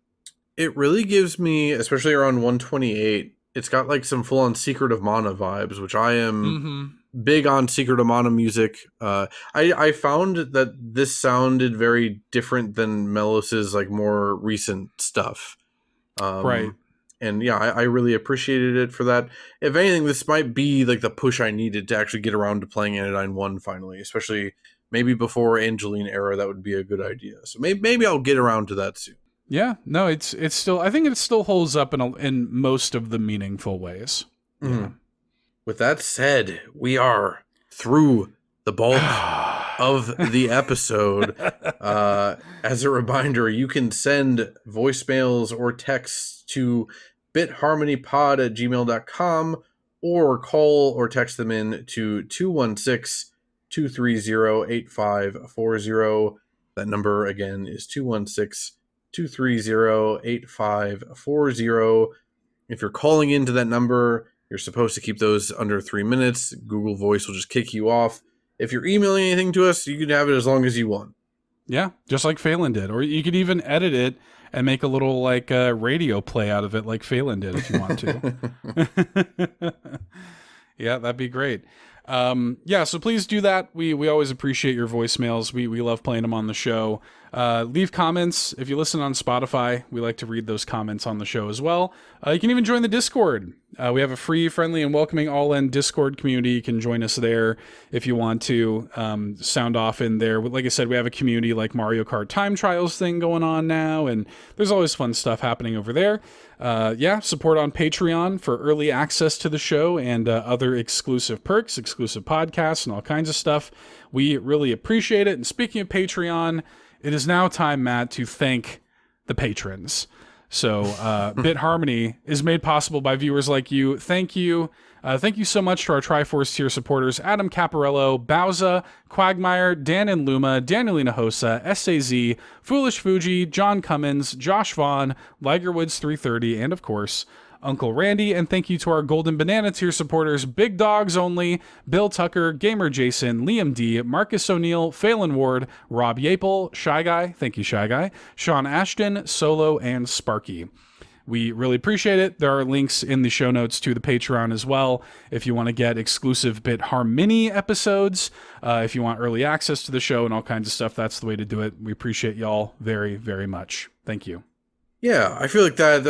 It really gives me, especially around 128, it's got like some full-on Secret of Mana vibes, which I am big on Secret of Mana music. I found that this sounded very different than Melos's like more recent stuff. Right. And yeah, I really appreciated it for that. If anything, this might be like the push I needed to actually get around to playing Anodyne 1 finally, especially maybe before Angeline era. That would be a good idea. So maybe I'll get around to that soon. Yeah, no, it's still, I think it still holds up in most of the meaningful ways. Mm-hmm. Yeah. With that said, we are through the bulk of the episode. As a reminder, you can send voicemails or texts to bitharmonypod@gmail.com or call or text them in to 216-230-8540. That number again is 216-230-8540. If you're calling into that number, you're supposed to keep those under 3 minutes. Google Voice will just kick you off. If you're emailing anything to us, you can have it as long as you want. Yeah, just like Phelan did. Or you could even edit it and make a little like radio play out of it like Phelan did if you want to. Yeah, that'd be great. Yeah, so please do that. We always appreciate your voicemails. We love playing them on the show. Leave comments. If you listen on Spotify, we like to read those comments on the show as well. You can even join the Discord. We have a free, friendly, and welcoming all-in Discord community. You can join us there if you want to sound off in there. Like I said, we have a community like Mario Kart Time Trials thing going on now, and there's always fun stuff happening over there. Yeah, support on Patreon for early access to the show and other exclusive perks, exclusive podcasts, and all kinds of stuff. We really appreciate it. And speaking of Patreon, it is now time, Matt, to thank the patrons. So Bit Harmony is made possible by viewers like you. Thank you. Thank you so much to our Triforce tier supporters, Adam Caparello, Bowza, Quagmire, Dan and Luma, Danielina Hosa, SAZ, Foolish Fuji, John Cummins, Josh Vaughn, Ligerwoods 330, and of course, Uncle Randy. And thank you to our Golden Banana tier supporters, Big Dogs Only, Bill Tucker, Gamer Jason, Liam D, Marcus O'Neill, Phelan Ward, Rob Yapel, Shy Guy, thank you Shy Guy, Sean Ashton, Solo, and Sparky. We really appreciate it. There are links in the show notes to the Patreon as well. If you want to get exclusive Bit Harmony episodes, if you want early access to the show and all kinds of stuff, that's the way to do it. We appreciate y'all very, very much. Thank you. Yeah, I feel like that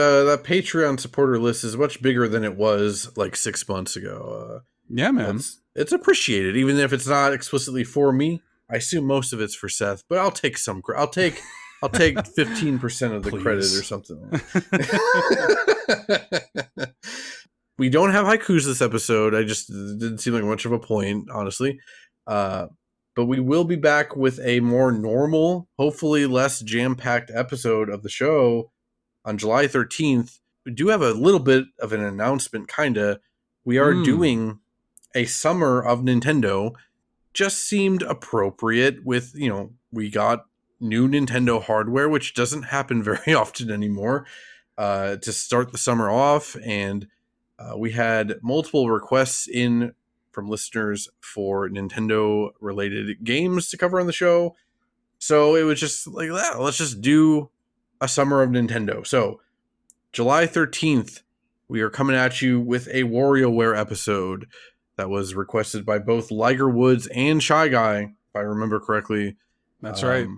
Patreon supporter list is much bigger than it was like 6 months ago. Yeah, man. It's appreciated, even if it's not explicitly for me. I assume most of it's for Seth, but I'll take some. I'll take 15% of the credit or something. We don't have haikus this episode. I just didn't seem like much of a point, honestly. But we will be back with a more normal, hopefully less jam-packed episode of the show on July 13th. We do have a little bit of an announcement, kinda. We are doing a Summer of Nintendo. Just seemed appropriate with, we got new Nintendo hardware, which doesn't happen very often anymore, to start the summer off. And we had multiple requests in from listeners for Nintendo related games to cover on the show. So it was just like, let's just do a Summer of Nintendo. So July 13th, we are coming at you with a WarioWare episode that was requested by both Liger Woods and Shy Guy, if I remember correctly. That's right.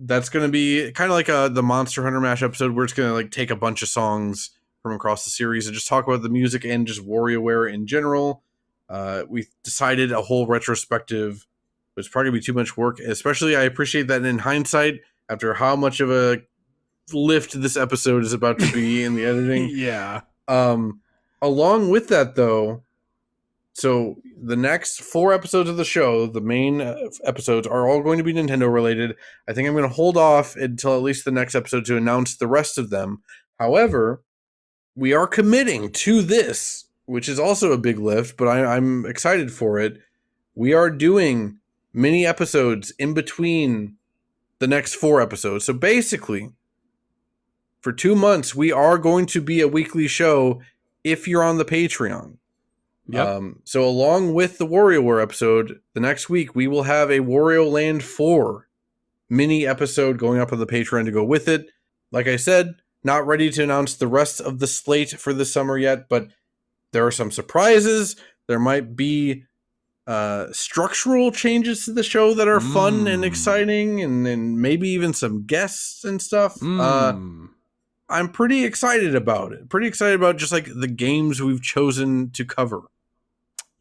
That's going to be kind of like the Monster Hunter Mash episode where it's going to like take a bunch of songs from across the series and just talk about the music and just WarioWare in general. We decided a whole retrospective was probably going to be too much work. Especially, I appreciate that in hindsight, after how much of a lift this episode is about to be in the editing. Yeah. Along with that, though, so the next 4 episodes of the show, the main episodes, are all going to be Nintendo related. I think I'm going to hold off until at least the next episode to announce the rest of them. However, we are committing to this, which is also a big lift, but I'm excited for it. We are doing mini episodes in between the next 4 episodes. So basically, for 2 months, we are going to be a weekly show if you're on the Patreon. Yep. So along with the WarioWare episode, the next week we will have a Wario Land 4 mini episode going up on the Patreon to go with it. Like I said, not ready to announce the rest of the slate for the summer yet, but there are some surprises. There might be structural changes to the show that are fun and exciting, and maybe even some guests and stuff. I'm pretty excited about it. Pretty excited about just like the games we've chosen to cover.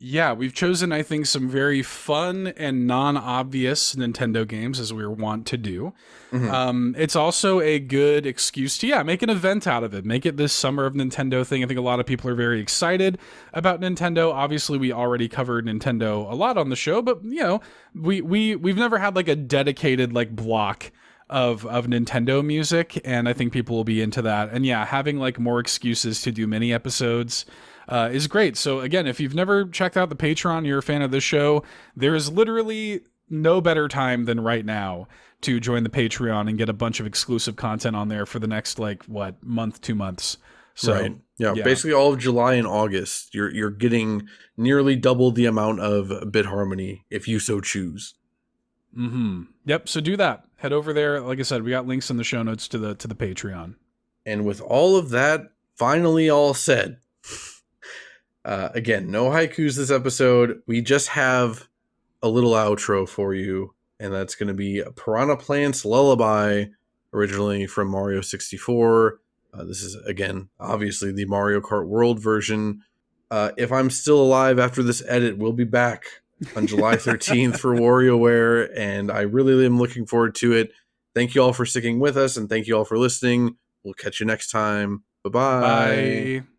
Yeah, we've chosen, I think, some very fun and non-obvious Nintendo games, as we want to do. It's also a good excuse to, make an event out of it. Make it this Summer of Nintendo thing. I think a lot of people are very excited about Nintendo. Obviously, we already covered Nintendo a lot on the show, but, we've never had, like, a dedicated, like, block of Nintendo music, and I think people will be into that. And, having, like, more excuses to do mini episodes is great. So again, if you've never checked out the Patreon, you're a fan of this show, there is literally no better time than right now to join the Patreon and get a bunch of exclusive content on there for the next, month, 2 months. So right. Yeah, basically all of July and August, you're getting nearly double the amount of Bit Harmony if you so choose. Yep. So do that. Head over there. Like I said, we got links in the show notes to the Patreon. And with all of that finally all said, again, no haikus this episode. We just have a little outro for you, and that's going to be a Piranha Plant's Lullaby, originally from Mario 64. This is, again, obviously the Mario Kart World version. If I'm still alive after this edit, we'll be back on July 13th for WarioWare, and I really am looking forward to it. Thank you all for sticking with us, and thank you all for listening. We'll catch you next time. Bye-bye. Bye.